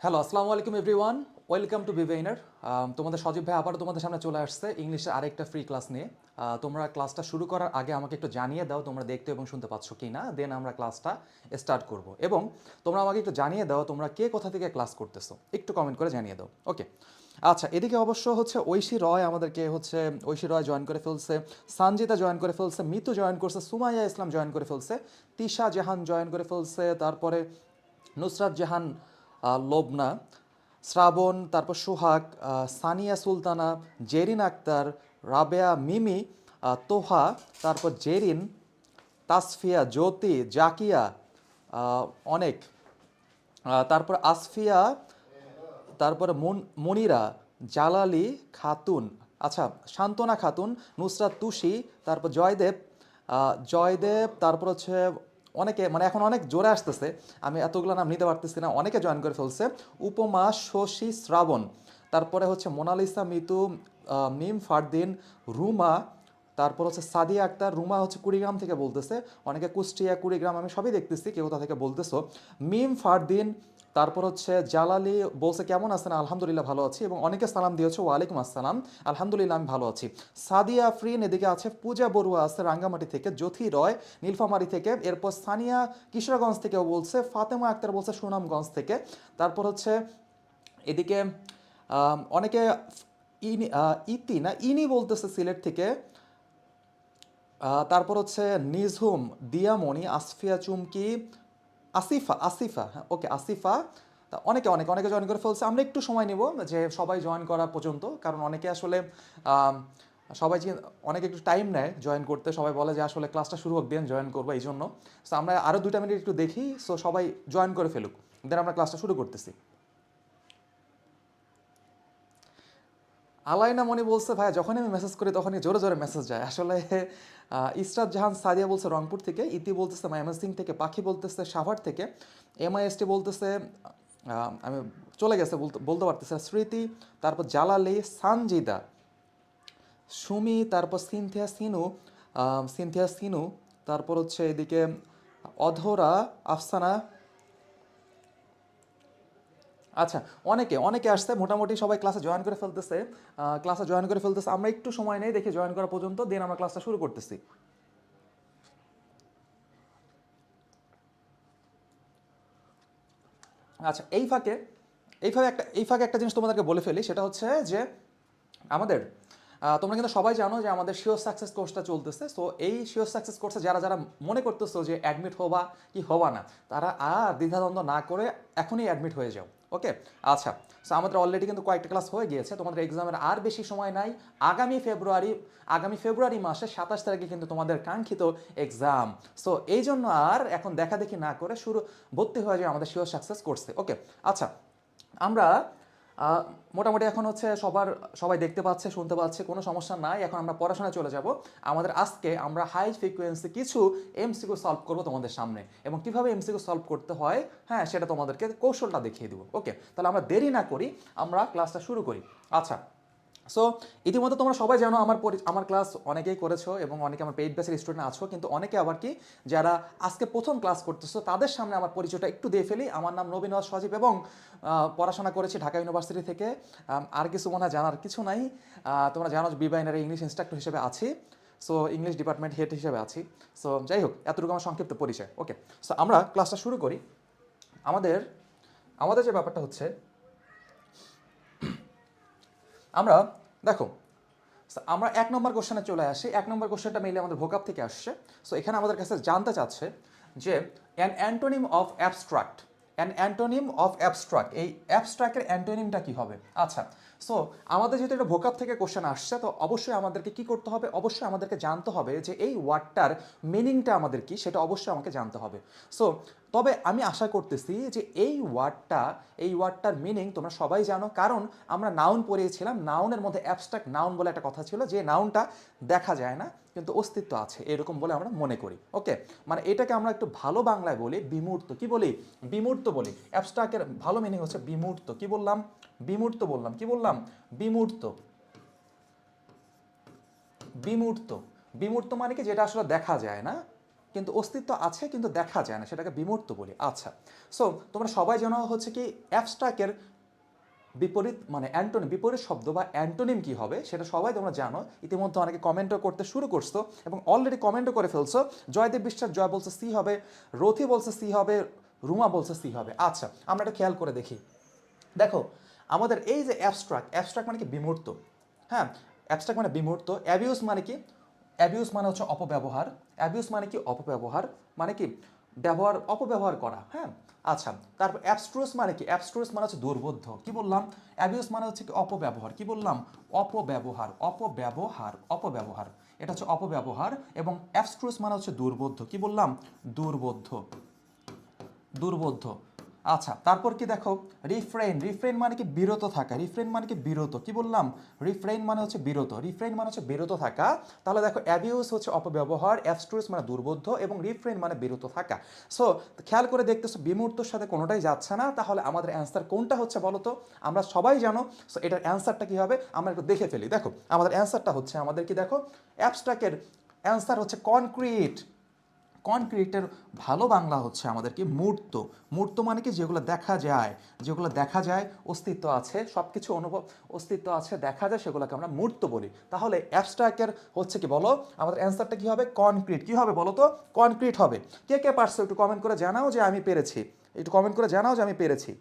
Hello, আসসালামু আলাইকুম everyone. Welcome to বিভেইনার। তোমাদের সজীব ভাই আবারও তোমাদের সামনে চলে আসছে ইংলিশের আরেকটা ফ্রি ক্লাস নিয়ে। তোমরা ক্লাসটা শুরু করার আগে আমাকে একটু জানিয়ে দাও তোমরা দেখতে এবং শুনতে পাচ্ছ কি না, দেন আমরা ক্লাসটা স্টার্ট করব। এবং তোমরা আমাকে একটু জানিয়ে দাও তোমরা কে কোথা থেকে ক্লাস করতেছো, একটু কমেন্ট করে জানিয়ে দাও। ওকে, আচ্ছা, এদিকে অবশ্য হচ্ছে ঐশী রয় আমাদেরকে হচ্ছে ঐশী রয় জয়েন করে ফেলছে, সঞ্জিতা জয়েন করে ফেলছে, মিতু জয়েন করছে, সুমাইয়া ইসলাম জয়েন করে ফেলছে, তিশা জাহান জয়েন করে ফেলছে, তারপরে নুসরাত জাহান, লোবনা, শ্রাবণ, তারপর সোহাগ, সানিয়া সুলতানা, জেরিন আক্তার, রাবেয়া মিমি, তোহা, তারপর জেরিন, তাসফিয়া, জ্যোতি, জাকিয়া, অনেক, তারপর আসফিয়া, তারপরে মনিরা, জালালি খাতুন, আচ্ছা, সান্ত্বনা খাতুন, নুসরাত তুষি, তারপর জয়দেব, জয়দেব, তারপর হচ্ছে অনেকে, মানে এখন অনেক জোরে আসতেছে, আমি এতগুলো নাম নিতে পারতেছি না, অনেকে জয়েন করে ফেলছে। উপমা, শশী, শ্রাবণ, তারপরে হচ্ছে মোনালিসা, মিতু, মিম, ফারদিন, রুমা, তারপর হচ্ছে সাদিয়া আক্তার। রুমা হচ্ছে কুড়িগ্রাম থেকে বলতেছে, অনেকে কুষ্টিয়া, কুড়িগ্রাম, আমি সবই দেখতেছি কেউ কোথা থেকে বলতেছো। মিম, ফারদিন, তারপর হচ্ছে জালালি বলছে কেমন আছেন, আলহামদুলিল্লাহ ভালো আছি, এবং অনেকে সালাম দিয়েছে, ওয়ালাইকুম আসসালাম, আলহামদুলিল্লাহ আমি ভালো আছি। সাদিয়া আফরিন, এদিকে আছে পূজা বড়ুয়া আছে রাঙ্গামাটি থেকে, জ্যোতি রয় নীলফামারী থেকে, এরপর সানিয়া কিশোরগঞ্জ থেকেও বলছে, ফাতেমা আক্তার বলছে সুনামগঞ্জ থেকে, তারপর হচ্ছে এদিকে অনেকে ইতি না ইনি বলতেছে সিলেট থেকে, তারপর হচ্ছে নিঝুম, দিয়ামণি, আসফিয়া চুমকি, আসিফা, আসিফা, হ্যাঁ ওকে আসিফা, তা অনেকে অনেকে অনেকে জয়েন করে ফেলছে। আমরা একটু সময় নিব যে সবাই জয়েন করা পর্যন্ত, কারণ অনেকে আসলে আম, সবাই যে অনেকে একটু টাইম নেয় জয়েন করতে, সবাই বলে যে আসলে ক্লাসটা শুরু হোক দেন জয়েন করবো, এই জন্য। সো আমরা আরও 2টা মিনিট একটু দেখি, সো সবাই জয়েন করে ফেলুক, দেন আমরা ক্লাসটা শুরু করতেছি। আলাইনা মনি বলছে ভাই যখনই আমি মেসেজ করি তখনই জোরে জোরে মেসেজ যায় আসলে। ইসরাত জাহান সাদিয়া বলছে রংপুর থেকে, ইতি বলতেছে ময়মনসিংহ থেকে, পাখি বলতেছে সাভার থেকে, এমআইএসটি বলতেছে আমি চলে গেছে বলতে বলতে পারতেছে, স্মৃতি, তারপর জালালি, সানজিদা, সুমি, তারপর সিনথিয়া সিনু, সিনথিয়া সিনু, তারপর হচ্ছে এদিকে অধরা, আফসানা, আচ্ছা, অনেকে অনেকে আসছে, মোটামুটি সবাই ক্লাসে জয়েন করে ফেলতেছে, ক্লাসে জয়েন করে ফেলতেছে। আমরা একটু সময় নেই দেখি জয়েন করা পর্যন্ত, দেন আমরা ক্লাসটা শুরু করতেছি। আচ্ছা, এই ফাঁকে একটা জিনিস তোমাদেরকে বলে ফেলি, সেটা হচ্ছে যে আমাদের তোমরা কিন্তু সবাই জানো যে আমাদের শিওর সাকসেস কোর্সটা চলতেছে। সো এই শিওর সাকসেস কোর্সে যারা যারা মনে করতেছো যে অ্যাডমিট হবা কি হবা না, তারা আর দ্বিধাদ্বন্দ্ব না করে এখনই অ্যাডমিট হয়ে যাও। ওকে, আচ্ছা, সো আমাদের অলরেডি কিন্তু কয়েকটা ক্লাস হয়ে গিয়েছে, তোমাদের এক্সামের আর বেশি সময় নাই। আগামী ফেব্রুয়ারি মাসে 27 তারিখে কিন্তু তোমাদের কাঙ্ক্ষিত এক্সাম। সো এই জন্য আর এখন দেখা দেখি না করে ভর্তি হয়ে যায় আমাদের শিওর সাকসেস কোর্সে। ওকে, আচ্ছা, আমরা মোটামুটি এখন হচ্ছে সবাই দেখতে পাচ্ছে, শুনতে পাচ্ছে, কোনো সমস্যা নাই। এখন আমরা পড়াশোনায় চলে যাব। আজকে আমরা হাই ফ্রিকোয়েন্সি কিছু এমসিকিউ সলভ করব তোমাদের সামনে, এবং কিভাবে এমসিকিউ সলভ করতে হয়, হ্যাঁ, সেটা তোমাদেরকে কৌশলটা দেখিয়ে দেবো। ওকে, তাহলে আমরা দেরি না করি, আমরা ক্লাসটা শুরু করি। আচ্ছা, সো ইতিমধ্যে তোমরা সবাই জানো আমার ক্লাস অনেকেই করেছো, এবং অনেকে আমার পেইড ব্যাচের স্টুডেন্ট আছো, কিন্তু অনেকে আবার কি যারা আজকে প্রথম ক্লাস করতেছো তাদের সামনে আমার পরিচয়টা একটু দিয়ে ফেলি। আমার নাম নবীন সজীব, এবং পড়াশোনা করেছি ঢাকা ইউনিভার্সিটি থেকে। আর কিছু মনে হয় জানার কিছু নাই। তোমরা জানো বিবাইনারি ইংলিশ ইনস্ট্রাক্টর হিসেবে আছি, সো ইংলিশ ডিপার্টমেন্ট হেড হিসেবে আছি। সো যাই হোক, এতটুকু আমার সংক্ষিপ্ত পরিচয়। ওকে, সো আমরা ক্লাসটা শুরু করি। আমাদের আমাদের যে ব্যাপারটা হচ্ছে, আমরা দেখো, আমরা 1 নম্বর কোশ্চেনে চলে আসি। 1 নম্বর কোশ্চেনটা মেইনলি আমাদের ভোকাব থেকে আসছে। সো এখানে আমাদের কাছে জানতে চাচ্ছে যে অ্যান অ্যান্টোনিম অফ অ্যাবস্ট্রাক্ট, এই অ্যাবস্ট্রাক্টের অ্যান্টোনিমটা কি হবে? আচ্ছা, সো আমাদের যেহেতু এটা ভোকাব থেকে কোশ্চেন আসছে, তো অবশ্যই আমাদেরকে কি করতে হবে, অবশ্যই আমাদেরকে জানতে হবে যে এই ওয়ার্ডটার মিনিংটা আমাদের কি, সেটা অবশ্যই আমাকে জানতে হবে। সো তবে আমি আশা করতেছি যে এই ওয়ার্ডটার মিনিং তোমরা সবাই জানো, কারণ আমরা নাউন পড়িয়েছিলাম। নাউনের মধ্যে অ্যাবস্ট্রাক্ট নাউন বলে একটা কথা ছিল, যে নাউনটা দেখা যায় না কিন্তু অস্তিত্ব আছে, এরকম বলে আমরা মনে করি। ওকে, মানে এটাকে আমরা একটু ভালো বাংলায় বলি বিমূর্ত। কি বলি? বিমূর্ত বলি। অ্যাবস্ট্রাক্টের ভালো মিনিং হচ্ছে বিমূর্ত। কি বললাম? বিমূর্ত বললাম। কি বললাম? বিমূর্ত। বিমূর্ত। বিমূর্ত মানে কি? যেটা আসলে দেখা যায় না, কিন্তু অস্তিত্ব আছে কিন্তু দেখা যায় না, সেটাকে বিমূর্ত বলি। আচ্ছা, সো তোমরা সবাই জানো হচ্ছে কি অ্যাবস্ট্রাক্টের বিপরীত মানে অ্যান্টোনিম, বিপরীত শব্দ বা অ্যান্টোনিম কি হবে সেটা সবাই তোমরা জানো। ইতিমধ্যে অনেকে কমেন্টও করতে শুরু করছো এবং অলরেডি কমেন্টও করে ফেলছো। জয়দেব বিশ্বাস জয় বলছে সি হবে, রথি বলছে সি হবে, রুমা বলছে সি হবে। আচ্ছা, আমরা একটা খেয়াল করে দেখি। দেখো আমাদের এই যে অ্যাবস্ট্রাক্ট, অ্যাবস্ট্রাক্ট মানে কি বিমূর্ত, হ্যাঁ, অ্যাবস্ট্রাক্ট মানে বিমূর্ত। অ্যাবিউজ মানে কি, অ্যাবিউজ মানে হচ্ছে অপব্যবহার। অ্যাবিউজ মানে কি অপব্যবহার, মানে কি ব্যবহার অপব্যবহার করা, হ্যাঁ। আচ্ছা, তারপর অ্যাবস্ট্রুস মানে কি, অ্যাবস্ট্রুস মানে হচ্ছে দুর্বোধ্য, কি বললাম। অ্যাবিউজ মানে হচ্ছে কি অপব্যবহার, কি বললাম অপব্যবহার, অপব্যবহার, অপব্যবহার, এটা হচ্ছে অপব্যবহার। এবং অ্যাবস্ট্রুস মানে হচ্ছে দুর্বোধ্য, কি বললাম দুর্বোধ্য, দুর্বোধ্য। আচ্ছা, তারপর কি দেখো রিফ্রেন, রিফ্রেন মানে কি বিরত থাকা, রিফ্রেন মানে কি বিরত, কি বললাম রিফ্রেন মানে হচ্ছে বিরত, রিফ্রেন মানে হচ্ছে বিরত থাকা। তাহলে দেখো অ্যাবিউজ হচ্ছে অপব্যবহার, অ্যাবস্ট্রুস মানে দুর্বোধ্য এবং রিফ্রেন মানে বিরত থাকা। সো খেয়াল করে দেখতেছো বিমূর্তর সাথে কোনোটাই যাচ্ছে না, তাহলে আমাদের অ্যান্সার কোনটা হচ্ছে বলো তো। আমরা সবাই জানো, সো এটার অ্যান্সারটা কি হবে আমরা একটু দেখে ফেলি। দেখো আমাদের অ্যান্সারটা হচ্ছে, আমাদের কি দেখো অ্যাবস্ট্রাক্টের অ্যান্সার হচ্ছে কনক্রিট। কনক্রিটের ভালো বাংলা হচ্ছে আমাদের কি মূর্ত। মূর্ত মানে কি যেগুলো দেখা যায়, যেগুলো দেখা যায় অস্তিত্ব আছে, সব কিছু অনুভব অস্তিত্ব আছে দেখা যায়, সেগুলোকে আমরা মূর্ত বলি। তাহলে অ্যাবস্ট্রাক্টের হচ্ছে কি বলো, আমাদের অ্যান্সারটা কি হবে কনক্রিট। কি হবে বলো তো কনক্রিট হবে। কে কে পারছো একটু কমেন্ট করে জানাও যে আমি পেরেছি, একটু কমেন্ট করে জানাও যে আমি পেরেছি।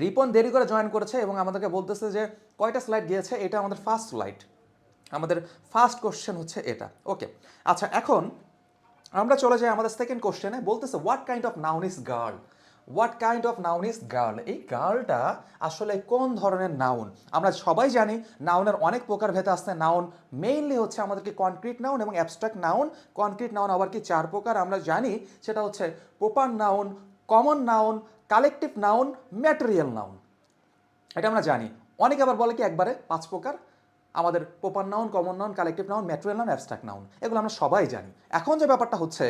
রিপন দেরি করে জয়েন করেছে এবং আমাদেরকে বলতেছে যে কয়টা স্লাইড গিয়েছে, এটা আমাদের ফার্স্ট স্লাইড, আমাদের ফার্স্ট কোশ্চেন হচ্ছে এটা। ওকে, আচ্ছা এখন আমরা চলে যাই আমাদের সেকেন্ড কোশ্চেনে। বলতেছে what kind of noun is girl, what kind of noun is girl, এই গার্লটা আসলে কোন ধরনের নাউন। আমরা সবাই জানি নাউনের অনেক প্রকারভেদ আছে। নাউন মেইনলি হচ্ছে আমাদেরকে কনক্রিট নাউন এবং অ্যাবস্ট্রাক্ট নাউন। কনক্রিট নাউন আবার কি 4 প্রকার আমরা জানি, সেটা হচ্ছে proper noun, common noun, collective noun, material noun, এটা আমরা জানি। অনেকে আবার বলে কি একবারে 5 প্রকার, আমাদের proper noun, common noun, collective noun, material noun, abstract noun, এগুলো আমরা সবাই জানি। এখন যে ব্যাপারটা হচ্ছে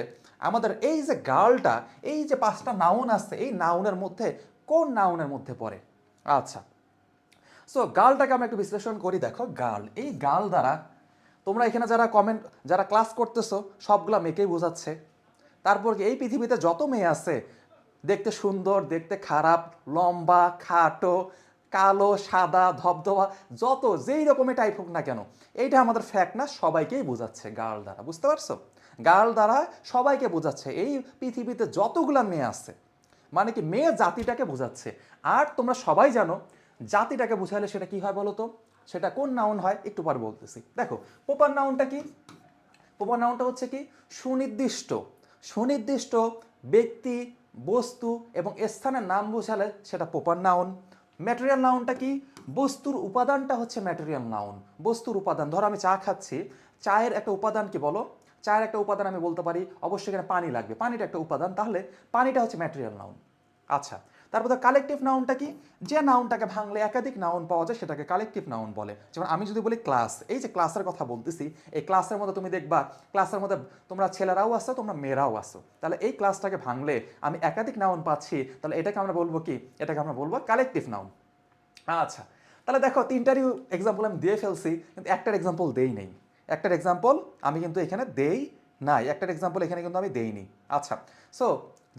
আমাদের এই যে গার্লটা, এই যে 5টা নাউন আছে, এই নাউনের মধ্যে কোন নাউনের মধ্যে পড়ে। আচ্ছা, সো গার্লটাকে আমরা একটু বিশ্লেষণ করি। দেখো গার্ল, এই গার্ল দ্বারা তোমরা এখানে যারা কমেন্ট, যারা ক্লাস করতেছো সবগুলা মেয়েকেই বোঝাচ্ছে। তারপর কি এই পৃথিবীতে যত মেয়ে আছে, দেখতে সুন্দর, দেখতে খারাপ, লম্বা, খাটো, কালো, সাদা, ধবধবা, যত যেই রকমের টাইপ হোক না কেন, এইটা আমাদের ফ্যাক্ট না, সবাইকেই বোঝাচ্ছে গার্ল দ্বারা। বুঝতে পারছো, গার্ল দ্বারা সবাইকে বোঝাচ্ছে, এই পৃথিবীতে যতগুলা মেয়ে আছে, মানে কি মেয়ে জাতিটাকে বোঝাচ্ছে। আর তোমরা সবাই জানো জাতিটাকে বোঝালে সেটা কি হয় বলো তো, সেটা কোন নাউন হয় একটু পরে বলতেছি। দেখো প্রপার নাউনটা কি, প্রপার নাউনটা হচ্ছে কি সুনির্দিষ্ট, সুনির্দিষ্ট ব্যক্তি, বস্তু এবং স্থানের নাম বোঝালে সেটা প্রপার নাউন। ম্যাটেরিয়াল নাউনটা কি, বস্তুর উপাদানটা হচ্ছে ম্যাটেরিয়াল নাউন। বস্তুর উপাদান, ধরো আমি চা খাচ্ছি, চায়ের একটা উপাদান কি বলো, চায়ের একটা উপাদান আমি বলতে পারি অবশ্যই এখানে পানি লাগবে, পানিটা একটা উপাদান, তাহলে পানিটা হচ্ছে ম্যাটেরিয়াল নাউন। আচ্ছা, তারপর কালেকটিভ নাউনটা কি, যে নাউনটাকে ভাঙলে একাধিক নাউন পাওয়া যায় সেটাকে কালেকটিভ নাউন বলে। যেমন আমি যদি বলি ক্লাস, এই যে ক্লাসের কথা বলতেছি, এই ক্লাসের মধ্যে তুমি দেখবা ক্লাসের মধ্যে তোমরা ছেলেরাও আসো, তোমরা মেয়েরাও আসো, তাহলে এই ক্লাসটাকে ভাঙলে আমি একাধিক নাউন পাচ্ছি, তাহলে এটাকে আমরা বলবো কি, এটাকে আমরা বলবো কালেকটিভ নাউন। আচ্ছা, তাহলে দেখো তিনটারই এক্সাম্পল আমি দিয়ে ফেলছি, কিন্তু একটার এক্সাম্পল দেই নেই, একটার এক্সাম্পল আমি কিন্তু এখানে দেই নাই, একটার এক্সাম্পল এখানে কিন্তু আমি দেইনি। আচ্ছা, সো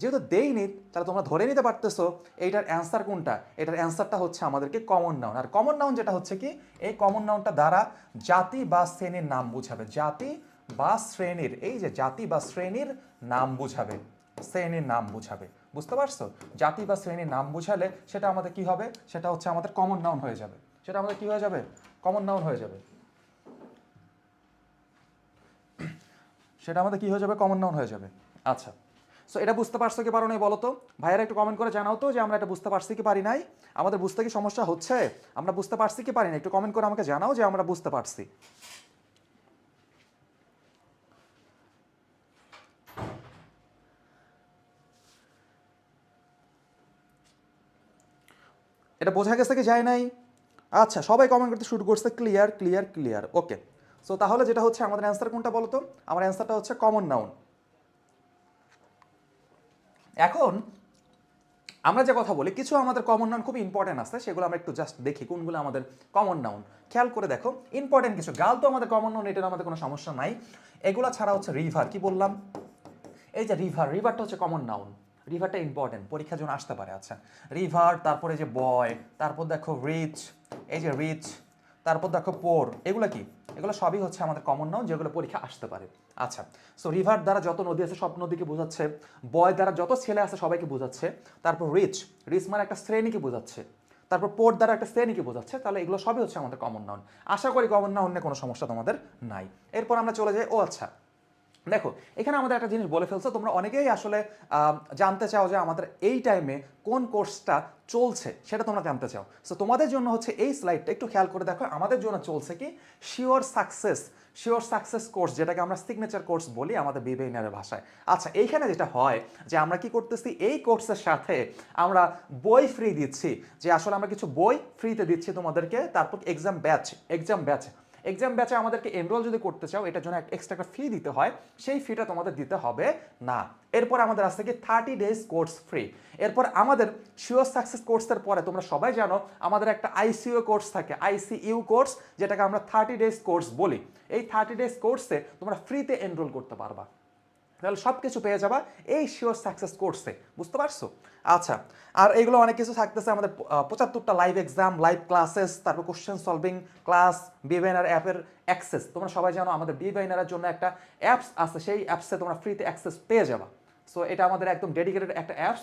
যেহেতু দেইনি, তাহলে তোমরা ধরে নিতে পারতেছো এইটার অ্যান্সার কোনটা, এটার অ্যান্সারটা হচ্ছে আমাদেরকে কমন নাউন। আর কমন নাউন যেটা হচ্ছে কি, এই কমন নাউনটা দ্বারা জাতি বা শ্রেণীর নাম বুঝাবে, জাতি বা শ্রেণীর, এই যে জাতি বা শ্রেণীর নাম বুঝাবে, শ্রেণীর নাম বুঝাবে। বুঝতে পারছো, জাতি বা শ্রেণীর নাম বুঝালে সেটা আমাদের কি হবে, সেটা হচ্ছে আমাদের কমন নাউন হয়ে যাবে, সেটা আমাদের কি হয়ে যাবে, কমন নাউন হয়ে যাবে, সেটা আমাদের কি হয়ে যাবে, কমন নাউন হয়ে যাবে। আচ্ছা, সো এটা বুঝতে পারছো কি পারো নাই বলো তো, ভাইয়ারা একটু কমেন্ট করে জানাও তো যে আমরা এটা বুঝতে পারছি কি পারি নাই, আমাদের বুঝতে কি সমস্যা হচ্ছে, আমরা বুঝতে পারছি কি পারি না, একটু কমেন্ট করে আমাকে জানাও যে আমরা বুঝতে পারছি। এটা বোঝা গেছে কি যায় নাই? আচ্ছা, সবাই কমেন্ট করতে শুরু করছে ক্লিয়ার ক্লিয়ার ক্লিয়ার। ওকে, সো তাহলে যেটা হচ্ছে আমাদের অ্যান্সার কোনটা বলো তো, আমার অ্যান্সারটা হচ্ছে কমন নাউন। এখন আমরা যে কথা বলি কিছু আমাদের কমন নাউন খুব ইম্পর্টেন্ট আছে, সেগুলো আমরা একটু জাস্ট দেখি কোনগুলো আমাদের কমন নাউন। খেয়াল করে দেখো, ইম্পর্টেন্ট কিছু। গাল তো আমাদের কমন নাউন, এটার আমাদের কোনো সমস্যা নাই। এগুলা ছাড়া হচ্ছে রিভার, কি বললাম, এই যে রিভারটা হচ্ছে কমন নাউন। রিভারটা ইম্পর্টেন্ট, পরীক্ষার জন্য আসতে পারে। আচ্ছা, রিভার, তারপরে যে বয়, তারপর দেখো রিচ, এই যে রিচ, তারপর দেখো পোর, এগুলো কি, এগুলো সবই হচ্ছে আমাদের কমন নাউন যেগুলো পরীক্ষা আসতে পারে। আচ্ছা, সো রিভার দ্বারা যত নদী আছে সব নদীকে বোঝাচ্ছে, বয় দ্বারা যত ছেলে আছে সবাইকে বোঝাচ্ছে, তারপর রিচ, রিচ মানে একটা শ্রেণীকে বোঝাচ্ছে, তারপর পোর দ্বারা একটা শ্রেণীকে বোঝাচ্ছে। তাহলে এগুলো সবই হচ্ছে আমাদের কমন নাউন। আশা করি কমন নাউন নিয়ে কোনো সমস্যা তোমাদের নাই। এরপর আমরা চলে যাই, ও আচ্ছা দেখো, এখানে আমাদের একটা জিনিস বলে ফেলছো, তোমরা অনেকেই আসলে জানতে চাও যে আমাদের এই টাইমে কোন কোর্সটা চলছে, সেটা তোমরা জানতে চাও। সো তোমাদের জন্য হচ্ছে এই স্লাইডটা একটু খেয়াল করে দেখো, আমাদের জন্য চলছে কি শিওর সাকসেস কোর্স, যেটাকে আমরা সিগনেচার কোর্স বলি আমাদের বিবেইনারের ভাষায়। আচ্ছা, এইখানে যেটা হয় যে আমরা কি করতেছি, এই কোর্সের সাথে আমরা বই ফ্রি দিচ্ছি, যে আসলে আমরা কিছু বই ফ্রিতে দিচ্ছি তোমাদেরকে। তারপর এক্সাম ব্যাচে আমাদেরকে এনরোল যদি করতে চাও, এটার জন্য এক্সট্রা একটা ফি দিতে হয়, সেই ফিটা তোমাদের দিতে হবে না। এরপর আমাদের আসছে কি 30 ডেজ কোর্স ফ্রি। এরপর আমাদের শিওর সাকসেস কোর্সের পরে তোমরা সবাই জানো আমাদের একটা আইসিইউ কোর্স থাকে, আইসিইউ কোর্স, যেটাকে আমরা 30 ডেজ কোর্স বলি। এই 30 ডেজ কোর্সে তোমরা ফ্রিতে এনরোল করতে পারবা। তাহলে সব কিছু পেয়ে যাবা এই শিওর সাকসেস কোর্সে, বুঝতে পারছো? আচ্ছা, আর এগুলো অনেক কিছু থাকতেছে আমাদের, 75টা লাইভ এক্সাম, লাইভ ক্লাসেস, তারপর কোশ্চেন সলভিং ক্লাস, বিবেইনার অ্যাপের অ্যাক্সেস। তোমরা সবাই জানো আমাদের বিবেইনারের জন্য একটা অ্যাপস আছে, সেই অ্যাপসে তোমরা ফ্রিতে অ্যাক্সেস পেয়ে যাবা। সো এটা আমাদের একদম ডেডিকেটেড একটা অ্যাপস,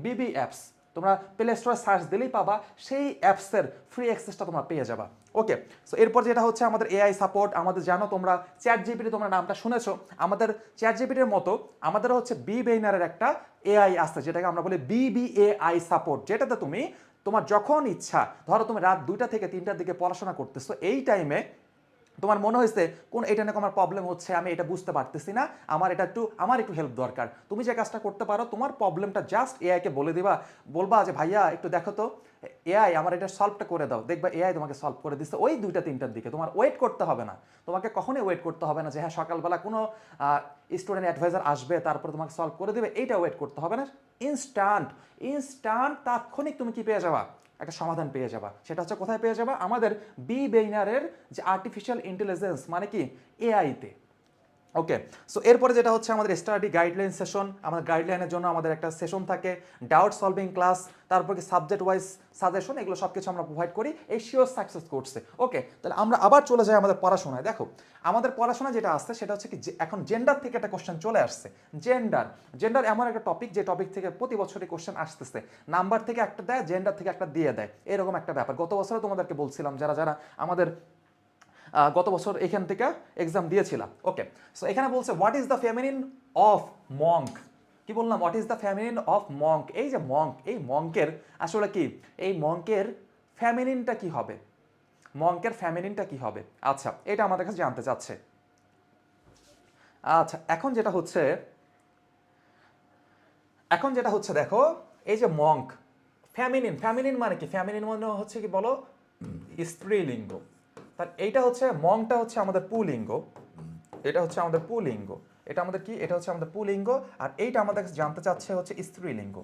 বিবি অ্যাপস। তোমরা প্লে স্টোরে সার্চ দিলেই পাবা, সেই অ্যাপসের ফ্রি অ্যাক্সেসটা তোমরা পেয়ে যাবা। ওকে, সো এরপর যেটা হচ্ছে আমাদের এআই সাপোর্ট। আমাদের জানো তোমরা চ্যাট জিপিটি, তোমরা নামটা শুনেছো। আমাদের চ্যাট জিপিটির মতো আমাদের হচ্ছে বিবেইনারের একটা এআই আছে, যেটাকে আমরা বলি বিবিএআই সাপোর্ট, যেটাতে তুমি তোমার যখন ইচ্ছা, ধরো তুমি রাত 2টা থেকে 3টার দিকে পড়াশোনা করতেছো, এই টাইমে তোমার মনে হয়েছে কোন এটা নিয়ে আমার প্রবলেম হচ্ছে, আমি এটা বুঝতে পারতেছি না, আমার একটু হেল্প দরকার, তুমি যে কাজটা করতে পারো, তোমার প্রবলেমটা জাস্ট এআইকে বলে দিবা, বলবা যে ভাইয়া একটু দেখো তো এআই আমার এটা সলভটা করে দাও, দেখবা এআই তোমাকে সলভ করে দিচ্ছে ওই 2টা-3টার দিকে। তোমার ওয়েট করতে হবে না, তোমাকে কখনোই ওয়েট করতে হবে না যে হ্যাঁ সকালবেলা কোনো স্টুডেন্ট অ্যাডভাইজার আসবে তারপর তোমাকে সলভ করে দেবে, এইটা ওয়েট করতে হবে না। ইনস্ট্যান্ট তাৎক্ষণিক তুমি কি পেয়ে যাবা, একটা সমাধান পেয়ে যাবা। সেটা হচ্ছে কোথায় পেয়ে যাবা, আমাদের বিবেইনারের যে আর্টিফিশিয়াল ইন্টেলিজেন্স মানে কি এআইতে। ওকে, সো এরপরে যেটা হচ্ছে আমাদের স্টাডি গাইডলাইন সেশন। আমাদের গাইডলাইনের জন্য আমাদের একটা সেশন থাকে, ডাউট সলভিং ক্লাস, তারপর কি সাবজেক্ট ওয়াইজ সাজেশন, এগুলো সব কিছু আমরা প্রোভাইড করি এই শিওর সাকসেস কোর্সে। ওকে, তাহলে আমরা আবার চলে যাই আমাদের পড়াশোনায়। দেখো আমাদের পড়াশোনা যেটা আসছে সেটা হচ্ছে কি, এখন জেন্ডার থেকে একটা কোশ্চেন চলে আসছে। জেন্ডার এমন একটা টপিক, যে টপিক থেকে প্রতি বছরই কোশ্চেন আসতেছে, নাম্বার থেকে একটা দেয়, জেন্ডার থেকে একটা দিয়ে দেয়, এরকম একটা ব্যাপার। গত বছরে তোমাদেরকে বলছিলাম, যারা যারা আমাদের গত বছর এখান থেকে এক্সাম দিয়েছিলাম। ওকে, সো এখানে বলছে what is the feminine of Monk. কি বললাম, what is the feminine of Monk. এই যে মঙ্ক, এই মঙ্কের আসলে কি, এই মঙ্কের ফেমিনিনটা কি হবে, মঙ্কের ফেমিনিনটা কি হবে। আচ্ছা, এটা আমাদের কাছে জানতে চাচ্ছে। আচ্ছা, এখন যেটা হচ্ছে দেখো, এই যে মঙ্ক, ফেমিনিন মানে কি, ফেমিনিন মানে হচ্ছে কি বলো, স্ত্রীলিঙ্গ। তার এইটা হচ্ছে মংটা হচ্ছে আমাদের পুলিঙ্গ, এটা হচ্ছে আমাদের পুলিঙ্গ, এটা আমাদের কি, এটা হচ্ছে আমাদের পুলিঙ্গ। আর এইটা আমাদের কাছে জানতে চাচ্ছে হচ্ছে স্ত্রীলিঙ্গ,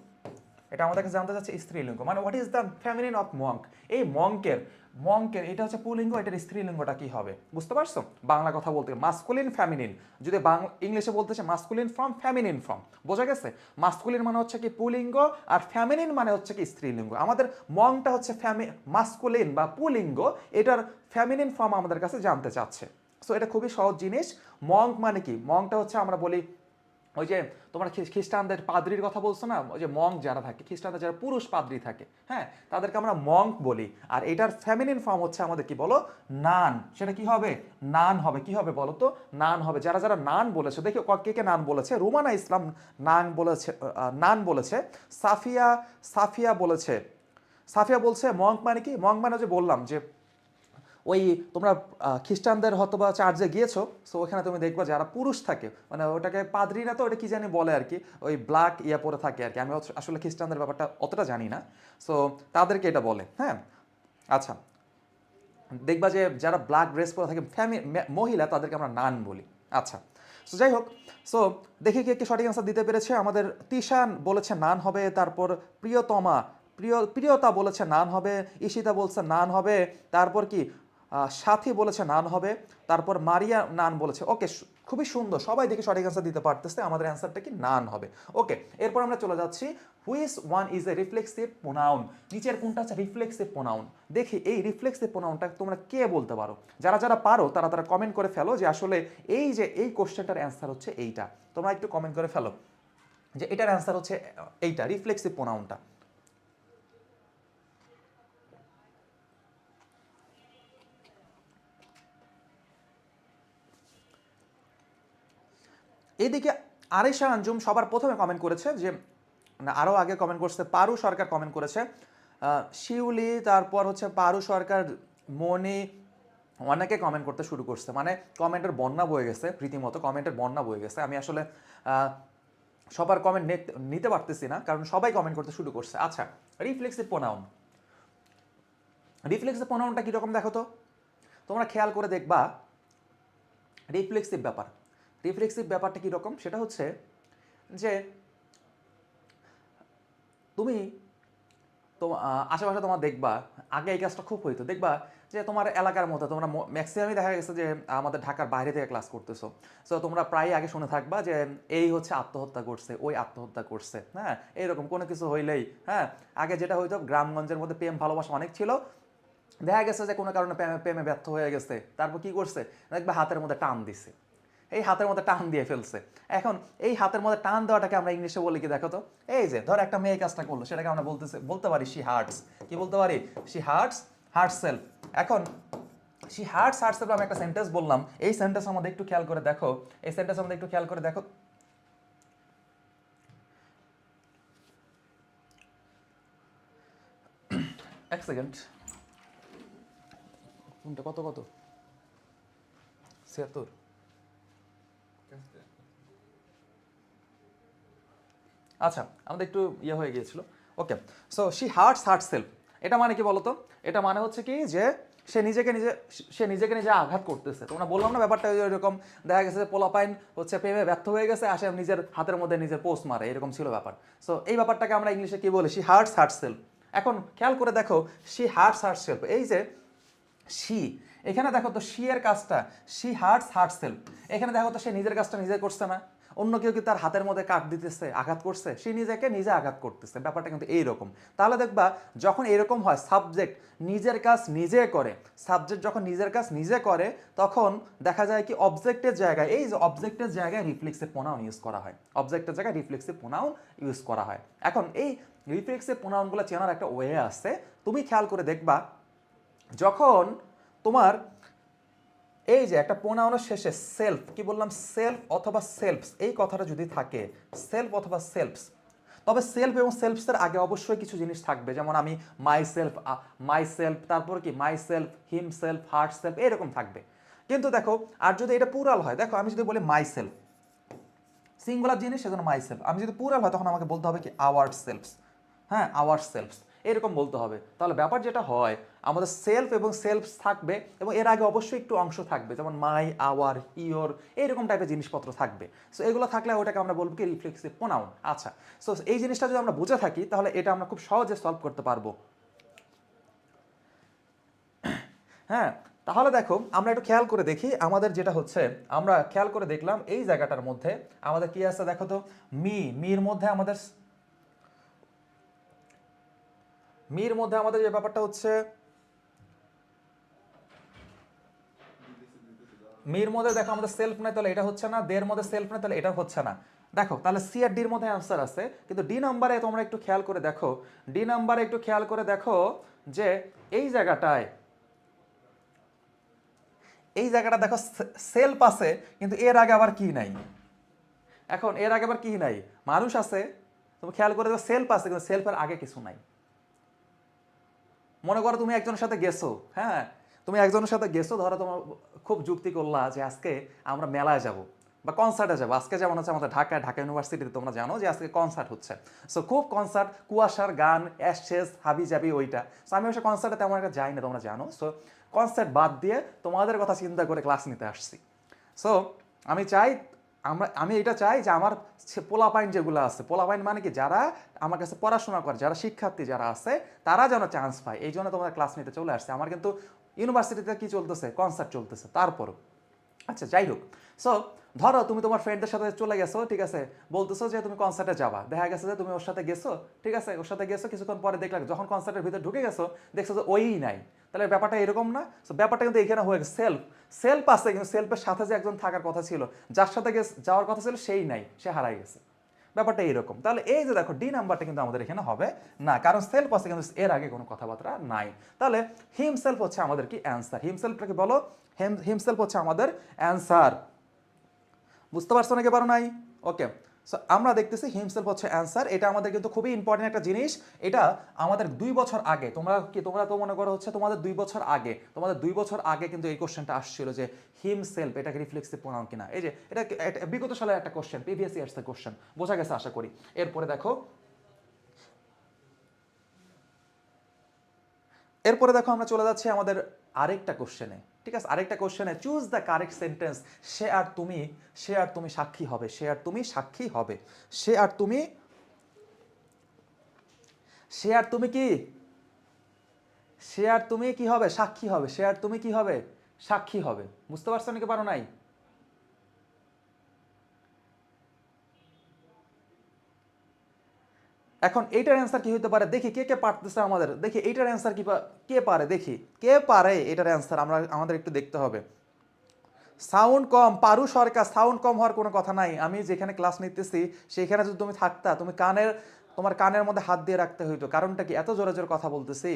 এটা আমাদের কাছে জানতে চাচ্ছে স্ত্রীলিঙ্গ। মানে what is the feminine of Monk. এই মঙ্কের এটা হচ্ছে পুলিঙ্গ, এটার স্ত্রীলিঙ্গটা কি হবে, বুঝতে পারছো? বাংলা কথা বলতে মাস্কুলিন ফেমিনিন, যদি বাংলা ইংলিশে বলতেছে মাস্কুলিন ফর্ম, ফেমিনিন ফর্ম, বোঝা গেছে? মাস্কুলিন মানে হচ্ছে কি পুলিঙ্গ, আর ফেমিনিন মানে হচ্ছে কি স্ত্রীলিঙ্গ। আমাদের মংটা হচ্ছে মাস্কুলিন বা পুলিঙ্গ, এটার ফেমিনিন ফর্ম আমাদের কাছে জানতে চাচ্ছে। সো এটা খুবই সহজ জিনিস। মঙ্ক মানে কি, মংটা হচ্ছে আমরা বলি ওই যে তোমরা খ্রিস্টানদের পাদ্রির কথা বলছো না, ওই যে মঙ্ক যারা থাকে, খ্রিস্টানদের যারা পুরুষ পাদ্রি থাকে, হ্যাঁ, তাদেরকে আমরা মঙ্ক বলি। আর এটার ফেমিনিন ফর্ম হচ্ছে আমাদের কি বলো, নান। সেটা কি হবে, নান হবে। কি হবে বলো তো, নান হবে। যারা যারা নান বলেছে, দেখি কে কে নান বলেছে। রুমানা ইসলাম নান বলেছে। সাফিয়া বলেছে, সাফিয়া বলছে মঙ্ক মানে কি, মঙ্ক মানে যে বললাম যে ওই তোমরা খ্রিস্টানদের হয়তো বা চার্চে গিয়েছো, সো ওখানে তুমি দেখবা যারা পুরুষ থাকে, মানে ওটাকে পাদ্রীরা তো ওটা কি জানি বলে আর কি, ওই ব্ল্যাক ইয়া পরে থাকে আর কি, আমি আসলে খ্রিস্টানদের ব্যাপারটা অতটা জানি না, সো তাদেরকে এটা বলে। হ্যাঁ, আচ্ছা, দেখবা যে যারা ব্ল্যাক ড্রেস পরে থাকে মহিলা, তাদেরকে আমরা নান বলি। আচ্ছা, সো যাই হোক, সো দেখি কে সঠিক অ্যান্সার দিতে পেরেছে। আমাদের তিশান বলেছে নান হবে, তারপর প্রিয়তমা প্রিয়তা বলেছে নান হবে, ঈশিতা বলছে নান হবে, তারপর কি সাথী বলেছে নান হবে, তারপর মারিয়া নান বলেছে। ওকে, খুবই সুন্দর, সবাই দেখে সঠিক অ্যান্সার দিতে পারতেছে। আমাদের অ্যান্সারটা কি নান হবে। ওকে, এরপর আমরা চলে যাচ্ছি which one is a reflexive pronoun. নিচের কোনটা হচ্ছে রিফ্লেক্সিভ প্রোনাউন। দেখি এই রিফ্লেক্সিভ প্রোনাউনটা তোমরা কে বলতে পারো। যারা যারা পারো তারা তারা কমেন্ট করে ফেলো যে আসলে এই যে এই কোশ্চেনটার অ্যান্সার হচ্ছে এইটা। তোমরা একটু কমেন্ট করে ফেলো যে এটার অ্যান্সার হচ্ছে এইটা, রিফ্লেক্সিভ প্রোনাউনটা। এইদিকে আরিশা আঞ্জুম সবার প্রথমে কমেন্ট করেছে, যে না আরও আগে কমেন্ট করছে পারু সরকার কমেন্ট করেছে, শিউলি, তারপর হচ্ছে পারু সরকার, মনি, অনেকে কমেন্ট করতে শুরু করছে। মানে কমেন্টের বন্যা বয়ে গেছে, রীতিমতো কমেন্টের বন্যা বয়ে গেছে। আমি আসলে সবার কমেন্ট নিতে পারতেছি না, কারণ সবাই কমেন্ট করতে শুরু করছে। আচ্ছা, রিফ্লেক্সিভ প্রোনাউন, রিফ্লেক্সিভ প্রোনাউনটা কীরকম দেখো তো। তোমরা খেয়াল করে দেখবা রিফ্লেক্সিভ ব্যাপার, রিফ্লেক্সিভ ব্যাপারটা কীরকম, সেটা হচ্ছে যে তুমি তো আশেপাশে তোমার দেখবা, আগে এই কাজটা খুব হইতো, দেখবা যে তোমার এলাকার মতো তোমরা ম্যাক্সিমামই দেখা গেছে যে আমাদের ঢাকার বাইরে থেকে ক্লাস করতেছো। সো তোমরা প্রায় আগে শুনে থাকবা যে এই হচ্ছে আত্মহত্যা করছে, ওই আত্মহত্যা করছে, হ্যাঁ এইরকম কোনো কিছু হইলেই, হ্যাঁ আগে যেটা হইতো গ্রামগঞ্জের মধ্যে প্রেম ভালোবাসা অনেক ছিল, দেখা গেছে যে কোনো কারণে প্রেমে ব্যর্থ হয়ে গেছে, তারপর কি করছে দেখবা হাতের মধ্যে টান দিছে, এই হাতের মধ্যে টান দিয়ে ফেলছে। এখন এই হাতের মধ্যে টান দেওয়াটাকে আমরা ইংলিশে বলি কি দেখো তো, এই যে ধর একটা মেয়ে কাজটা করলো, সেটাকে আমরা বলতে পারি শি হার্টস। কি বলতে পারি? She hurts herself. এখন শি হার্টস হার্টসেলফ আমি একটা সেন্টেন্স বললাম, এই সেন্টেন্স আমাদের একটু খেয়াল করে দেখো, এই সেন্টেন্স আমাদের একটু খেয়াল করে দেখো। এক সেকেন্ড, কোনটা কত কত 76, আচ্ছা আমাদের একটু ইয়ে হয়ে গিয়েছিল। ওকে, সো শি হার্টস হার্টসেলফ, এটা মানে কি বলতো? এটা মানে হচ্ছে কি যে সে নিজেকে নিজে আঘাত করতেছে। তোমরা বললাম না ব্যাপারটা এরকম, দেখা গেছে পোলাপাইন হচ্ছে প্রেমে ব্যর্থ হয়ে গেছে, আসে নিজের হাতের মধ্যে নিজের পোস্ট মারে, এরকম ছিল ব্যাপার। সো এই ব্যাপারটাকে আমরা ইংলিশে কি বলি? She hurts herself. এখন খেয়াল করে দেখো, শি হার্টস হার্টসেলফ, এই যে শি, এখানে দেখো তো শি এর কাজটা, শি হার্টস হার্টসেলফ, এখানে দেখো তো সে নিজের কাজটা নিজে করছে না, অন্য কেউ কি তার হাতের মধ্যে কাট দিতেছে, আঘাত করছে? সে নিজেকে নিজে আঘাত করতেছে। ব্যাপারটা কিন্তু এইরকম। তাহলে দেখবা যখন এরকম হয়, সাবজেক্ট নিজের কাজ নিজে করে, সাবজেক্ট যখন নিজের কাজ নিজে করে, তখন দেখা যায় কি অবজেক্টের জায়গায়, এই যে অবজেক্টের জায়গায় রিফ্লেক্সিভ প্রোনাউন ইউজ করা হয়, অবজেক্টের জায়গায় রিফ্লেক্সিভ প্রোনাউন ইউজ করা হয়। এখন এই রিফ্লেক্সিভ প্রোনাউনগুলো চেনার একটা ওয়ে আছে। তুমি খেয়াল করে দেখবা যখন তোমার এই যে একটা প্রোনাউনের শেষে সেলফ, কি বললাম, সেলফ অথবা সেলফস, এই কথাটা যদি থাকে, সেলফ অথবা সেলফস, তবে সেলফ এবং সেলফসের আগে অবশ্যই কিছু জিনিস থাকবে, যেমন আমি মাই সেলফ, তারপর কি my self, him self, heart self, এরকম থাকবে। কিন্তু দেখো আর যদি এটা পুরাল হয়, দেখো আমি যদি বলি মাই সেলফ, সিঙ্গুলার জিনিস সেজন্য মাই সেলফ, আমি যদি পুরাল হয় তখন আমাকে বলতে হবে কি আওয়ার সেলফস, হ্যাঁ আওয়ার সেলফস, এরকম বলতে হবে। তাহলে ব্যাপার যেটা হয়, আমাদের সেলফ এবং সেলফস থাকবে এবং এর আগে অবশ্যই একটু অংশ থাকবে, যেমন মাই, আওয়ার, ইয়োর, এরকম টাইপের জিনিসপত্র থাকবে। সো এগুলো থাকলে ওটাকে আমরা বলবো কি রিফ্লেক্সিভ প্রোনাউন। আচ্ছা, সো এই জিনিসটা যদি আমরা বুঝে থাকি তাহলে এটা আমরা খুব সহজে সলভ করতে পারবো। হ্যাঁ, তাহলে দেখো আমরা একটু খেয়াল করে দেখি, আমাদের যেটা হচ্ছে, আমরা খেয়াল করে দেখলাম এই জায়গাটার মধ্যে আমাদের কি আছে দেখো তো, মির মধ্যে আমাদের, মির মধ্যে আমাদের যে ব্যাপারটা হচ্ছে, মির মধ্যে দেখো আমাদের সেলফ নেই, তাহলে এটা হচ্ছে না, দের মধ্যে সেলফ নেই, তাহলে এটা হচ্ছে না। দেখো তাহলে সি আর ডির মধ্যে অ্যান্সার আছে, কিন্তু ডি নাম্বারে তোমরা একটু খেয়াল করে দেখো, ডি নাম্বারে একটু খেয়াল করে দেখো যে এই জায়গাটায়, এই জায়গাটা দেখো সেলফ আছে, কিন্তু এর আগে আবার কি নাই। এখন এর আগে আবার কি নাই, মানুষ আছে, তুমি খেয়াল করে দেখো সেলফ আছে, কিন্তু সেলফের আগে কিছু নাই। মনে করো তুমি একজনের সাথে গেছো, হ্যাঁ তুমি একজনের সাথে গেছো, ধরো তোমার খুব যুক্তি করলা যে আজকে আমরা মেলায় যাব বা কনসার্টে যাবো। আজকে যেমন হচ্ছে আমাদের ঢাকা ইউনিভার্সিটিতে তোমরা জানো যে আজকে কনসার্ট হচ্ছে। সো খুব কনসার্ট, কুয়াশার গান, অ্যাশেস, হাবি জাবি ওইটা। সো আমি অবশ্য কনসার্টে তেমন একটা যাই না, তোমরা জানো। সো কনসার্ট বাদ দিয়ে তোমাদের কথা চিন্তা করে ক্লাস নিতে আসছি। সো আমি চাই আমি এটা চাই যে আমার পোলাপাইন যেগুলো আছে, পোলাপাইন মানে কি, যারা আমার কাছে পড়াশোনা করে, যারা শিক্ষার্থী যারা আছে, তারা যেন চান্স পায়। এই জন্য তোমাদের ক্লাস নিতে চলে আসছে। আমার কিন্তু ইউনিভার্সিটিতে কি চলতেছে, কনসার্ট চলতেছে তারপরও। আচ্ছা যাই হোক, সো ধরো তুমি তোমার ফ্রেন্ডের সাথে চলে গেছো, ঠিক আছে, বলতেছো যে তুমি কনসার্টে যাবা, দেখা গেছে যে তুমি ওর সাথে গেছো, ঠিক আছে, ওর সাথে গেছো, কিছুক্ষণ পরে দেখলে যখন কনসার্টের ভিতরে ঢুকে গেছো দেখছো যে ওই নাই, তাহলে ব্যাপারটা এরকম না? সো ব্যাপারটা কিন্তু এখানে হয়ে গেছে, সেলফ আছে কিন্তু সেলফের সাথে যে একজন থাকার কথা ছিল, যার সাথে যাওয়ার কথা ছিল সেই নাই, সে হারাই গেছে। ব্যাপারটা এইরকম। তাহলে এই যে দেখো ডি নাম্বারটা কিন্তু আমাদের এখানে হবে না, কারণ সেলফ আছে কিন্তু এর আগে কোনো কথাবার্তা নাই। তাহলে হিমসেলফ হচ্ছে আমাদের কি অ্যান্সার। হিমসেলফটাকে বলো, হিমসেলফ হচ্ছে আমাদের অ্যান্সার। বুঝতে পারছো নাকি পারো নাই? ওকে, সো আমরা দেখতেছি হিমসেলফ হচ্ছে অ্যান্সার। এটা আমাদের কিন্তু খুবই ইম্পর্টেন্ট একটা জিনিস। এটা আমাদের 2 বছর আগে, তোমরা তো মনে করো হচ্ছে তোমাদের 2 বছর আগে কিন্তু এই কোশ্চেনটা আসছিল যে হিমসেলফ এটাকে রিফ্লেক্সিভ প্রোনাউন কিনা। এই যে এটা বিগত সালের একটা কোশ্চেন, প্রিভিয়াস ইয়ার্স এর কোশ্চেন, বোঝা গেছে আশা করি। এরপরে দেখো আমরা চলে যাচ্ছি আমাদের আরেকটা কোশ্চেনে, ঠিক আছে, আরেকটা কোশ্চেনে। Choose the correct sentence. সে আর তুমি সাক্ষী হবে, সে আর তুমি সাক্ষী হবে, সে আর তুমি, সে আর তুমি কি, সে আর তুমি কি হবে, সাক্ষী হবে, সে আর তুমি কি হবে, সাক্ষী হবে। বুঝতে পারছো নাকি পারো নাই? এখন এইটার অ্যান্সার কি হতে পারে দেখি, কে কে পারতেছে আমাদের, দেখি এইটার অ্যান্সার কি কে পারে, দেখি কে পারে এটার অ্যান্সার, আমাদের একটু দেখতে হবে। সাউন্ড কম, পারু সরকার, সাউন্ড কম হওয়ার কোনো কথা নাই। আমি যেখানে ক্লাস নিতেছি সেখানে যদি তুমি থাকতা, তুমি তোমার কানের মধ্যে হাত দিয়ে রাখতে হইতো। কারণটা কি, এত জোরে জোরে কথা বলতেছি।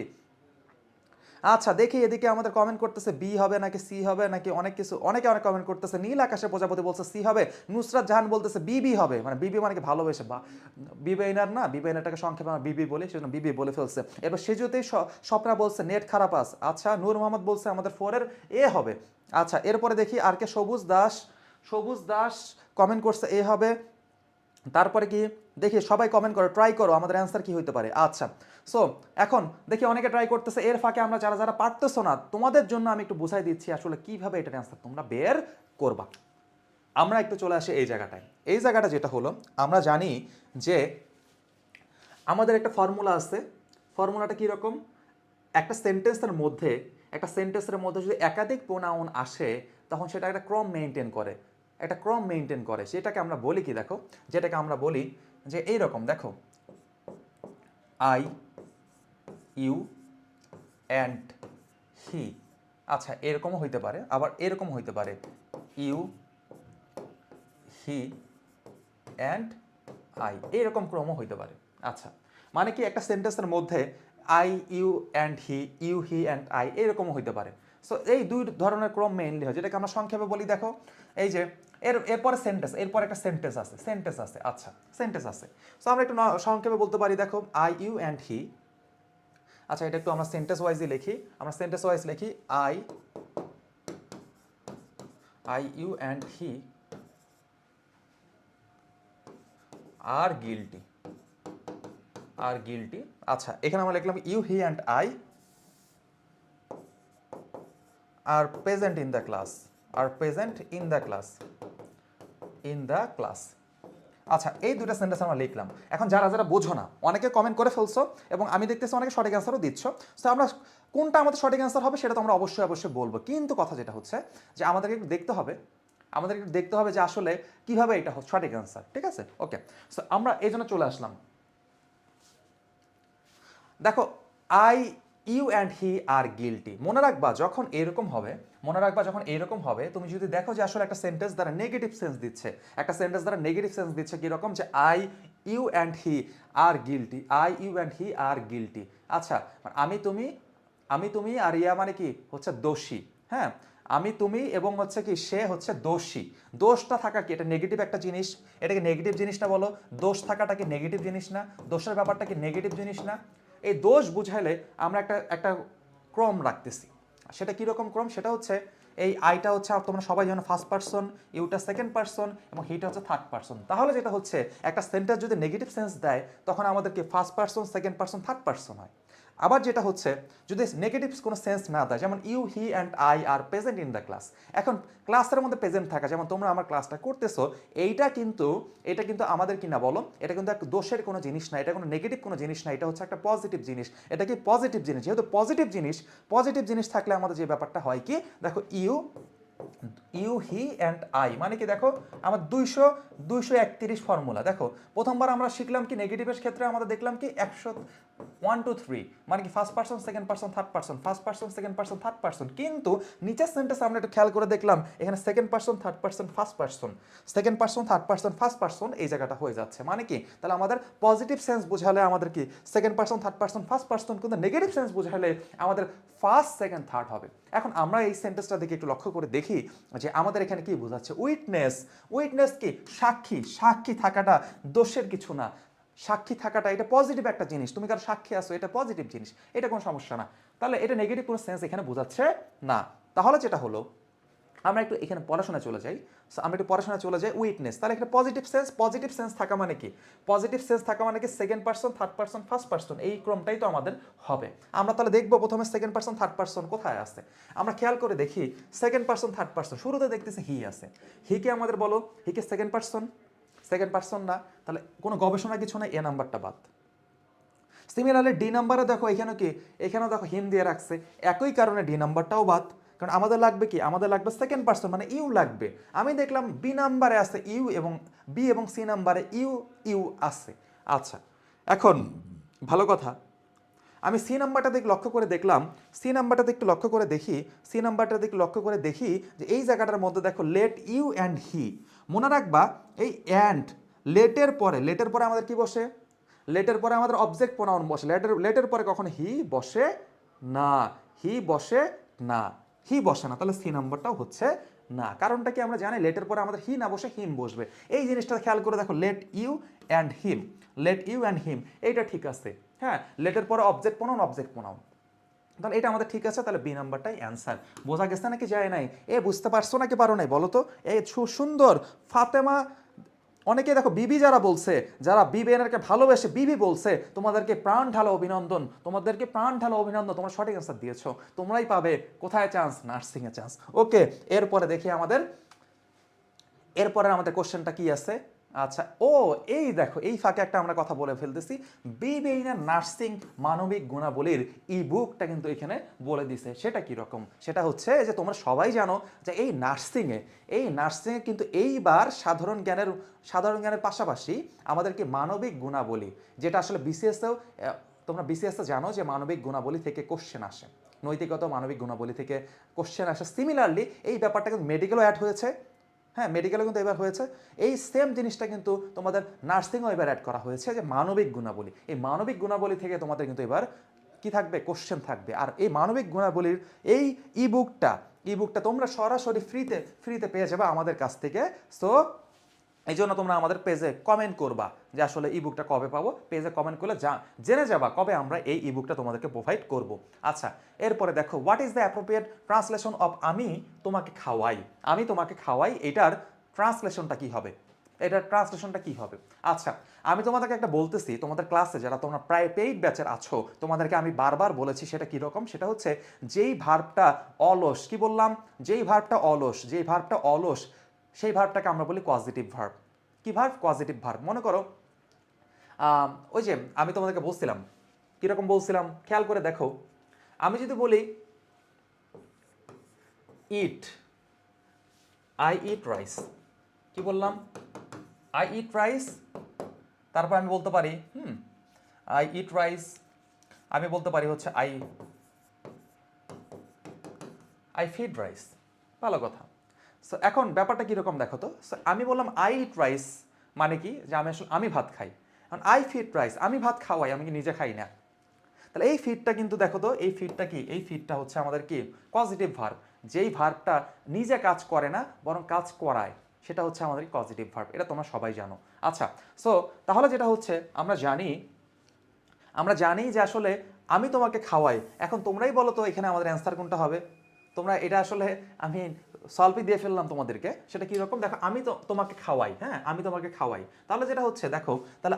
আচ্ছা দেখি এদিকে আমাদের কমেন্ট করতেছে বি হবে নাকি সি হবে নাকি অনেক কিছু, অনেকে অনেক কমেন্ট করতেছে। নীল আকাশে প্রজাপতি বলছে সি হবে, নুসরাত জাহান বলতেছে বিবি হবে, মানে বিবি মানে কি ভালোবেসে, বা বিবেইনার না, বিবেইনারটাকে সংক্ষেপে আমরা বিবি বলি, সেজন্য বিবি বলে ফেলছে। এবার সে যদি স্বপ্না বলছে নেট খারাপ আছে। আচ্ছা নূর মোহাম্মদ বলছে আমাদের 4-এর এ হবে। আচ্ছা এরপরে দেখি আর কে, সবুজ দাস কমেন্ট করছে এ হবে। তারপরে কি দেখি, সবাই কমেন্ট করো, ট্রাই করো আমাদের অ্যান্সার কি হইতে পারে। আচ্ছা সো এখন দেখি অনেকে ট্রাই করতেছে। এর ফাঁকে আমরা যারা যারা পারতেছো না, তোমাদের জন্য আমি একটু বুঝাই দিচ্ছি আসলে কিভাবে এটার অ্যান্সার তোমরা বের করবা। আমরা একটু চলে আসি এই জায়গাটায়। এই জায়গাটা যেটা হলো, আমরা জানি যে আমাদের একটা ফর্মুলা আছে। ফর্মুলাটা কীরকম, একটা সেন্টেন্সের মধ্যে যদি একাধিক প্রোনাউন আসে তখন সেটা একটা ক্রম মেনটেন করে, সেটাকে আমরা বলি কি দেখো, যেটাকে আমরা বলি যে এইরকম দেখো, আই, ইউ অ্যান্ড হি। আচ্ছা এরকমও হইতে পারে, আবার এরকম হইতে পারে, ইউ, হি অ্যান্ড আই, এইরকম ক্রমও হইতে পারে। আচ্ছা মানে কি, একটা সেন্টেন্সের মধ্যে I, you and he, you, he and I এরকমও হইতে পারে। সো এই দুই ধরনের ক্রম মেইনলি হয়, যেটাকে আমরা সংক্ষেপে বলি দেখো, এই যে এরপরে এরপর একটা সেন্টেন্স আছে। আচ্ছা সেন্টেন্স আছে, সো আমরা একটু সংক্ষেপে বলতে পারি দেখো, আই, ইউ অ্যান্ড হি। আচ্ছা এটা একটু আমরা সেন্টেন্স ওয়াইজই লিখি, I, you and he are guilty. আচ্ছা এখানে আমরা লিখলাম you, he and I are present in the class. আচ্ছা এই দুটো সেন্টেন্স আমরা লিখলাম। এখন যারা যারা বোঝো না, অনেকে কমেন্ট করে ফেলছো এবং আমি দেখতেছি অনেকে সঠিক অ্যান্সারও দিচ্ছ। সো আমরা কোনটা আমাদের সঠিক অ্যান্সার হবে সেটা তো আমরা অবশ্যই বলবো, কিন্তু কথা যেটা হচ্ছে যে আমাদেরকে একটু দেখতে হবে যে আসলে কিভাবে এটা সঠিক অ্যান্সার, ঠিক আছে? ওকে, সো আমরা এই জন্য চলে আসলাম। দেখো I, you and he are guilty, মনে রাখবা যখন এরকম হবে, তুমি যদি দেখো যে আসলে একটা সেন্টেন্স দ্বারা নেগেটিভ সেন্স দিচ্ছে, কিরকম যে I, you and he are guilty, আচ্ছা আমি তুমি আর ইয়া মানে কি হচ্ছে দোষী, হ্যাঁ, আমি তুমি এবং হচ্ছে কি সে হচ্ছে দোষী। দোষটা থাকা কি, এটা নেগেটিভ একটা জিনিস, এটাকে নেগেটিভ জিনিস না বলো? দোষ থাকাটা কি নেগেটিভ জিনিস না? দোষের ব্যাপারটা কি নেগেটিভ জিনিস না? এই দোষ বুঝাইলে আমরা একটা ক্রম রাখতেছি। সেটা কীরকম ক্রম, সেটা হচ্ছে এই আইটা হচ্ছে তোমরা সবাই জানো ফার্স্ট পারসন, ইউটা সেকেন্ড পারসন এবং হিটা হচ্ছে থার্ড পারসন। তাহলে যেটা হচ্ছে একটা সেন্টেন্স যদি নেগেটিভ সেন্স দেয় তখন আমাদেরকে first person, second person, third person হয়। আবার যেটা হচ্ছে যদি নেগেটিভ কোনো সেন্স না দেয়, যেমন you he and I are present in the class, এখন ক্লাসের মধ্যে প্রেজেন্ট থাকা, যেমন তোমরা আমার ক্লাসটা করতেছো, এটা কিন্তু আমাদের কি না বলো, এটা কিন্তু এক দোষের কোনো জিনিস না, এটা কোনো নেগেটিভ কোনো জিনিস না, এটা হচ্ছে একটা পজিটিভ জিনিস। এটা কি পজিটিভ জিনিস, যেহেতু পজিটিভ জিনিস থাকলে আমাদের যে ব্যাপারটা হয় কি, দেখো ইউ হি অ্যান্ড আই মানে কি, দেখো আমার 231 ফর্মুলা। দেখো প্রথমবার আমরা শিখলাম কি নেগেটিভের ক্ষেত্রে আমাদের দেখলাম কি 1 2 3 মানে কি first person second person third person, first person second person third person, কিন্তু নিচের সেন্টেন্স আমরা একটু খেয়াল করে দেখলাম এখানে second person third person first person, second person third person first person এই জায়গাটা হয়ে যাচ্ছে। মানে কি, তাহলে আমাদের পজিটিভ সেন্স বোঝালে আমাদের কি second person third person first person, কিন্তু নেগেটিভ সেন্স বোঝালে আমাদের ফার্স্ট সেকেন্ড থার্ড হবে। এখন আমরা এই সেন্টেন্সটা দিকে একটু লক্ষ্য করে দেখি যে আমাদের এখানে কি বোঝাচ্ছে। উইটনেস কি সাক্ষী থাকাটা দোষের কিছু না, সাক্ষী থাকাটা এটা পজিটিভ একটা জিনিস, তুমি কারো সাক্ষী আসো এটা পজিটিভ জিনিস, এটা কোনো সমস্যা না। তাহলে এটা নেগেটিভ কোনো সেন্স এখানে বোঝাচ্ছে না। তাহলে যেটা হলো আমরা একটু এখানে পড়াশোনা চলে যাই, উইটনেস, তাহলে এখানে পজিটিভ সেন্স থাকা মানে কি, second person third person first person এই ক্রমটাই তো আমাদের হবে। আমরা তাহলে দেখবো প্রথমে সেকেন্ড পারসন থার্ড পারসন কোথায় আছে, আমরা খেয়াল করে দেখি সেকেন্ড পারসন থার্ড পারসন শুরুতে দেখতেছি হি আছে, হিকে আমাদের বলো হিকে সেকেন্ড পারসন না, তাহলে কোনো গবেষণা কিছু না, এ নাম্বারটা বাদ। সিমিলারলি ডি নাম্বারে দেখো এখানেও দেখো হিম দিয়ে রাখছে, একই কারণে ডি নাম্বারটাও বাদ, কারণ আমাদের লাগবে কি, আমাদের লাগবে সেকেন্ড পারসন মানে ইউ লাগবে। আমি দেখলাম বি নাম্বারে আছে ইউ, এবং বি এবং সি নাম্বারে ইউ আছে। আচ্ছা, এখন ভালো কথা, আমি সি নাম্বারটা দিকে লক্ষ্য করে দেখলাম, সি নাম্বারটাতে একটু লক্ষ্য করে দেখি যে এই জায়গাটার মধ্যে দেখো লেট ইউ অ্যান্ড হি, মনে রাখবা এই অ্যান্ড লেটের পরে আমাদের কি বসে, লেটের পরে আমাদের অবজেক্ট প্রোনাউন বসে, লেটের পরে কখনো হি বসে না, তাহলে সি নাম্বারটাও হচ্ছে না। কারণটা কি আমরা জানি, লেটের পরে আমাদের হি না বসে হিম বসবে। এই জিনিসটা খেয়াল করে দেখো, লেট ইউ অ্যান্ড হিম এইটা ঠিক আছে, হ্যাঁ, লেটের পরে অবজেক্ট প্রোনাউন, তাহলে এটা আমাদের ঠিক আছে, তাহলে বি নাম্বারটাই অ্যান্সার। বোঝা গেছে নাকি যায় নাই? বুঝতে পারছো নাকি পারো নাই বলো তো? সুন্দর ফাতেমা, অনেকে দেখো বিবি যারা বলছে, যারা বিবিএনকে ভালোবেসে বিবি বলছে, তোমাদেরকে প্রাণ ঢালো অভিনন্দন, তোমরা সঠিক অ্যান্সার দিয়েছো, তোমরাই পাবে কোথায় চান্স, নার্সিংয়ে চান্স। ওকে, এরপরে দেখি এরপরে আমাদের কোশ্চেনটা কি আছে। আচ্ছা, এই দেখো এই ফাঁকে একটা আমরা কথা বলে ফেলতেছি, বিবেইনার নার্সিং মানবিক গুণাবলীর ই বুকটা কিন্তু এখানে বলে দিছে। সেটা কি রকম, সেটা হচ্ছে যে তোমরা সবাই জানো যে এই নার্সিংয়ে কিন্তু এইবার সাধারণ জ্ঞানের পাশাপাশি আমাদেরকে মানবিক গুণাবলী, যেটা আসলে তোমরা বিসিএসে জানো যে মানবিক গুণাবলী থেকে কোশ্চেন আসে, নৈতিকত মানবিক গুণাবলী থেকে কোশ্চেন আসে। সিমিলারলি এই ব্যাপারটা কিন্তু মেডিকেলও অ্যাড হয়েছে, হ্যাঁ, মেডিকেলে কিন্তু এবার হয়েছে। এই সেম জিনিসটা কিন্তু তোমাদের নার্সিংও এবার অ্যাড করা হয়েছে, যে মানবিক গুণাবলী, এই মানবিক গুণাবলী থেকে তোমাদের কিন্তু এবার কি থাকবে, কোশ্চেন থাকবে। আর এই মানবিক গুণাবলীর এই ইবুকটা তোমরা সরাসরি ফ্রিতে পেয়ে যাবে আমাদের কাছ থেকে। সো এই জন্য তোমরা আমাদের পেজে কমেন্ট করবা যে আসলে ইবুকটা কবে পাবো, পেজে কমেন্ট করলে জেনে যাবা কবে আমরা এই ইবুকটা তোমাদেরকে প্রোভাইড করব। আচ্ছা, এরপরে দেখো what is the appropriate translation of আমি তোমাকে খাওয়াই, এটার ট্রান্সলেশনটা কি হবে। আচ্ছা, আমি তোমাদেরকে একটা বলতেছি, তোমাদের ক্লাসে যারা তোমরা প্রায় পেইড ব্যাচের আছো, তোমাদেরকে আমি বারবার বলেছি, সেটা কি রকম, সেটা হচ্ছে যেই ভার্বটা অলস, কি বললাম, যেই ভার্বটা অলস সেই ভার্বটাকে আমরা বলি পজিটিভ ভার্ব। কি ভার্ব, পজিটিভ ভার্ব। মনে করো ওই যে আমি তোমাদেরকে বলছিলাম, কিরকম বলছিলাম খেয়াল করে দেখো, আমি যদি বলি আই ইট রাইস, কি বললাম, আই ইট রাইস, তারপর আমি বলতে পারি আই ইট রাইস, আমি বলতে পারি হচ্ছে আই ফিড রাইস। ভালো কথা। সো এখন ব্যাপারটা কীরকম দেখো তো, সো আমি বললাম আই ইট রাইস মানে কি, যে আমি ভাত খাই। এখন আই ফিড রাইস, আমি ভাত খাওয়াই, আমি কি নিজে খাই না। তাহলে এই ফিডটা কিন্তু দেখো তো, এই ফিডটা হচ্ছে আমাদের কি পজিটিভ ভার্ব, যেই ভার্বটা নিজে কাজ করে না বরং কাজ করায়, সেটা হচ্ছে আমাদের পজিটিভ ভার্ব। এটা তোমরা সবাই জানো। আচ্ছা, সো তাহলে যেটা হচ্ছে আমরা জানি যে আসলে আমি তোমাকে খাওয়াই। এখন তোমরাই বলো তো এখানে আমাদের অ্যান্সার কোনটা হবে। তোমরা এটা আসলে আমি সলভই দিয়ে ফেললাম তোমাদেরকে, সেটা কীরকম দেখো, আমি তো তোমাকে খাওয়াই, হ্যাঁ, আমি তোমাকে খাওয়াই। তাহলে যেটা হচ্ছে দেখো, তাহলে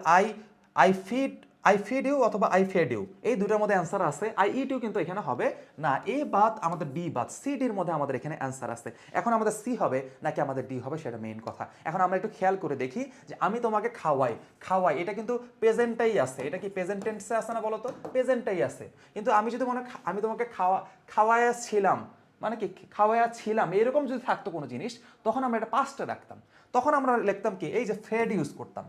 আই ফিড ইউ অথবা আই ফেড ইউ, এই দুটার মধ্যে অ্যান্সার আছে। আই ইট ইউ কিন্তু এখানে হবে না, এ বাদ আমাদের বি বাদ সি ডির মধ্যে আমাদের এখানে অ্যান্সার আছে। এখন আমাদের সি হবে নাকি আমাদের ডি হবে সেটা মেইন কথা। এখন আমরা একটু খেয়াল করে দেখি যে আমি তোমাকে খাওয়াই, খাওয়াই এটা কিন্তু প্রেজেন্টটাই আছে, এটা কি প্রেজেন্ট টেন্সে আছে না বলো তো? প্রেজেন্টটাই আছে। কিন্তু আমি যদি আমি তোমাকে খাওয়ায়া ছিলাম, মানে কি খাওয়ায়া ছিলাম এরকম যদি থাকতো কোনো জিনিস, তখন আমরা এটা পাস্টে রাখতাম, তখন আমরা লিখতাম কি এই যে ফেড ইউজ করতাম।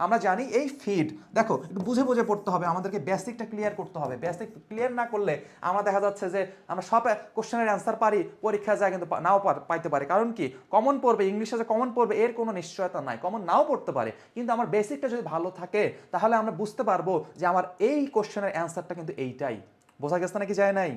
আমরা জানি এই ফিড, দেখো একটু বুঝে বুঝে পড়তে হবে, আমাদেরকে বেসিকটা ক্লিয়ার করতে হবে। বেসিক ক্লিয়ার না করলে আমরা দেখা যাচ্ছে যে আমরা সব কোশ্চেনের অ্যান্সার পারি, পরীক্ষা যায় কিন্তু নাও পাইতে পারি। কারণ কি কমন পড়বে, ইংলিশে যে কমন পড়বে এর কোনো নিশ্চয়তা নাই, কমন নাও পড়তে পারে। কিন্তু আমার বেসিকটা যদি ভালো থাকে তাহলে আমরা বুঝতে পারবো যে আমার এই কোশ্চেনের অ্যান্সারটা কিন্তু এইটাই। বোঝা গেছে নাকি যায় নাই?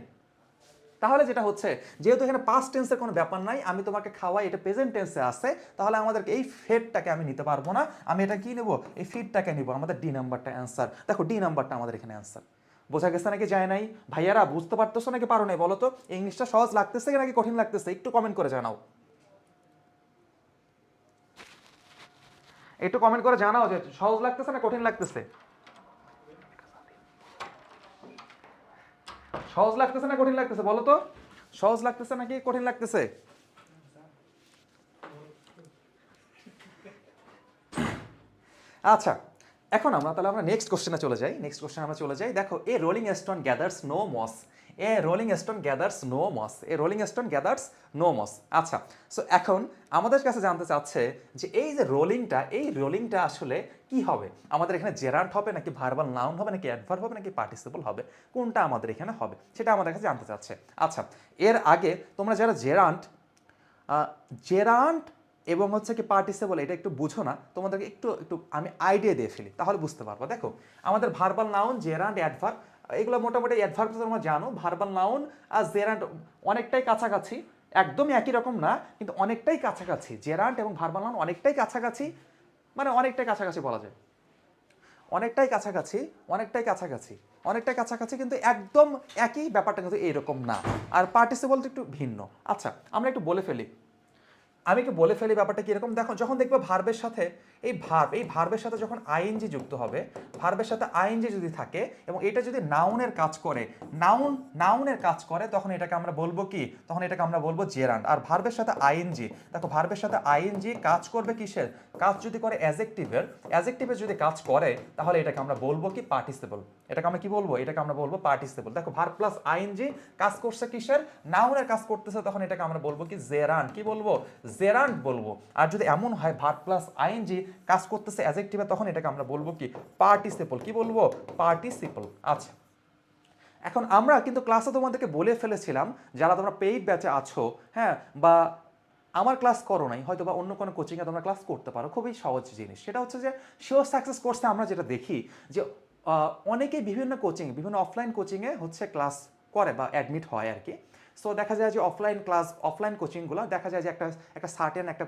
তাহলে যেটা হচ্ছে, যেহেতু এখানে পাস্ট টেন্সের কোনো ব্যাপার নাই, আমি তোমাকে খাওয়াই এটা প্রেজেন্ট টেন্সে আছে, তাহলে আমাদেরকে এই ফেডটাকে আমি নিতে পারবো না, আমি এটা কি নেব, এই ফিডটাকে নিব। আমাদের ডি নাম্বারটা অ্যান্সার। দেখো ডি নাম্বারটা আমাদের এখানে অ্যান্সার। বোঝা গেছে নাকি যায় নাই? ভাইয়ারা বুঝতে পারতেছো নাকি পারো নাই বলো তো? ইংলিশটা সহজ লাগতেছে নাকি কঠিন লাগতেছে? একটু কমেন্ট করে জানাও, একটু কমেন্ট করে জানাও যে সহজ লাগতেছে না কঠিন লাগতেছে। সহজ লাগতেছে না কঠিন লাগতেছে বলো তো? সহজ লাগতেছে নাকি কঠিন লাগতেছে? আচ্ছা, এখন আমরা নেক্সট কোশ্চেনে চলে যাই। নেক্সট কোশ্চেনে আমরা চলে যাই। দেখো a rolling stone gathers no moss, a rolling stone gathers no moss, a rolling stone gathers no moss. আচ্ছা, সো এখন আমাদের কাছে জানতে চাচ্ছে যে এই যে রোলিংটা, এই রোলিংটা আসলে কি হবে? আমাদের এখানে জেরান্ট হবে নাকি ভার্বাল নাউন হবে নাকি অ্যাডভার্ব হবে নাকি পার্টিসিপল হবে? কোনটা আমাদের এখানে হবে সেটা আমাদের কাছে জানতে চাচ্ছে। আচ্ছা, এর আগে তোমরা যারা জেরান্ট জেরান্ট এবং হচ্ছে কি পার্টিসিপল এটা একটু বুঝো না, তোমাদেরকে একটু একটু আমি আইডিয়া দিয়ে ফেলি তাহলে বুঝতে পারবো। দেখো আমাদের ভার্বাল নাউন, জেরান্ট, অ্যাডভার্ব, এগুলো মোটামুটি অ্যাডভার্ব তোমরা জানো, ভার্বাল নাউন আর জেরান্ট অনেকটাই কাছাকাছি, একদমই একই রকম না কিন্তু অনেকটাই কাছাকাছি। জেরান্ট এবং ভার্বাল নাউন অনেকটাই কাছাকাছি, মানে অনেকটাই কাছাকাছি বলা যায়, অনেকটাই কাছাকাছি, অনেকটাই কাছাকাছি, অনেকটাই কাছাকাছি, কিন্তু একদম একই ব্যাপারটা কিন্তু এরকম না। আর পার্টিসিপল তো একটু ভিন্ন। আচ্ছা, আমরা একটু বলে ফেলি, আমি একটু বলে ফেলি ব্যাপারটা কিরকম। দেখো যখন দেখবে ভার্বের সাথে এই ভার্বের সাথে যখন আইএনজি যুক্ত হবে, ভার্বের সাথে আইএনজি যদি থাকে এবং এটা যদি নাউনের কাজ করে, নাউনের কাজ করে, তখন এটাকে আমরা বলবো কি, তখন এটাকে আমরা বলবো জেরান্ড। আর ভার্বের সাথে আইএনজি, দেখো ভার্বের সাথে আইএনজি কাজ করবে কিসের? কাজ যদি করে অ্যাজেক্টিভের যদি কাজ করে তাহলে এটাকে আমরা বলবো কি পার্টিসিপল। এটাকে আমরা কি বলবো? এটাকে আমরা বলবো পার্টিসিপল। দেখো ভার্ব প্লাস আইএনজি কাজ করছে কিসের? নাউনের কাজ করতেছে, তখন এটাকে আমরা বলবো কি জেরান্ড। কি বলবো? জেরান্ড বলবো। আর যদি এমন হয় ভার্ব প্লাস আইএনজি কাজ করতেছে অ্যাডজেক্টিভে, তখন এটাকে আমরা বলবো কি পার্টিসিপল। কি বলবো? পার্টিসিপল। আচ্ছা, এখন আমরা কিন্তু ক্লাসে তোমাদেরকে বলে ফেলেছিলাম, যারা তোমরা পেইড ব্যাচে আছো, হ্যাঁ, বা আমার ক্লাস করো নাই হয়তো বা অন্য কোনো কোচিংয়ে তোমরা ক্লাস করতে পারো, খুবই সহজ জিনিস। সেটা হচ্ছে যে শিওর সাকসেস কোর্সে আমরা যেটা দেখি যে অনেকেই বিভিন্ন কোচিং, বিভিন্ন অফলাইন কোচিংয়ে হচ্ছে ক্লাস করে বা অ্যাডমিট হয় আর কি। সো দেখা যায় যে অফলাইন ক্লাস, অফলাইন কোচিংগুলো দেখা যায় যে একটা সার্টেন একটা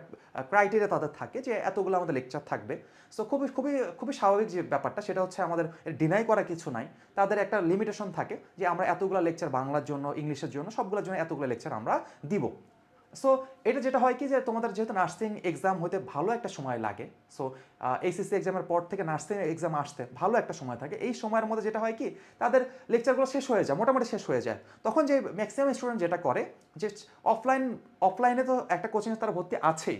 ক্রাইটেরিয়া তাদের থাকে যে এতগুলো আমাদের লেকচার থাকবে। সো খুবই খুবই খুবই স্বাভাবিক যে ব্যাপারটা, সেটা হচ্ছে আমাদের ডিনাই করা কিছু নাই, তাদের একটা লিমিটেশন থাকে যে আমরা এতগুলো লেকচার বাংলার জন্য, ইংলিশের জন্য, সবগুলোর জন্য এতগুলো লেকচার আমরা দিব। সো এটা যেটা হয় কি যে তোমাদের যেহেতু নার্সিং এক্সাম হতে ভালো একটা সময় লাগে, সো এইচএসসি এক্সামের পর থেকে নার্সিং এক্সাম আসতে ভালো একটা সময় থাকে, এই সময়ের মধ্যে যেটা হয় কি তাদের লেকচারগুলো শেষ হয়ে যায়, মোটামুটি শেষ হয়ে যায়। তখন যে ম্যাক্সিমাম স্টুডেন্ট যেটা করে যে অফলাইনে তো একটা কোচিংয়ে তারা ভর্তি আছেই,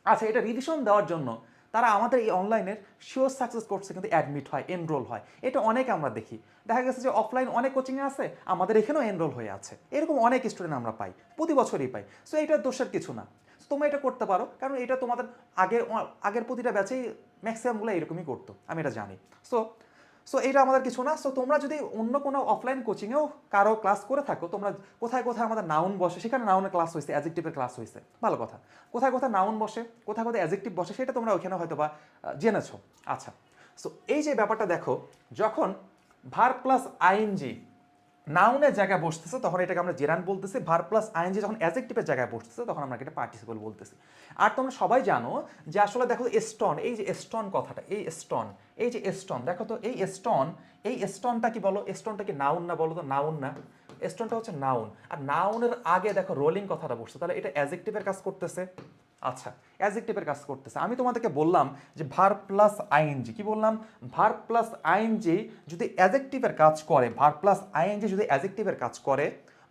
আচ্ছা এটা রিভিশন দেওয়ার জন্য তারা আমাদের এই অনলাইনের শিওর সাকসেস কোর্সে কিন্তু অ্যাডমিট হয়, এনরোল হয়। এটা অনেক আমরা দেখি, দেখা গেছে যে অফলাইন অনেক কোচিংয়ে আছে, আমাদের এখানেও এনরোল হয়ে আছে, এরকম অনেক স্টুডেন্ট আমরা পাই, প্রতি বছরই পাই। সো এটা দোষের কিছু না, তোমরা এটা করতে পারো, কারণ এটা তোমাদের আগের প্রতিটা ব্যাচেই ম্যাক্সিমামগুলো এরকমই করতো, আমি এটা জানি। সো সো এটা আমাদের কিছু না। সো তোমরা যদি অন্য কোনো অফলাইন কোচিংয়েও কারো ক্লাস করে থাকো, তোমরা কোথায় কোথায় আমাদের নাউন বসে, সেখানে নাউনের ক্লাস হয়েছে, অ্যাডজেক্টিভের ক্লাস হয়েছে, ভালো কথা। কোথায় কোথায় নাউন বসে, কোথায় কোথায় অ্যাডজেক্টিভ বসে, সেটা তোমরা ওইখানে হয়তো বা জেনেছো। আচ্ছা, সো এই যে ব্যাপারটা দেখো, যখন ভার্ব প্লাস আইএনজি নাউনের জায়গায় বসতেছে তখন এটাকে আমরা জেরান্ড বলতেছি, ভার্ব প্লাস আইএনজি যখন অ্যাডজেক্টিভের জায়গায় বসতেছে তখন আমরা এটা পার্টিসিপল বলতেছি। আর তোমরা সবাই জানো যে আসলে দেখো স্টোন, এই যে স্টোন কথাটা, এই স্টোন, এই যে স্টোন, দেখো তো এই স্টোন, এই স্টোনটা কি বলো? স্টোনটা কি নাউন না বলো তো? নাউন না? স্টোনটা হচ্ছে নাউন, আর নাউনের আগে দেখো রোলিং কথাটা বসছে, তাহলে এটা অ্যাডজেক্টিভের কাজ করতেছে, আচ্ছা, অ্যাডজেক্টিভের কাজ করতেছে। আমি তোমাদেরকে বললাম যে ভার্ব প্লাস আইএনজি, কি বললাম? ভার্ব প্লাস আইএনজি যদি অ্যাডজেক্টিভের কাজ করে, ভার্ব প্লাস আইএনজি যদি অ্যাডজেক্টিভের কাজ করে,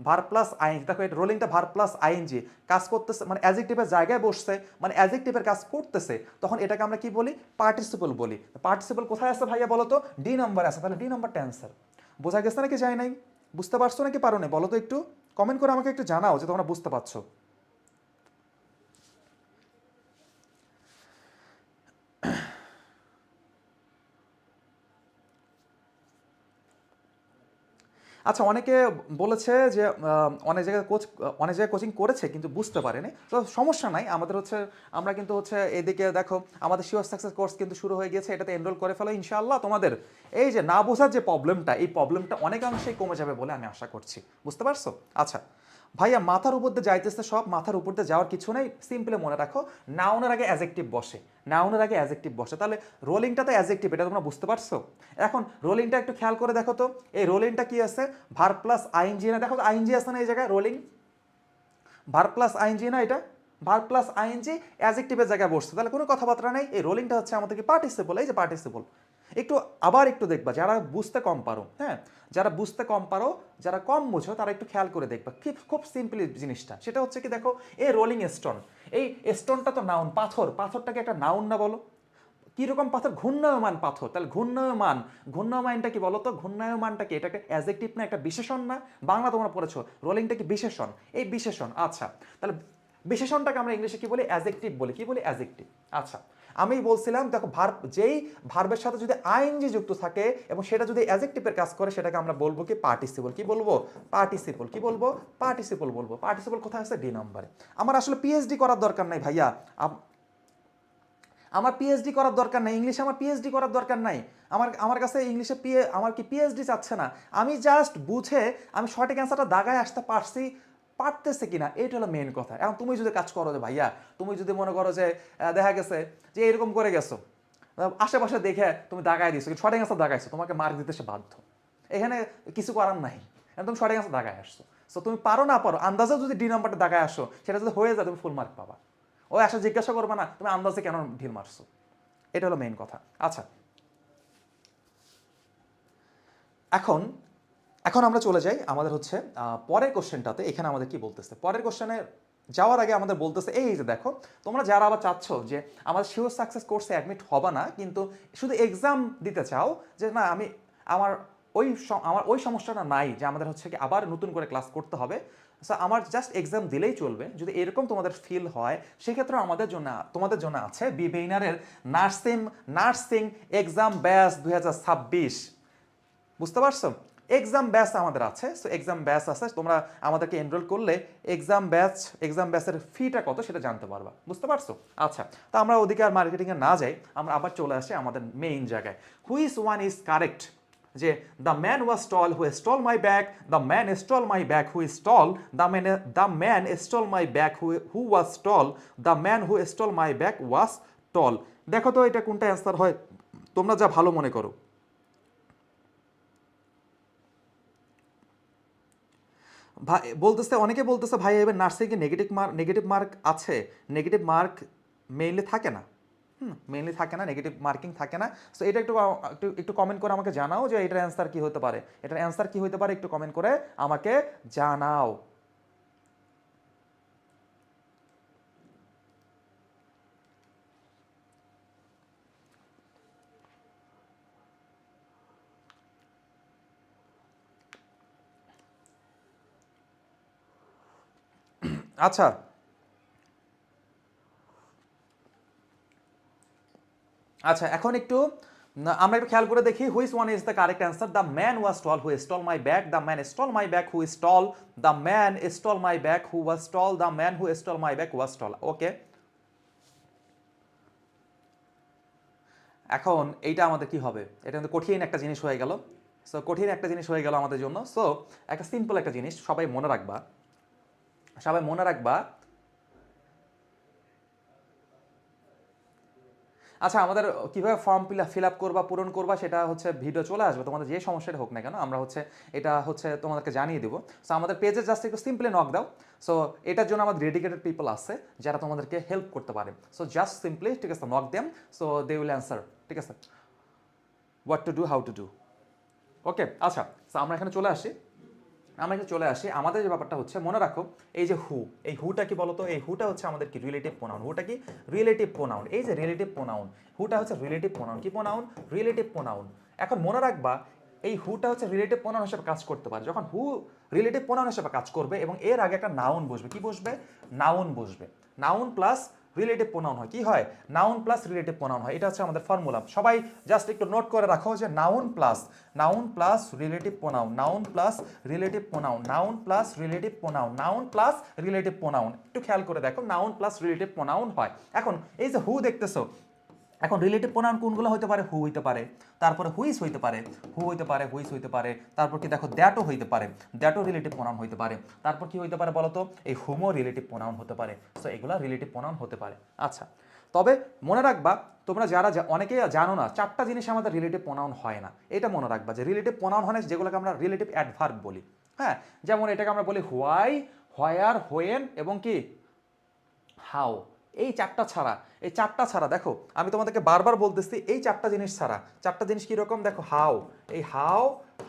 ভার্ব প্লাস আইএনজি, দেখো এটা রোলিংটা ভার্ব প্লাস আইএনজি কাজ করতেছে, মানে অ্যাডজেক্টিভের জায়গায় বসছে, মানে অ্যাডজেক্টিভের কাজ করতেছে, তখন এটাকে আমরা কি বলি? পার্টিসিপল বলি। পার্টিসিপল কোথায় আছে ভাইয়া বলো তো? ডি নাম্বার আছে, তাহলে ডি নাম্বারটা অ্যান্সার। বোঝা গেছে নাকি যায় নাই? বুঝতে পারছো নাকি পারো না বলো তো, একটু কমেন্ট করে আমাকে একটু জানাও যে তোমরা বুঝতে পারছো। আচ্ছা, অনেকে বলেছে যে অনেক জায়গায় কোচিং করেছে কিন্তু বুঝতে পারেনি, তো সমস্যা নাই। আমাদের হচ্ছে আমরা কিন্তু হচ্ছে এদিকে দেখো আমাদের শিওর সাকসেস কোর্স কিন্তু শুরু হয়ে গিয়েছে, এটাতে এনরোল করে ফেলো ইনশাআল্লাহ। তোমাদের এই যে না বোঝার যে প্রবলেমটা, এই প্রবলেমটা অনেকাংশেই কমে যাবে বলে আমি আশা করছি। বুঝতে পারছো? আচ্ছা ভাইয়া, মাথার উপর দিয়ে যাইতেছে সব, মাথার উপর দিয়ে যাওয়ার কিছু নেই। সিম্পলি মনে রাখো, নাউনের আগে অ্যাজেক্টিভ বসে, নাউনের আগে অ্যাজেক্টিভ বসে, তাহলে রোলিংটা তো অ্যাজেক্টিভ, এটা তোমরা বুঝতে পারছো? এখন রোলিংটা একটু খেয়াল করে দেখো তো, এই রোলিংটা কি আছে? ভার্ব প্লাস আইএনজি না? দেখো আইএনজি আছে না এই জায়গায়? রোলিং ভার্ব প্লাস আইএনজি না এটা? ভার্ব প্লাস আইএনজি অ্যাজেক্টিভের জায়গায় বসছে, তাহলে কোনো কথাবার্তা নেই। এই রোলিংটা হচ্ছে আমাদের কি? পার্টিসিপল। এই যে পার্টিসিপল। একটু আবার একটু দেখবা, যারা বুঝতে কম পারো, হ্যাঁ, যারা বুঝতে কম পারো, যারা কম বুঝো, তারা একটু খেয়াল করে দেখবা, খুব সিম্পলি জিনিসটা। সেটা হচ্ছে কি, দেখো এই রোলিং স্টোন, এই স্টোনটা তো নাউন, পাথর, পাথরটাকে একটা নাউন না বলো? কিরকম পাথর? ঘূর্ণায়মান পাথর। তাহলে ঘূর্ণায়মান, ঘূর্ণায়মানটা কি বলো তো? ঘূর্ণায়মানটা কি? এটা একটা অ্যাডজেক্টিভ না একটা বিশেষণ না? বাংলা তোমরা পড়েছো, রোলিংটা কি বিশেষণ? এই বিশেষণ। আচ্ছা, তাহলে বিশেষণটাকে আমরা ইংলিশে কি বলি? অ্যাডজেক্টিভ বলি। কি বলি? অ্যাডজেক্টিভ। আচ্ছা, আমি বলছিলাম দেখো, ভার্ব, যেই ভার্বের সাথে যদি আইএনজি যুক্ত থাকে এবং সেটা যদি অ্যাডজেক্টিভের কাজ করে, সেটাকে আমরা বলবো কি? পার্টিসিপল। কি বলবো? পার্টিসিপল। কি বলবো? পার্টিসিপল বলবো। পার্টিসিপল কোথায় আছে? ডি নম্বরে। আমার আসলে পিএইচডি করার দরকার নাই ভাইয়া, আমার পিএইচডি করার দরকার নাই ইংলিশে, আমার পিএইচডি করার দরকার নাই। আমার কাছে ইংলিশে আমার কি পিএইচডি চাচ্ছে না, আমি জাস্ট বুঝে আমি সঠিক অ্যান্সারটা দাগায় আসতে পারছি, পারতেছে কিনা, এটা হলো মেন কথা। এখন তুমি যদি কাজ করো যে ভাইয়া, তুমি যদি মনে করো যে দেখা গেছে যে এরকম করে গেছো, আশেপাশে দেখে তুমি দাগায় দিছো, সঠিক অ্যান্সার দাগাইছো, তোমাকে মার্ক দিতে সে বাধ্য, এখানে কিছু করার নাই। তুমি সঠিক অ্যান্সার দাগায় আসছো, সো তুমি পারো না পারো, আন্দাজেও যদি ডি নাম্বারটা দাগায় আসো, সেটা যদি হয়ে যায়, তুমি ফুল মার্ক পাবা। ও আসলে জিজ্ঞাসা করবে না তুমি আন্দাজে কেন ঢিল মারছো, এটা হলো মেইন কথা। আচ্ছা, এখন এখন আমরা চলে যাই আমাদের হচ্ছে পরের কোশ্চেনটাতে। এখানে আমাদের কি বলতেছে? পরের কোশ্চেনে যাওয়ার আগে আমাদের বলতেছে এই যে দেখো, তোমরা যারা আবার চাচ্ছ যে আমাদের শিওর সাকসেস কোর্সে অ্যাডমিট হবে না, কিন্তু শুধু এক্সাম দিতে চাও, যে না আমি আমার আমার ওই সমস্যাটা নাই যে আমাদের হচ্ছে কি আবার নতুন করে ক্লাস করতে হবে, সো আমার জাস্ট এক্সাম দিলেই চলবে, যদি এরকম তোমাদের ফিল হয়, সেক্ষেত্রে তোমাদের জন্য আছে বিবেইনারের নার্সিং নার্সিং এক্সাম ব্যাচ 2026। বুঝতে পারছো? এক্সাম ব্যাচ আমাদের আছে, সো এক্সাম ব্যাচ আছে, তোমরা আমাদেরকে এনরোল করলে এক্সাম ব্যাচের ফিটা কত সেটা জানতে পারবা। বুঝতে পারছো? আচ্ছা, তো আমরা ওদিকে আর মার্কেটিংয়ে না যাই, আমরা আবার চলে আসি আমাদের মেইন জায়গায়। Which one is correct? যে the man was tall who stole my bag, the man stole my bag who stole, the man stole my bag who was tall, the man who stole my bag was tall. দেখো তো এটা কোনটা answer হয়, তোমরা যা ভালো মনে করো। ভাই বলতেছে, অনেকে বলতেছে ভাই এবার নার্সিংয়ে নেগেটিভ মার্ক আছে। নেগেটিভ মার্ক মেইনলি থাকে না, মেইনলি থাকে না, নেগেটিভ মার্কিং থাকে না। সো এটা একটু একটু একটু কমেন্ট করে আমাকে জানাও যে এটার অ্যান্সার কি হতে পারে, এটার অ্যান্সার কি হতে পারে, একটু কমেন্ট করে আমাকে জানাও। আচ্ছা, আচ্ছা এখন একটু আমরা একটু খেয়াল করে দেখি, which one is the correct answer? The man was tall who stole my bag, the man stole my bag who stole, the man stole my bag who was tall, the man who stole my bag was tall. Okay, এখন এইটা আমাদের কি হবে? এটা কিন্তু কঠিন একটা জিনিস হয়ে গেল। সো কঠিন একটা জিনিস হয়ে গেল আমাদের জন্য। সো একটা সিম্পল একটা জিনিস সবাই মনে রাখবা, সবাই মনে রাখবা। আচ্ছা, আমাদের কিভাবে ফর্ম ফিল আপ করবা, পূরণ করবা, সেটা হচ্ছে ভিডিও চলে আসবে, তোমাদের যে সমস্যাটা হোক না কেন আমরা হচ্ছে এটা হচ্ছে তোমাদেরকে জানিয়ে দেবো। সো আমাদের পেজে জাস্ট একটু সিম্পলি নক দাও। সো এটার জন্য আমাদের ডেডিকেটেড পিপল আছে যারা তোমাদেরকে হেল্প করতে পারে। সো জাস্ট সিম্পলি, ঠিক আছে, knock them, so they will answer, ঠিক আছে, what to do, how to do. Okay, আচ্ছা, সো আমরা এখানে চলে আসি। আমাদের যে ব্যাপারটা হচ্ছে, মনে রাখো এই যে হু, এই হুটা কি বলতো, এই হুটা হচ্ছে আমাদের কি রিলেটিভ প্রোনাউন। হুটা কি রিলেটিভ প্রোনাউন। এই যে রিলেটিভ প্রোনাউন, হুটা হচ্ছে রিলেটিভ প্রোনাউন। কি প্রোনাউন? Relative pronoun. এখন মনে রাখবা এই হুটা হচ্ছে রিলেটিভ প্রোনাউন হিসেবে কাজ করতে পারে। যখন হু রিলেটিভ প্রোনাউন হিসেবে কাজ করবে এবং এর আগে একটা নাউন বসবে, কি বসবে? নাউন বসবে। নাউন প্লাস রিলেটিভ প্রোনাউন হয়, কি হয়? নাউন প্লাস রিলেটিভ প্রোনাউন হয়। এটা হচ্ছে আমাদের ফর্মুলা। সবাই জাস্ট একটু নোট করে রাখো যে noun plus relative pronoun, noun plus relative pronoun, noun plus relative pronoun, noun plus relative pronoun. একটু খেয়াল করে দেখো, নাউন প্লাস রিলেটিভ প্রোনাউন হয়। এখন এই যে হু দেখতেছো, এখন রিলেটিভ প্রোনাউন কোনগুলো হইতে পারে? হু হইতে পারে, তারপরে হুইস হইতে পারে, হু হইতে পারে, হুইস হইতে পারে, তারপর কি দেখো দ্যাটও হইতে পারে, দ্যাটও রিলেটিভ প্রোনাউন হইতে পারে, তারপর কি হইতে পারে বলো তো? এই হুমও রিলেটিভ প্রোনাউন হতে পারে। সো এগুলা রিলেটিভ প্রোনাউন হতে পারে। আচ্ছা, তবে মনে রাখবা তোমরা যারা অনেকেই জানো না, চারটা জিনিস আমাদের রিলেটিভ প্রোনাউন হয় না। এটা মনে রাখবা যে রিলেটিভ প্রোনাউন হয় যেগুলোকে আমরা রিলেটিভ অ্যাডভার্ব বলি। হ্যাঁ, যেমন এটাকে আমরা বলি হোয়াই, হোয়ার, হোয়েন এবং কি হাউ। এই চারটা ছাড়া দেখো, আমি তোমাদেরকে বারবার বলতেছি, এই চারটা জিনিস ছাড়া, চারটা জিনিস কীরকম দেখো, হাউ, এই how,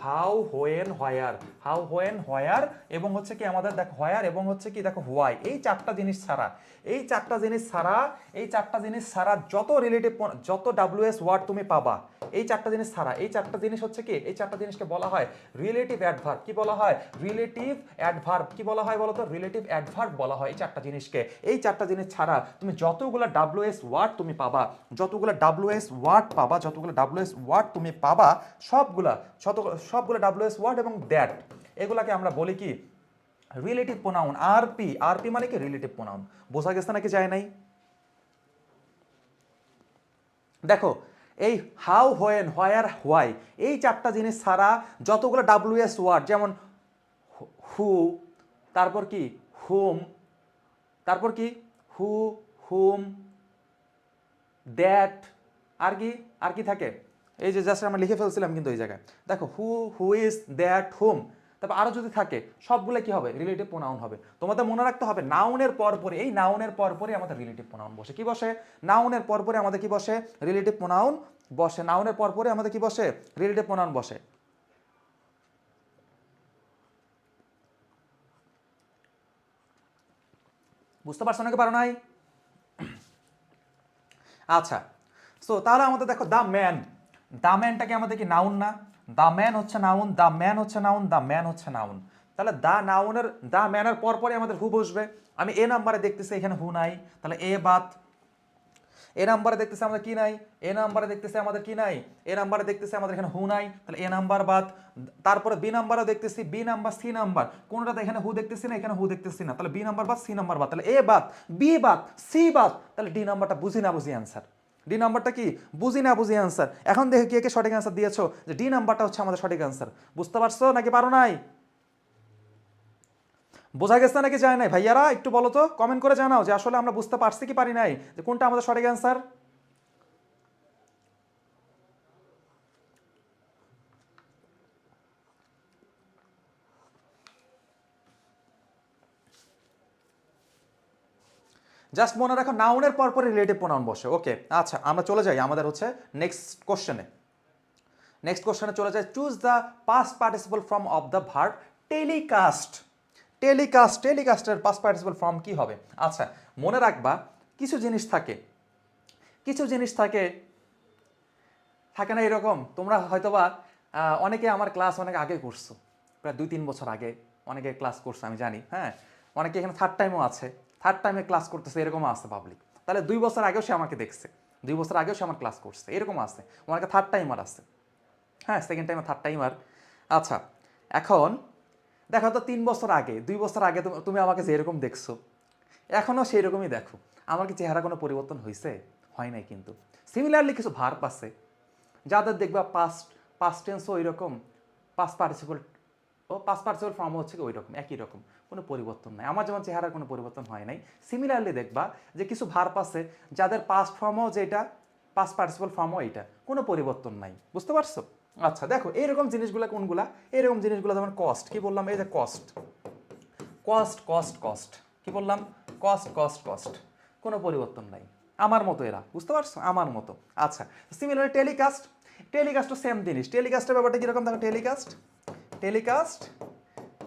how, when, where, how, when, where এবং হচ্ছে কি আমাদের দেখো হোয়ার এবং হচ্ছে কি দেখো হোয়াই। এই চারটা জিনিস ছাড়া, এই চারটা জিনিস ছাড়া যত রিলেটিভ, যত ডাব্লিউএস ওয়ার্ড তুমি পাবা, এই চারটা জিনিস ছাড়া, এই চারটা জিনিস হচ্ছে কি, এই চারটা জিনিসকে বলা হয় রিলেটিভ অ্যাডভার্ব। কি বলা হয়? Relative adverb. কি বলা হয় বলো তো? রিলেটিভ অ্যাডভার্ব বলা হয় এই চারটা জিনিসকে। এই চারটা জিনিস ছাড়া তুমি যতগুলো ডাব্লিউএস ওয়ার্ড তুমি পাবা, যতগুলো ডাব্লিউএস ওয়ার্ড তুমি পাবা, সবগুলো ডাব্লিউএস ওয়ার্ড এবং দ্যাট, এগুলাকে আমরা বলি কি? Relative pronoun. আরপি মানে কি? Relative pronoun. বোঝা গেছে নাকি যায় নাই? দেখো এই হাউ, হোয়েন, হোয়ার, হোয়াই, এই চারটা জিনিস ছাড়া যতগুলো ডাব্লিউএস ওয়ার্ড, যেমন হু, তারপর কি হুম, তারপর কি হু, হুম, দ্যাট, আর কি থাকে? এই যে জাস্ট আমরা লিখে ফেলছিলাম কিন্তু এই জায়গায় দেখো হু, হুইজ, দ্যাট, হুম, তারপর আরো যদি থাকে সবগুলো কি হবে? রিলেটিভ প্রোনাউন হবে। তোমাদের মনে রাখতে হবে নাউনের পরপরে, এই নাউনের পরপরে আমাদের রিলেটিভ প্রোনাউন বসে। কি বসে? নাউনের পরপরে আমাদের কি বসে? রিলেটিভ প্রোনাউন বসে। নাউনের পরপরে আমাদের কি বসে? রিলেটিভ প্রোনাউন বসে। বুঝতে পারছো নাকি পারো নাই? আচ্ছা, সো তাহলে আমাদের দেখো দ্য ম্যানটাকে আমাদের কি নাউন না? দ্য ম্যান হচ্ছে নাউন, দ্য ম্যান হচ্ছে নাউন, দ্য ম্যান হচ্ছে নাউন। তাহলে দ্য ম্যানের পরপরই আমাদের হু বসবে। আমি এ নাম্বারে দেখতেছি এখানে হু নাই, তাহলে এ বাদ। এ নাম্বারে দেখতেছে আমাদের কি নাই? এ নাম্বারে দেখতেছে আমাদের কি নাই? এ নাম্বারে দেখতেছে আমাদের এখানে হু নাই, তাহলে এ নাম্বার বাদ। তারপরে বি নাম্বারও দেখতেছি, বি নাম্বার, সি নাম্বার, কোনটাতে এখানে হু দেখতেছি না, এখানে হু দেখতেছি না, তাহলে বি নাম্বার বাদ, সি নাম্বার বাদ, তাহলে এ বাদ, বি বাদ, সি বাদ, তাহলে ডি নাম্বারটা বুঝি না বুঝি অ্যান্সার। ডি নাম্বারটা কি? বুঝি না বুঝি অ্যান্সার। এখন দেখে কে কে সঠিক অ্যান্সার দিয়েছো, যে ডি নাম্বারটা হচ্ছে আমাদের সঠিক অ্যান্সার। বুঝতে পারছো নাকি পারো নাই? বোঝা গেছে নাকি যায় নাই? ভাইয়ারা একটু বলো তো, কমেন্ট করে জানাও যে আসলে আমরা বুঝতে পারছি কি পারি নাই, যে কোনটা আমাদের সঠিক অ্যান্সার। জাস্ট মনে রাখো নাউনের পর পর রিলেটিভ প্রোনাউন বসে। ওকে, আচ্ছা, আমরা চলে যাই আমাদের হচ্ছে নেক্সট কোশ্চেনে চলে যায়। Choose the past participle form of the verb telecast. টেলিকাস্টের পাস্ট পার্টিসিপল ফর্ম কি হবে? আচ্ছা, মনে রাখবা কিছু জিনিস থাকে, থাকে না এরকম? তোমরা হয়তোবা অনেকে আমার ক্লাস অনেক আগে করছো, প্রায় 2-3 বছর আগে অনেকে ক্লাস করছে আমি জানি। হ্যাঁ, অনেকে এখানে থার্ড টাইমও আছে, থার্ড টাইমে ক্লাস করতেছে, এরকমও আছে পাবলিক। তাহলে 2 বছর আগেও সে আমাকে দেখছে, 2 বছর আগেও সে আমার ক্লাস করছে, এরকম আছে। অনেকে থার্ড টাইমার আছে, হ্যাঁ, সেকেন্ড টাইমে থার্ড টাইমার। আচ্ছা, এখন দেখো তো 3 বছর আগে, 2 বছর আগে তুমি আমাকে যেরকম দেখছো এখনও সেই রকমই দেখো। আমার কি চেহারা কোনো পরিবর্তন হয়েছে? হয় নাই কিন্তু। সিমিলারলি কিছু ভার্ব আছে যাদের দেখবা পাস্ট টেন্সও ওই রকম, পাস্ট পার্টিসিপল ফর্ম হচ্ছে ওই রকম, একই রকম, কোনো পরিবর্তন নাই। আমার যেমন চেহারার কোনো পরিবর্তন হয় নাই, সিমিলারলি দেখবা যে কিছু ভার্ব আছে যাদের পাস্ট ফর্মও যেটা, পাস্ট পার্টিসিপল ফর্মও এইটা, কোনো পরিবর্তন নাই, বুঝতে পারছো? আচ্ছা দেখো এইরকম জিনিসগুলো কোনগুলা, এরকম জিনিসগুলো যেমন কস্ট, কি বললাম এই যে কস্ট, কস্ট কস্ট কস্ট, কি বললাম কস্ট কস্ট কস্ট, কোনো পরিবর্তন নাই, আমার মতো এরা, বুঝতে পারছো আমার মতো। আচ্ছা সিমিলার টেলিকাস্ট, টেলিকাস্টও সেম জিনিস, টেলিকাস্টের ব্যাপারটা কীরকম দেখো, টেলিকাস্ট টেলিকাস্ট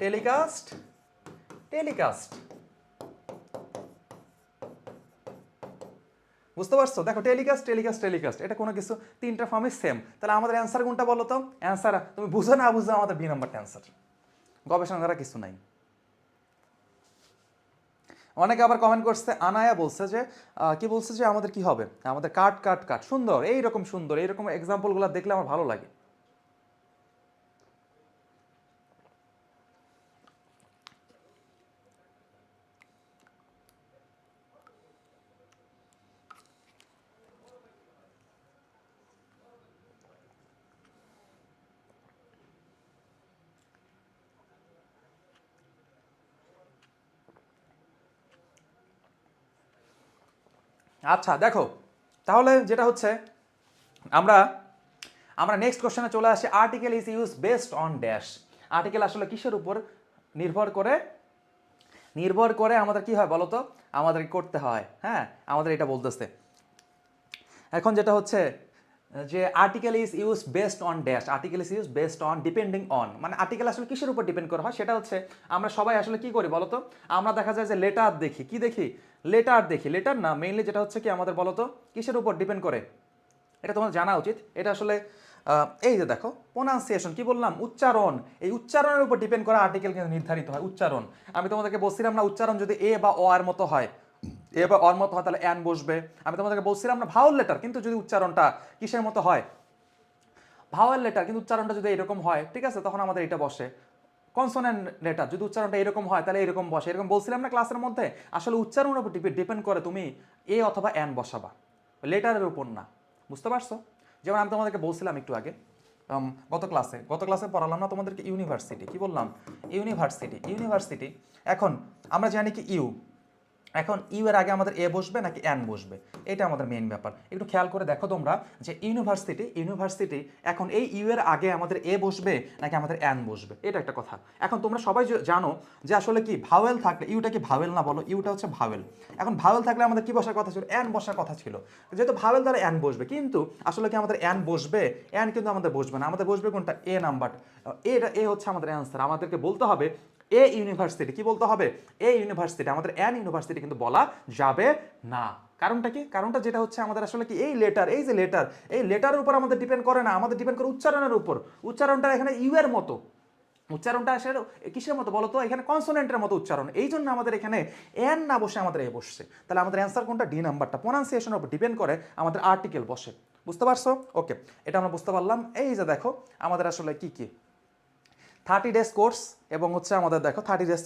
টেলিকাস্ট টেলিকাস্ট, বুঝতে পারছো? দেখো টেলিকাস্ট টেলিকাস্ট টেলিকাস্ট, এটা কোনো কিছু তিনটা ফর্মই সেম, তাহলে আমাদের অ্যান্সার কোনটা বলো তো? অ্যান্সার তুমি বুঝো না বুঝো আমাদের বি নাম্বারটা অ্যান্সার, গবেষণা করা কিছু নাই। অনেকে আবার কমেন্ট করছে, আনায়া বলছে যে কি বলছে যে আমাদের কি হবে, আমাদের কাট কাট কাট, সুন্দর এইরকম সুন্দর এইরকম এক্সাম্পলগুলো দেখলে আমার ভালো লাগে। আচ্ছা দেখো তাহলে যেটা হচ্ছে আমরা আমরা নেক্সট কোশ্চেনে চলে আসি, article is use based on dash. Article আসলে কিসের উপর নির্ভর করে, নির্ভর করে আমাদের কি হয় বলো তো, আমাদের করতে হয়, হ্যাঁ আমাদের এটা বলতেছে এখন যেটা হচ্ছে যে article is use based on dash, article is use based on depending on, মানে আর্টিকেল আসলে কিসের উপর ডিপেন্ড করা হয় সেটা হচ্ছে, আমরা সবাই আসলে কি করি বলতো, আমরা দেখা যায় যে লেটার দেখি, কি দেখি লেটার দেখি, লেটার না মেইনলি যেটা হচ্ছে কি আমাদের বলতো কিসের উপর ডিপেন্ড করে, এটা তোমার জানা উচিত। এটা আসলে এই যে দেখো প্রোনাউন্সিয়েশন, কি বললাম উচ্চারণ, এই উচ্চারণের উপর ডিপেন্ড করা আর্টিকেল কিন্তু নির্ধারিত হয়, উচ্চারণ। আমি তোমাদেরকে বলছিলাম না উচ্চারণ যদি এ বা অ এর মতো হয়, এ বা অর মতো হয় তাহলে অ্যান বসবে। আমি তোমাদেরকে বলছিলাম না ভাওয়াল লেটার, কিন্তু যদি উচ্চারণটা কিসের মতো হয়, ভাওয়াল লেটার কিন্তু উচ্চারণটা যদি এরকম হয়, ঠিক আছে তখন আমাদের এটা বসে। কনসোনেন্ট লেটার যদি উচ্চারণটা এরকম হয় তাহলে এরকম বসে, এরকম বলছিলাম না ক্লাসের মধ্যে। আসলে উচ্চারণের উপর ডিপেন্ড করে তুমি এ অথবা অ্যান বসাবা, লেটারের উপর না, বুঝতে পারছো? যেমন আমি তোমাদেরকে বলছিলাম একটু আগে গত ক্লাসে পড়ালাম না তোমাদেরকে ইউনিভার্সিটি, কি বললাম ইউনিভার্সিটি, ইউনিভার্সিটি। এখন আমরা জানি কি ইউ, এখন ইউ এর আগে আমাদের এ বসবে নাকি অ্যান বসবে, এটা আমাদের মেইন ব্যাপার। একটু খেয়াল করে দেখো তোমরা যে ইউনিভার্সিটি, ইউনিভার্সিটি এখন এই ইউ এর আগে আমাদের এ বসবে নাকি আমাদের অ্যান বসবে, এটা একটা কথা। এখন তোমরা সবাই জানো যে আসলে কি ভাওয়েল থাকলে, ইউটা কি ভাওয়েল না বলো, ইউটা হচ্ছে ভাওয়েল। এখন ভাওয়েল থাকলে আমাদের কি বসার কথা ছিল, অ্যান বসার কথা ছিল, যেহেতু ভাওয়েল দ্বারা অ্যান বসবে, কিন্তু আসলে কি আমাদের অ্যান বসবে, অ্যান কিন্তু আমাদের বসবে না, আমাদের বসবে কোনটা এ নাম্বার, এটা এ হচ্ছে আমাদের অ্যান্সার। আমাদেরকে বলতে হবে এ ইউনিভার্সিটি, কি বলতে হবে এ ইউনিভার্সিটি, আমাদের অ্যান ইউনিভার্সিটি কিন্তু বলা যাবে না। কারণটা কি, কারণটা যেটা হচ্ছে আমাদের আসলে কি এই লেটার, এই যে লেটার, এই লেটারের উপর আমাদের ডিপেন্ড করে না, আমাদের ডিপেন্ড করে উচ্চারণের উপর। উচ্চারণটা এখানে ইউ এর মতো, উচ্চারণটা আসলে কিসের মতো বলতো, এখানে কনসোনেন্টের মতো উচ্চারণ, এই জন্য আমাদের এখানে এন না বসে আমাদের এ বসছে। তাহলে আমাদের অ্যান্সার কোনটা, ডি নাম্বারটা, প্রোনাউন্সিয়েশনের উপর ডিপেন্ড করে আমাদের আর্টিকেল বসে, বুঝতে পারছো? ওকে এটা আমরা বুঝতে পারলাম। এই যে দেখো আমাদের আসলে কি কি 30 ডেজ কোর্স এবং হচ্ছে আমাদের দেখো 30 ডেজ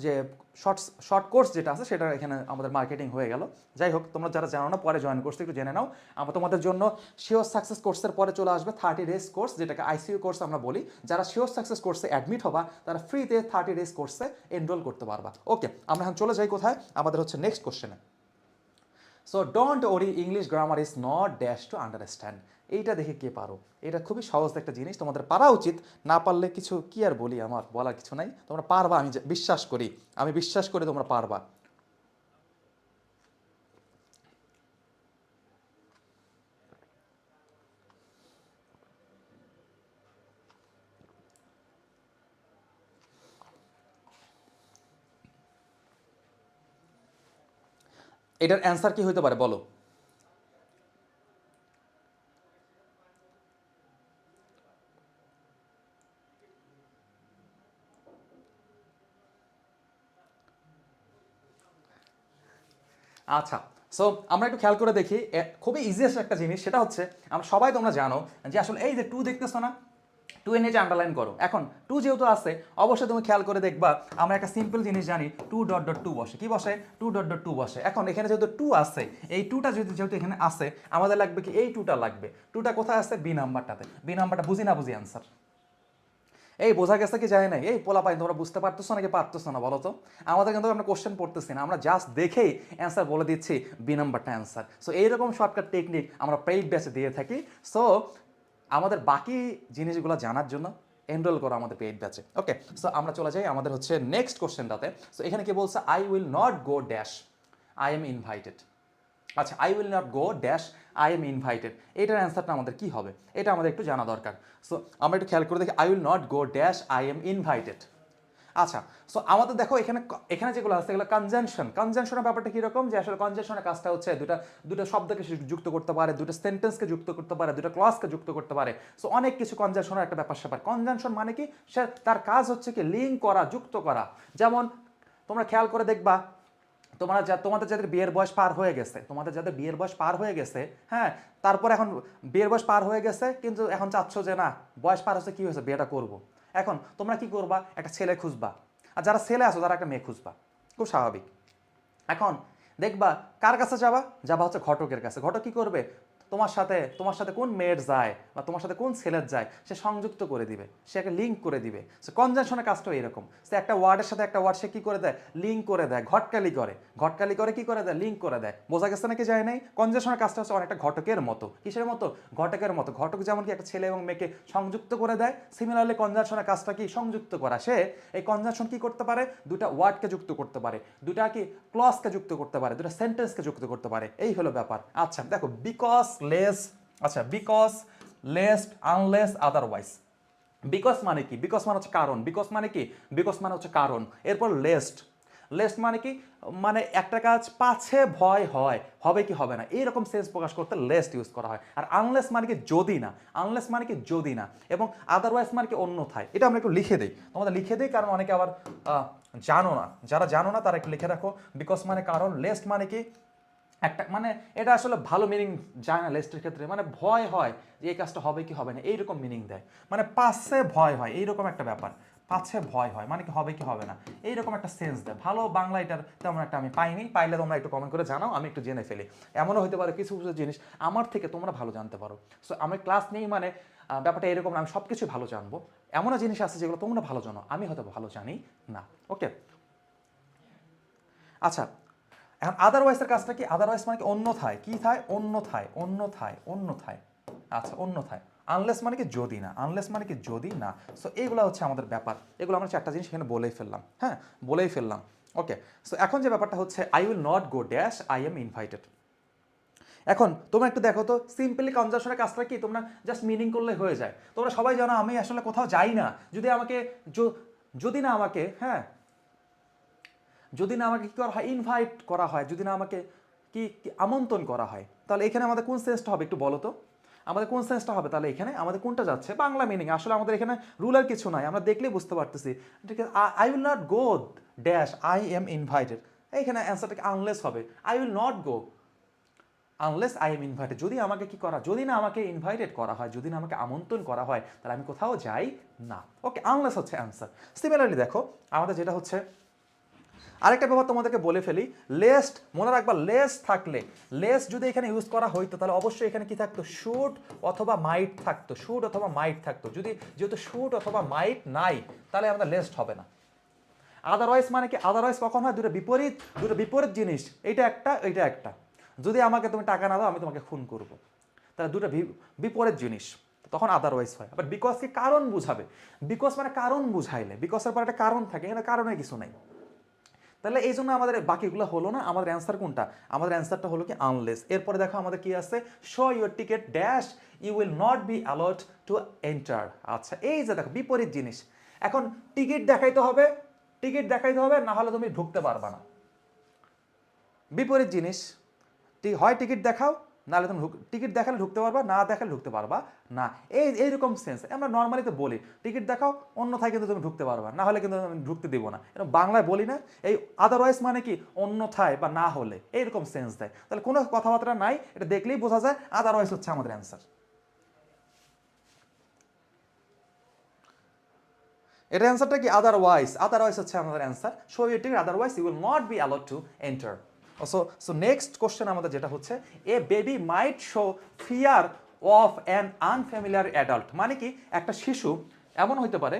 যে শর্ট কোর্স যেটা আছে সেটা এখানে আমাদের মার্কেটিং হয়ে গেল। যাই হোক তোমরা যারা জানো না পরে জয়েন করতে একটু জেনে নাও। আমরা তোমাদের জন্য শিওর সাকসেস কোর্সের পরে চলে আসবে 30 ডেজ কোর্স, যেটাকে আইসিইউ কোর্স আমরা বলি। যারা শিওর সাকসেস কোর্সে অ্যাডমিট হবা তারা ফ্রিতে 30 ডেজ কোর্সে এনরোল করতে পারবা। ওকে আমরা এখন চলে যাই কোথায়, আমাদের হচ্ছে নেক্সট কোশ্চেনে। So don't worry, English grammar is not dash to understand. এইটা দেখে কে পারো, এটা খুবই সহজ একটা জিনিস, তোমাদের পারা উচিত। না পারলে কিছু কি আর বলি, আমার বলার কিছু নাই, তোমরা পারবা, আমি বিশ্বাস করি, আমি বিশ্বাস করি তোমরা পারবা। এটার অ্যান্সার কি হইতে পারে বলো? আচ্ছা সো আমরা একটু খেয়াল করে দেখি, খুবই ইজিয়েস্ট একটা জিনিস, সেটা হচ্ছে আমরা সবাই তোমরা জানো যে আসলে এই যে টু দেখতেছো না, টু এর নিচে আন্ডারলাইন করো। এখন টু যেহেতু আছে অবশ্যই তুমি খেয়াল করে দেখবা আমরা একটা সিম্পল জিনিস জানি, টু ডট ডট টু বসে, কি বসে টু ডট ডট টু বসে। এখন এখানে যেহেতু টু আছে, এই টুটা যেহেতু এখানে আছে আমাদের লাগবে কি এই টুটা লাগবে, টুটা কোথায় আছে বি নাম্বারটাতে, বি নাম্বারটা বুঝি না বুঝি অ্যান্সার। এই বোঝা গেছে কি যায় নাই? এই পোলাপাইন তোমরা বুঝতে পারতেছো নাকি পারতেছো না বলো তো? আমাদের কিন্তু আমরা কোশ্চেন পড়তেছি না, আমরা জাস্ট দেখেই অ্যান্সার বলে দিচ্ছি, বি নাম্বারটা অ্যান্সার। সো এইরকম শর্টকাট টেকনিক আমরা পেইড ব্যাচে দিয়ে থাকি। সো আমাদের বাকি জিনিসগুলো জানার জন্য এনরোল করো আমাদের পেইড ব্যাচে। ওকে, সো আমরা চলে যাই আমাদের হচ্ছে নেক্সট কোশ্চেনটাতে। সো এখানে কি বলছে, I will not go dash I am invited. আচ্ছা, I will not go dash I am invited, এটার অ্যান্সারটা আমাদের কি হবে এটা আমাদের একটু জানা দরকার। সো আমরা একটু খেয়াল করে দেখি, I will not go dash I am invited. আচ্ছা, সো আমাদের দেখো এখানে এখানে যেগুলো আছে এগুলো কনজাংশনের ব্যাপারটা কীরকম, যে আসলে কনজাংশনের কাজটা হচ্ছে দুটো শব্দকে যুক্ত করতে পারে, দুটো সেন্টেন্সকে যুক্ত করতে পারে, দুটো ক্লজকে যুক্ত করতে পারে। সো অনেক কিছু কনজাংশনের একটা ব্যাপার স্যাপার। কনজাংশন মানে কি, সে তার কাজ হচ্ছে কি লিঙ্ক করা, যুক্ত করা। যেমন তোমরা খেয়াল করে দেখবা, তোমাদের যাদের বিয়ের বয়স পার হয়ে গেছে, হ্যাঁ, তারপর এখন বিয়ের বয়স পার হয়ে গেছে কিন্তু এখন চাচ্ছ যে না, বয়স পার হচ্ছে, কি হয়েছে, বিয়েটা করব। এখন তোমরা কি করবা, একটা ছেলে খুঁজবা, আর যারা ছেলে আছো তারা একটা মেয়ে খুঁজবা, খুব স্বাভাবিক। এখন দেখবা কার কাছে যাবা হচ্ছে ঘটকের কাছে। ঘটক কি করবে, তোমার সাথে কোন মেয়ের যায় বা তোমার সাথে কোন ছেলের যায় সে সংযুক্ত করে দিবে, সে একটা লিঙ্ক করে দিবে। সে কনজাংশনের কাজটাও এরকম, সে একটা ওয়ার্ডের সাথে একটা ওয়ার্ড সে কি করে দেয়, লিঙ্ক করে দেয়, ঘটকালি করে কি করে দেয়, লিঙ্ক করে দেয়। বোঝা গেছে নাকি যায় নাই? কনজাংশনের কাজটা হচ্ছে অনেকটা ঘটকের মতো। কিসের মতো? ঘটকের মতো। ঘটক যেমন কি একটা ছেলে এবং মেয়েকে সংযুক্ত করে দেয়, সিমিলারলি কনজাংশনের কাজটা কি, সংযুক্ত করা। সে এই কনজাংশন কি করতে পারে, দুটা ওয়ার্ডকে যুক্ত করতে পারে, দুটা কি ক্লজকে যুক্ত করতে পারে, দুটা সেন্টেন্সকে যুক্ত করতে পারে। এই হলো ব্যাপার। আচ্ছা দেখো, because lest unless otherwise. Because মানে কি, বিকজ মানে হচ্ছে কারণ, বিকজ মানে কি, বিকজ মানে হচ্ছে কারণ। এরপর লেস্ট মানে কি, মানে একটা কাজ পাছে ভয় হয়, হবে কি হবে না, এইরকম সেন্স প্রকাশ করতে লেস্ট ইউজ করা হয়। আর আনলেস মানে কি যদি না, এবং আদারওয়াইজ মানে কি অন্যথায়। এটা আমরা একটু লিখে দিই, তোমাদের লিখে দিই, কারণ অনেকে আবার জানো না, যারা জানো না তারা একটু লিখে রাখো। বিকজ মানে কারণ, লেস্ট মানে কি একটা, মানে এটা আসলে ভালো মিনিং যায় না লেস্টের ক্ষেত্রে, মানে ভয় হয় যে এই কাজটা হবে কি হবে না, এইরকম মিনিং দেয়। মানে পাশে ভয় হয়, এইরকম একটা ব্যাপার। পাছে ভয় হয় মানে কি হবে কি হবে না, এইরকম একটা সেন্স দেয়। ভালো বাংলা এটার তেমন একটা আমি পাইনি, পাইলে তোমরা একটু কমেন্ট করে জানাও, আমি একটু জেনে ফেলি। এমনও হতে পারে কিছু কিছু জিনিস আমার থেকে তোমরা ভালো জানতে পারো। সো আমি ক্লাস নেই মানে ব্যাপারটা এরকম না, আমি সব কিছু ভালো জানবো। এমনও জিনিস আছে যেগুলো তোমরা ভালো জানো, আমি হয়তো ভালো জানি না। ওকে, আচ্ছা, এখন আদারওয়াইজের কাজটা কি, আদারওয়াইজ মানে কি অন্যথায়, কি থায়, অন্যথায়। আচ্ছা, অন্যথায়। আনলেস মানে কি যদি না, সো এইগুলো হচ্ছে আমাদের ব্যাপার। এগুলো আমরা চারটা জিনিস এখানে বলেই ফেললাম। ওকে, সো এখন যে ব্যাপারটা হচ্ছে, I will not go dash I am invited. এখন তোমরা একটু দেখো তো, সিম্পলি কনজাংশনের কাজটা কি, তোমরা জাস্ট মিনিং করলে হয়ে যায়। তোমরা সবাই জানো আমি আসলে কোথাও যাই না, যদি না আমাকে কি করা হয়, ইনভাইট করা হয়, যদি না আমাকে কি আমন্ত্রণ করা হয়, তাহলে এখানে আমাদের কোন সেন্সটা হবে একটু বলো তো। আমাদের কোন সেন্সটা হবে তাহলে, এখানে আমাদের কোনটা যাচ্ছে, বাংলা মিনিং। আসলে আমাদের এখানে রুলার কিছু নাই, আমরা দেখলেই বুঝতে পারতেছি। ঠিক আছে, I will not go dash I am invited, এইখানে অ্যান্সারটা আনলেস হবে। I will not go unless I am invited, যদি আমাকে কি করা, যদি না আমাকে ইনভাইটেড করা হয়, যদি না আমাকে আমন্ত্রণ করা হয়, তাহলে আমি কোথাও যাই না। ওকে, আনলেস হচ্ছে অ্যান্সার। সিমিলারলি দেখো আমাদের যেটা হচ্ছে, আরেকটা ব্যাপার তোমাদেরকে বলে ফেলি, লেস্ট মনে রাখবা, লেস্ট যদি এখানে ইউজ করা হইতো তাহলে অবশ্যই এখানে কি থাকতো, শুড অথবা মাইট থাকতো। যেহেতু শুড অথবা মাইট নাই, তাহলে আমাদের লেস্ট হবে না। আদারওয়াইজ মানে কি, আদারওয়াইজ কখন হয়, দুটো বিপরীত জিনিস, এইটা একটা। যদি আমাকে তুমি টাকা না দাও আমি তোমাকে খুন করব, তাহলে দুটো বিপরীত জিনিস, তখন আদারওয়াইজ হয়। আবার বিকজ কি কারণ বুঝাবে, বিকজ মানে কারণ বুঝাইলে, বিকজের পর একটা কারণ থাকে, এখানে কারণে কিছু নাই। তাহলে এই জন্য আমাদের বাকিগুলো হলো না। আমাদের অ্যান্সার কোনটা, আমাদের অ্যান্সারটা হলো কি আনলেস। এরপরে দেখো আমাদের কি আছে, show your ticket dash you will not be allowed to enter. আচ্ছা, এই যে দেখো বিপরীত জিনিস। এখন টিকিট দেখাইতে হবে, না হলে তুমি ঢুকতে পারবা না। বিপরীত জিনিস, হয় টিকিট দেখাও, নাহলে তুমি টিকিট দেখালে ঢুকতে পারবা, না দেখালে ঢুকতে পারবা না। এইরকম সেন্স আমরা নর্মালি তো বলি, টিকিট দেখাও, অন্যথায় কিন্তু তুমি ঢুকতে পারবা, না হলে কিন্তু আমি ঢুকতে দিব না। এটা বাংলায় বলি না। এই আদারওয়াইজ মানে কি অন্যথায় বা না হলে, এইরকম সেন্স দেয়। তাহলে কোনো কথাবার্তা নাই, এটা দেখলেই বোঝা যায় আদারওয়াইজ হচ্ছে আমাদের অ্যান্সার। এটা অ্যান্সারটা কি, আদারওয়াইজ হচ্ছে আমাদের answer. Show your ticket otherwise you will not be allowed to enter. So next question আমাদের যেটা হচ্ছে, a baby might show fear of an unfamiliar adult. মানে কি একটা শিশু এমন হইতে পারে,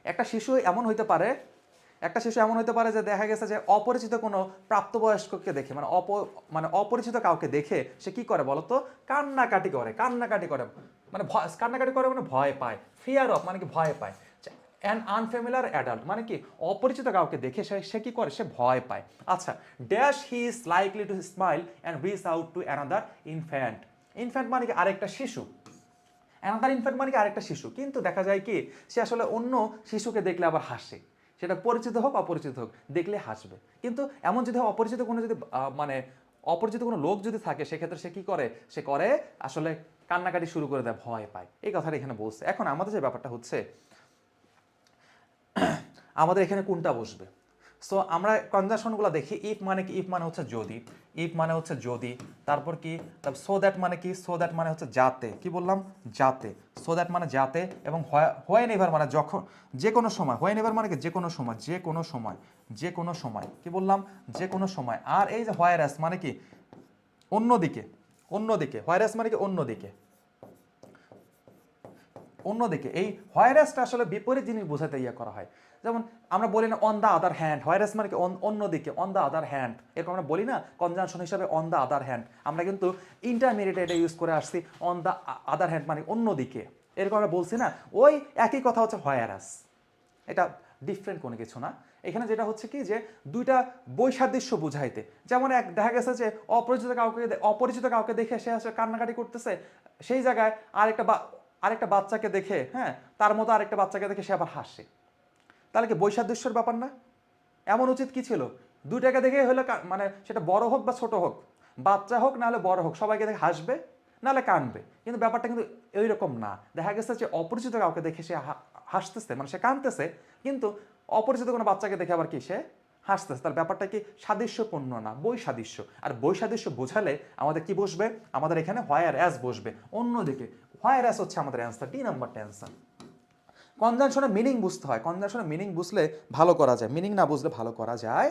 একটা শিশু এমন হইতে পারে যে দেখা গেছে যে অপরিচিত কোনো প্রাপ্তবয়স্ককে দেখে মানে অপরিচিত কাউকে দেখে সে কি করে বলতো, কান্নাকাটি করে মানে কান্নাকাটি করে মানে ভয় পায়, ফিয়ার অফ মানে কি ভয় পায়। অ্যান আনফ্যামিলিয়ার অ্যাডাল্ট মানে কি অপরিচিত কাউকে দেখে সে কি করে, সে ভয় পায়। আচ্ছা, dash he is likely to smile and reach out to another infant. Infant মানে কি আরেকটা শিশু, অ্যানাদার ইনফ্যান্ট মানে কি আরেকটা শিশু, কিন্তু দেখা যায় কি সে আসলে অন্য শিশুকে দেখলে আবার হাসে, সেটা পরিচিত হোক অপরিচিত হোক, দেখলে হাসবে। কিন্তু এমন যদি অপরিচিত কোনো যদি মানে অপরিচিত কোনো লোক যদি থাকে, সেক্ষেত্রে সে কি করে, সে করে আসলে কান্নাকাটি শুরু করে দেয়, ভয় পায়। এই কথাটা এখানে বলছে। এখন আমাদের যে ব্যাপারটা হচ্ছে, আমাদের এখানে কোনটা বসবে? সো আমরা কনজাংশনগুলো দেখি। ইফ মানে কি, ইফ মানে হচ্ছে যদি, ইফ মানে হচ্ছে যদি, তারপর কি, তারপর সো দ্যাট মানে কি, সো দ্যাট মানে হচ্ছে যাতে, কি বললাম, যাতে, সো দ্যাট মানে যাতে, এবং হোয়েন এভার মানে যখন, যে কোনো সময়, হোয়েন এভার মানে কি যে কোনো সময়, যে কোনো সময়, যে কোনো সময়, কি বললাম, যে কোনো সময়। আর এই যে হোয়ারাস মানে কি অন্যদিকে, অন্যদিকে, হোয়ারাস মানে কি অন্যদিকে, অন্যদিকে। এই হোয়ারাসটা আসলে বিপরীত জিনিস বোঝাতে ইয়ে করা হয়। যেমন আমরা বলি না on the other hand, whereas মানে কি অন্যদিকে, অন দ্য আদার হ্যান্ড, এরকম আমরা বলি না কনজাংশন হিসাবে অন দ্য আদার হ্যান্ড। আমরা কিন্তু ইন্টারমিডিয়েটে এটা ইউজ করে আসছি, অন দ্য আদার হ্যান্ড মানে অন্যদিকে, এরকম আমরা বলছি না। ওই একই কথা হচ্ছে হোয়ারাস, এটা ডিফারেন্ট কোনো কিছু না। এখানে যেটা হচ্ছে কি যে দুইটা বৈসাদৃশ্য বুঝাইতে, যেমন এক দেখা গেছে যে অপরিচিত কাউকে দেখে সে আসলে কান্নাকাটি করতেছে, সেই জায়গায় আরেকটা বাচ্চাকে দেখে, হ্যাঁ, তার মতো আরেকটা বাচ্চাকে দেখে সে আবার হাসে, তাহলে কি বৈসাদৃশ্যের ব্যাপার না? এমন উচিত কি ছিল, দুইটাকে দেখে হলে মানে সেটা বড় হোক বা ছোট হোক, বাচ্চা হোক নাহলে বড় হোক, সবাইকে দেখে হাসবে নাহলে কানবে। কিন্তু ব্যাপারটা কিন্তু এইরকম না। দেখা গেছে যে অপরিচিত কাউকে দেখে সে হাসতেছে, মানে সে কানতেছে, কিন্তু অপরিচিত কোনো বাচ্চাকে দেখে আবার কি সে হাসতেছে। তার ব্যাপারটা কি সাদৃশ্যপূর্ণ না, বৈসাদৃশ্য। আর বৈসাদৃশ্য বোঝালে আমাদের কি বসবে, আমাদের এখানে হোয়ার অ্যাজ বসবে, অন্যদিকে। হোয়ার অ্যাজ হচ্ছে আমাদের অ্যান্সার, ডি নাম্বারটা অ্যান্সার। কনজাংশনের মিনিং বুঝতে হয়, কনজাংশনের মিনিং বুঝলে ভালো করা যায়, মিনিং না বুঝলে ভালো করা যায়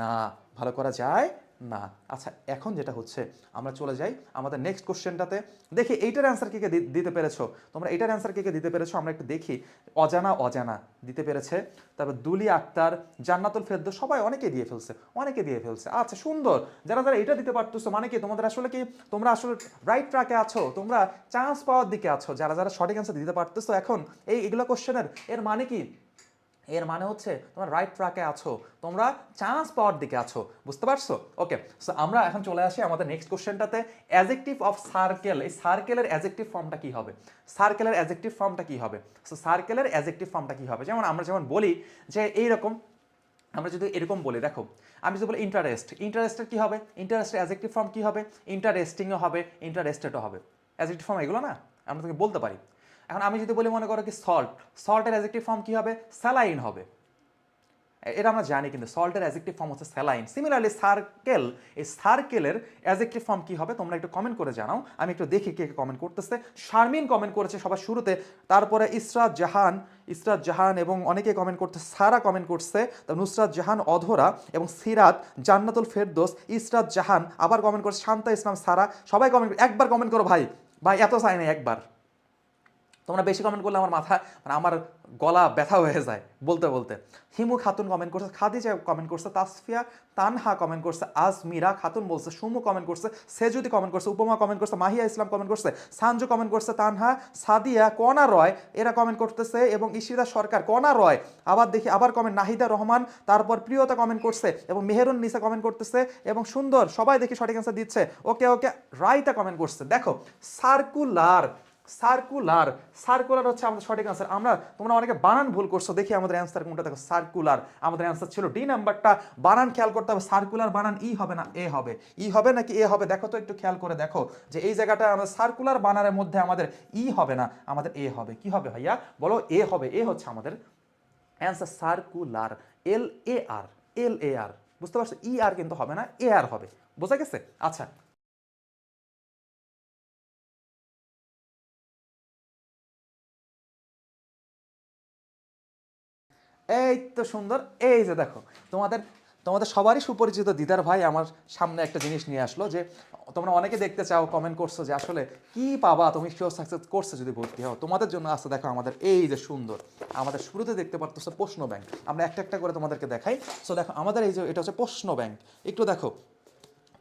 না, ভালো করা যায় না। আচ্ছা, এখন যেটা হচ্ছে আমরা চলে যাই আমাদের নেক্সট কোশ্চেনটাতে। দেখি এইটার অ্যান্সার কে কে দিতে পেরেছো, তোমরা এইটার অ্যান্সার কে কে দিতে পেরেছো আমরা একটু দেখি। অজানা অজানা দিতে পেরেছে, তারপর দুলি আক্তার, জান্নাতুল ফেরদৌস, সবাই অনেকে দিয়ে ফেলছে, অনেকে দিয়ে ফেলছে। আচ্ছা সুন্দর, যারা যারা এটা দিতে পারতেছো মানে কি তোমাদের আসলে কি, তোমরা আসলে রাইট ট্র্যাকে আছো, তোমরা চান্স পাওয়ার দিকে আছো। যারা যারা সঠিক অ্যান্সার দিতে পারতেছো এখন এগুলো কোশ্চেনের, এর মানে কি, এর মানে হচ্ছে তোমরা রাইট ট্র্যাকে আছো, তোমরা চান্স পাওয়ার দিকে আছো, বুঝতে পারছো? ওকে, সো আমরা এখন চলে আসি আমাদের নেক্সট কোশ্চেনটাতে। অ্যাডজেক্টিভ অফ সার্কেল, এই সার্কেলের অ্যাডজেক্টিভ ফর্মটা কি হবে, সার্কেলের অ্যাডজেক্টিভ ফর্মটা কি হবে? সো সার্কেলের অ্যাডজেক্টিভ ফর্মটা কি হবে? যেমন আমরা যেমন বলি যে এইরকম, আমরা যদি এরকম বলি, দেখো আমি যদি বলি ইন্টারেস্ট, ইন্টারেস্টের কি হবে, ইন্টারেস্টের অ্যাডজেক্টিভ ফর্ম কি হবে? ইন্টারেস্টিংও হবে, ইন্টারেস্টেডও হবে। অ্যাডজেক্টিভ ফর্ম এগুলো না, আমরা তোকে বলতে পারি। এখন আমি যদি বলি মনে করো কি সল্ট, সল্টের অ্যাডজেক্টিভ ফর্ম কি হবে? স্যালাইন হবে। এটা আমরা জানি, কিন্তু সল্টের অ্যাডজেক্টিভ ফর্ম হচ্ছে স্যালাইন। সিমিলারলি সার্কেল, এই সার্কেলের অ্যাডজেক্টিভ ফর্ম কি হবে তোমরা একটু কমেন্ট করে জানাও, আমি একটু দেখি কে কে কমেন্ট করতেছে। শারমিন কমেন্ট করেছে সবার শুরুতে, তারপরে ইসরাত জাহান এবং অনেকে কমেন্ট করছে, সারা কমেন্ট করছে, নুসরাত জাহান, অধরা এবং সিরাত, জান্নাতুল ফেরদৌস, ইসরাত জাহান আবার কমেন্ট করছে, শান্তা ইসলাম, সারা, সবাই কমেন্ট, একবার কমেন্ট করো ভাই, ভাই এত চাই না, একবার। তোমরা বেশি কমেন্ট করলে আমার মাথা, মানে আমার গলা ব্যথা হয়ে যায় বলতে বলতে। হিমু খাতুন কমেন্ট করছে, খাদিজা কমেন্ট করছে, তাসফিয়া তানহা কমেন্ট করছে, আজমিরা খাতুন বলছে, সুমু কমেন্ট করছে, সেজুদি কমেন্ট করছে, উপমা কমেন্ট করছে, মাহিয়া ইসলাম কমেন্ট করছে, সানজু কমেন্ট করছে, তানহা, সাদিয়া, কনা রয় এরা কমেন্ট করতেছে, এবং ইশিরা সরকার, কনা রয়, আবার দেখি আবার কমেন্ট, নাহিদা রহমান, তারপর প্রিয়তা কমেন্ট করছে, এবং মেহেরুন নিসা কমেন্ট করতেছে, এবং সুন্দর, সবাই দেখি সঠিক অ্যান্সার দিচ্ছে। ওকে ওকে, রাইতা কমেন্ট করছে। দেখো সার্কুলার, সার্কুলার, সার্কুলার হচ্ছে আমাদের সঠিক আনসার। তোমরা অনেকে বানান ভুল করছো, দেখি আমাদের অ্যান্সার কোনটা। দেখো সার্কুলার, আমাদের অ্যান্সার ছিল ডি নাম্বারটা। বানান খেয়াল করতে হবে, সার্কুলার বানান ই হবে না এ হবে, ই হবে নাকি এ হবে? দেখো তো একটু খেয়াল করে দেখো যে এই জায়গাটা আমাদের সার্কুলার বানানের মধ্যে আমাদের ই হবে না, আমাদের এ হবে। কি হবে ভাইয়া বলো? এ হবে, এ হচ্ছে আমাদের অ্যান্সার। সার্কুলার, এল এ আর, এল এ আর, বুঝতে পারছো? ই আর কিন্তু হবে না, এ আর হবে। বোঝা গেছে? আচ্ছা, এই তো সুন্দর। এই যে দেখো তোমাদের তোমাদের সবারই সুপরিচিত দিদার ভাই আমার সামনে একটা জিনিস নিয়ে আসলো যে তোমরা অনেকে দেখতে চাও, কমেন্ট করছো যে আসলে কি পাবা তুমি শিওর সাকসেস কোর্সে যদি ভর্তি হও। তোমাদের জন্য আসতে দেখো আমাদের এই যে সুন্দর, আমাদের শুরুতে দেখতে পারতো প্রশ্ন ব্যাংক, আমরা একটা একটা করে তোমাদেরকে দেখাই। সো দেখো আমাদের এই যে এটা হচ্ছে প্রশ্ন ব্যাংক, একটু দেখো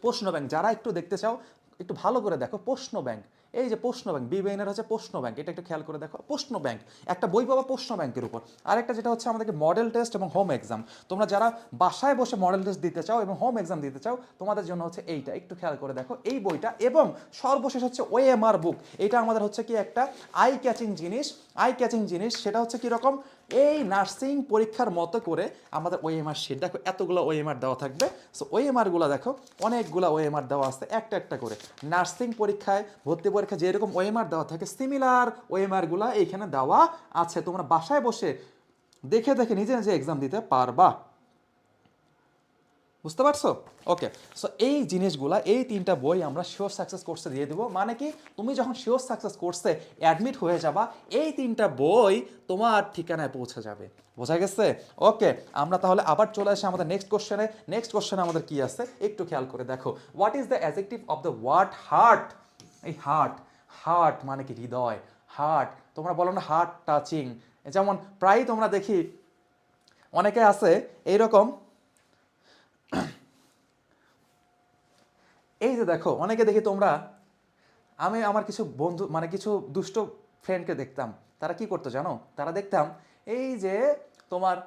প্রশ্ন ব্যাংক, যারা একটু দেখতে চাও একটু ভালো করে দেখো প্রশ্ন ব্যাংক। এই যে প্রশ্ন ব্যাংক, বিবেইনের হচ্ছে প্রশ্ন ব্যাংক, এটা একটু খেয়াল করে দেখো প্রশ্ন ব্যাংক, একটা বই পাবা প্রশ্ন ব্যাংকের উপর। আরেকটা যেটা হচ্ছে আমাদেরকে মডেল টেস্ট এবং হোম এক্সাম, তোমরা যারা বাসায় বসে মডেল টেস্ট দিতে চাও এবং হোম এক্সাম দিতে চাও তোমাদের জন্য হচ্ছে এইটা, একটু খেয়াল করে দেখো এই বইটা। এবং সর্বশেষ হচ্ছে ওএমআর বুক, এটা আমাদের হচ্ছে কি একটা আই ক্যাচিং জিনিস, আই ক্যাচিং জিনিস। সেটা হচ্ছে কীরকম, এই নার্সিং পরীক্ষার মতো করে আমাদের ওএমআর শিট, দেখো এতগুলো ওএমআর দেওয়া থাকবে। সো ওএমআরগুলো দেখো অনেকগুলো ওএমআর দেওয়া আছে একটা একটা করে। নার্সিং পরীক্ষায় ভর্তি পরীক্ষা যেরকম ওএমআর দেওয়া থাকে সিমিলার ওএমআরগুলো এইখানে দেওয়া আছে, তোমরা বাসায় বসে দেখে দেখে নিজে নিজে এক্সাম দিতে পারবা। বুঝতে পারছো? ওকে, সো এই জিনিসগুলা, এই তিনটা বই আমরা শিওর সাকসেস কোর্সে দিয়ে দেবো। মানে কি, তুমি যখন শিওর সাকসেস কোর্সে অ্যাডমিট হয়ে যাবা এই তিনটা বই তোমার ঠিকানায় পৌঁছে যাবে। বোঝা গেছে? ওকে, আমরা তাহলে আবার চলে আসি আমাদের নেক্সট কোশ্চেনে। নেক্সট কোশ্চেনে আমাদের কি আছে একটু খেয়াল করে দেখো। What is the adjective of the word heart? এই হার্ট, হার্ট মানে কি হৃদয়, হার্ট। তোমরা বলো না হার্ট টাচিং, যেমন প্রায়ই তোমরা দেখি অনেকে আছে এইরকম, এই যে দেখো অনেকে দেখি তোমরা, আমি আমার কিছু বন্ধু মানে কিছু দুষ্ট ফ্রেন্ডকে দেখতাম, তারা কি করতো জানো, তারা দেখতাম এই যে তোমার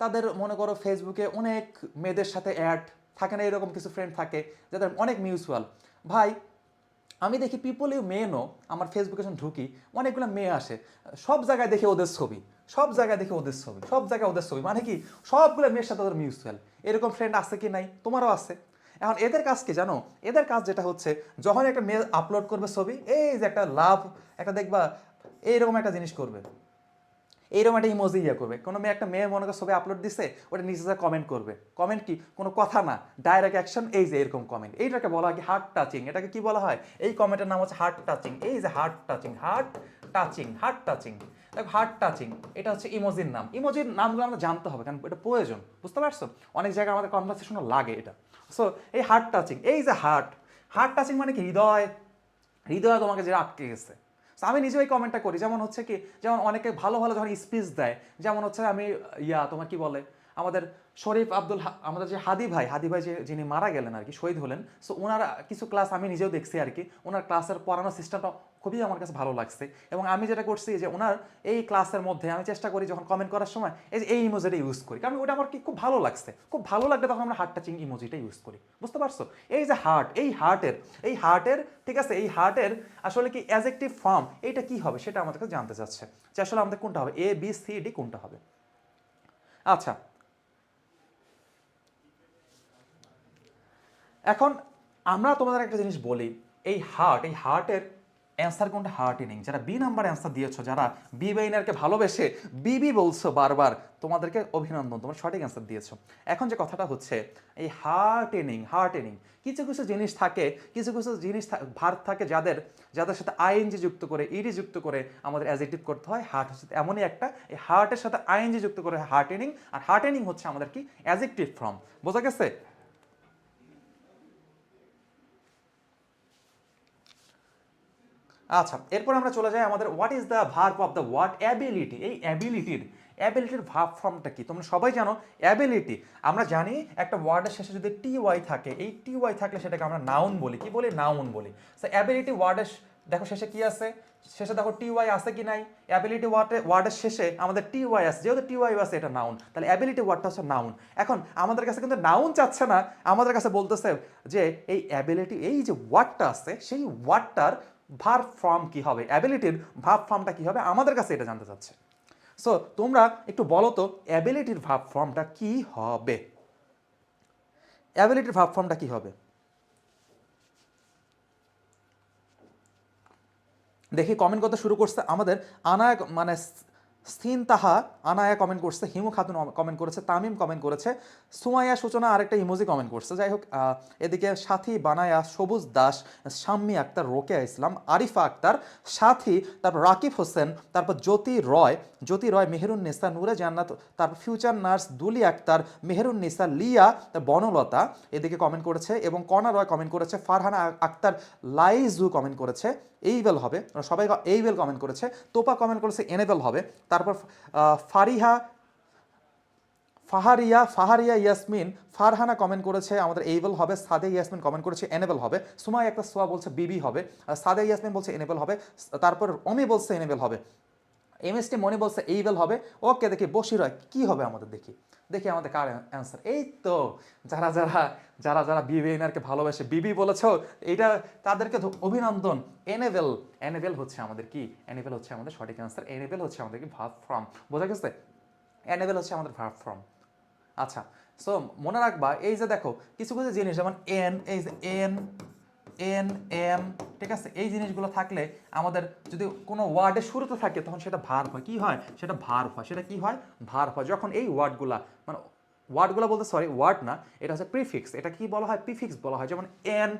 তাদের মনে করো ফেসবুকে অনেক মেয়েদের সাথে অ্যাড থাকে না, এরকম কিছু ফ্রেন্ড থাকে যাদের অনেক মিউচুয়াল। ভাই আমি দেখি পিপল ইউ মে নো, আমার ফেসবুকে যখন ঢুকি অনেকগুলো মেয়ে আসে, সব জায়গায় দেখে ওদের ছবি, সব জায়গায় দেখে ওদের ছবি, সব জায়গায় ওদের ছবি, মানে কি সবগুলো মেয়ের সাথে ওদের মিউচুয়াল। এরকম ফ্রেন্ড আছে কি নাই? তোমারও আছে। এখন এদের কাজ কি জানো, এদের কাজ যেটা হচ্ছে যখন একটা মেয়ে আপলোড করবে ছবি, এই যে একটা লাভ একটা দেখবা এইরকম একটা জিনিস করবে, এইরকম একটা ইমোজি ইয়ে করবে। কোনো মেয়ে একটা মেয়ে মনে করে ছবি আপলোড দিছে, ওটা নিচে যা কমেন্ট করবে, কমেন্ট কি কোনো কথা না, ডাইরেক্ট অ্যাকশন, এই যে এরকম কমেন্ট, এইটাকে বলা হয় কি হার্ট টাচিং। এটাকে কি বলা হয়, এই কমেন্টের নাম হচ্ছে হার্ট টাচিং। এই যে heart touching, heart touching, heart touching, দেখো হার্ট টাচিং এটা হচ্ছে ইমোজির নাম। ইমোজির নামগুলো আমরা জানতে হবে কারণ এটা প্রয়োজন, বুঝতে পারছো? অনেক জায়গায় আমাদের কনভারসেশনও লাগে এটা। সো এই হার্ট টাচিং, এই যে হার্ট, হার্ট টাচিং মানে কি হৃদয়, হৃদয় তোমাকে যে আটকে গেছে। আমি নিজেও এই কমেন্টটা করি, যেমন হচ্ছে কি, যেমন অনেকে ভালো ভালো যখন স্পিচ দেয়, যেমন হচ্ছে আমি তোমার কি বলে আমাদের শরীফ আব্দুল আমাদের যে হাদি ভাই, হাদি ভাই যে যিনি মারা গেলেন আর কি, শহীদ হলেন। সো ওনার কিছু ক্লাস আমি নিজেও দেখছি আর কি, ওনার ক্লাসের পড়ানোর সিস্টেমটা খুবই আমার কাছে ভালো লাগছে। এবং আমি যেটা করছি যে ওনার এই ক্লাসের মধ্যে আমি চেষ্টা করি যখন কমেন্ট করার সময় এই যে এই ইমোজিটা ইউজ করি, কারণ ওটা আমার কি খুব ভালো লাগছে, খুব ভালো লাগলে তখন আমরা হার্ট টাচিং ইমোজিটা ইউজ করি। বুঝতে পারছো? এই যে হার্ট, এই হার্টের, এই হার্টের, ঠিক আছে, এই হার্টের আসলে কি অ্যাডজেক্টিভ ফর্ম এইটা কি হবে সেটা আমাদের কাছে জানতে চাচ্ছে যে আসলে আমাদের কোনটা হবে, এ বি সি ডি কোনটা হবে। আচ্ছা, এখন আমরা তোমাদের একটা জিনিস বলি, এই হার্ট, এই হার্টের অ্যান্সার কোনটা? হার্টেনিং। যারা বি নাম্বার অ্যান্সার দিয়েছো, যারা বি বাইনারকে ভালোবেসে বিবি বলছো বারবার, তোমাদেরকে অভিনন্দন, তোমরা সঠিক অ্যান্সার দিয়েছো। এখন যে কথাটা হচ্ছে এই হার্টেনিং, হার্টেনিং কিছু কিছু জিনিস থাকে, কিছু কিছু জিনিস ভার্ব থাকে যাদের যাদের সাথে আইএনজি যুক্ত করে, ইডি যুক্ত করে আমাদের অ্যাডজেক্টিভ করতে হয়। হার্ট হচ্ছে এমনই একটা, এই হার্টের সাথে আইএনজি যুক্ত করে হার্টেনিং, আর হার্টেনিং হচ্ছে আমাদের কি অ্যাডজেক্টিভ ফর্ম। বোঝা গেছে? আচ্ছা, এরপর আমরা চলে যাই আমাদের what is the verb of the word ability. এই অ্যাবিলিটির ভার্ব ফর্মটা কি তোমরা সবাই জানো? অ্যাবিলিটি, আমরা জানি একটা ওয়ার্ডের শেষে যদি টি ওয়াই থাকে, এই টি ওয়াই থাকলে সেটাকে আমরা নাউন বলি। কি বলি? নাউন বলি। সো অ্যাবিলিটি ওয়ার্ডের দেখো শেষে কি আছে, শেষে দেখো টি ওয়াই আছে কি নাই? অ্যাবিলিটি ওয়ার্ডের শেষে আমাদের টি ওয়াই আছে, যেহেতু টি ওয়াই আছে এটা নাউন, তাহলে অ্যাবিলিটি ওয়ার্ডটা হচ্ছে নাউন। এখন আমাদের কাছে কিন্তু নাউন চাচ্ছে না, আমাদের কাছে বলতেছে যে এই অ্যাবিলিটি, এই যে ওয়ার্ডটা আছে সেই ওয়ার্ডটার ভার্ব ফর্ম কি হবে, অ্যাবিলিটির ভার্ব ফর্মটা কি হবে, আমাদের কাছে এটা জানতে চাচ্ছে। সো তোমরা একটু বলো তো অ্যাবিলিটির ভার্ব ফর্মটা কি হবে? অ্যাবিলিটির ভার্ব ফর্মটা কি হবে? দেখি কমেন্ট করতে শুরু করছে আমাদের আনায়া, মানে সিন তাহা আনায়া কমেন্ট করছে, হিমু খাতুন কমেন্ট করেছে, তামিম কমেন্ট করেছে, সুমাইয়া সূচনা আরেকটা ইমোজি কমেন্ট করছে। যাই হোক, এদিকে সাথী বানায়া, সবুজ দাস, শাম্মী আক্তার, রোকেয়া ইসলাম, আরিফা আক্তার, সাথী, তারপর রাকিব হোসেন, তারপর জ্যোতি রয়, মেহেরুন্নেসা, নূরে জান্নাত, তারপর ফিউচার নার্স, দুলি আক্তার, মেহেরুন্নেসা, লিয়া, বনলতা এদিকে কমেন্ট করেছে, এবং কনা রয় কমেন্ট করেছে, ফারহানা আক্তার, লাইজু কমেন্ট করেছে এইবেল হবে, সবাই এইবেল কমেন্ট করেছে, তোপা কমেন্ট করেছে এনেবেল হবে, তারপর ফাহারিয়া ইয়াসমিন, ফারহানা কমেন্ট করেছে আমাদের এইবেল হবে, সাদে ইয়াসমিন কমেন্ট করেছে এনেবেল হবে, সুমাই একটা সোয়া বলছে বিবি হবে, সাদে ইয়াসমিন বলছে এনেবেল হবে, তারপর অমি বলছে এনেবেল হবে, এমএসটি মনি বলছে এইবেল হবে। ওকে, দেখি বসির হয় কি হবে আমাদের, দেখি দেখি আমাদের কার অ্যান্সার। এই তো যারা যারা যারা যারা বিবিএনআরকে ভালোবাসে বিবি বলেছো, এইটা তাদেরকে অভিনন্দন। এনেবেল হচ্ছে আমাদের কি, এনেবেল হচ্ছে আমাদের সঠিক অ্যান্সার। এনেবেল হচ্ছে আমাদের কি ভার্ব ফর্ম, বোঝা গেছে? এনেবেল হচ্ছে আমাদের ভার্ব ফর্ম। আচ্ছা, সো মনে রাখবা এই যে দেখো কিছু কিছু জিনিস যেমন এই যে এন এম, ঠিক আছে, এই জিনিসগুলো থাকলে আমাদের যদি কোনো ওয়ার্ডের শুরুতে থাকে তখন সেটা ভার্ব হয়। কি হয়? সেটা ভার্ব হয়। সেটা কি হয়? ভার্ব হয়। যখন এই ওয়ার্ডগুলা মানে ওয়ার্ডগুলো বলতে সরি ওয়ার্ড না, এটা হচ্ছে প্রিফিক্স। এটা কি বলা হয়? প্রিফিক্স বলা হয়। যেমন এন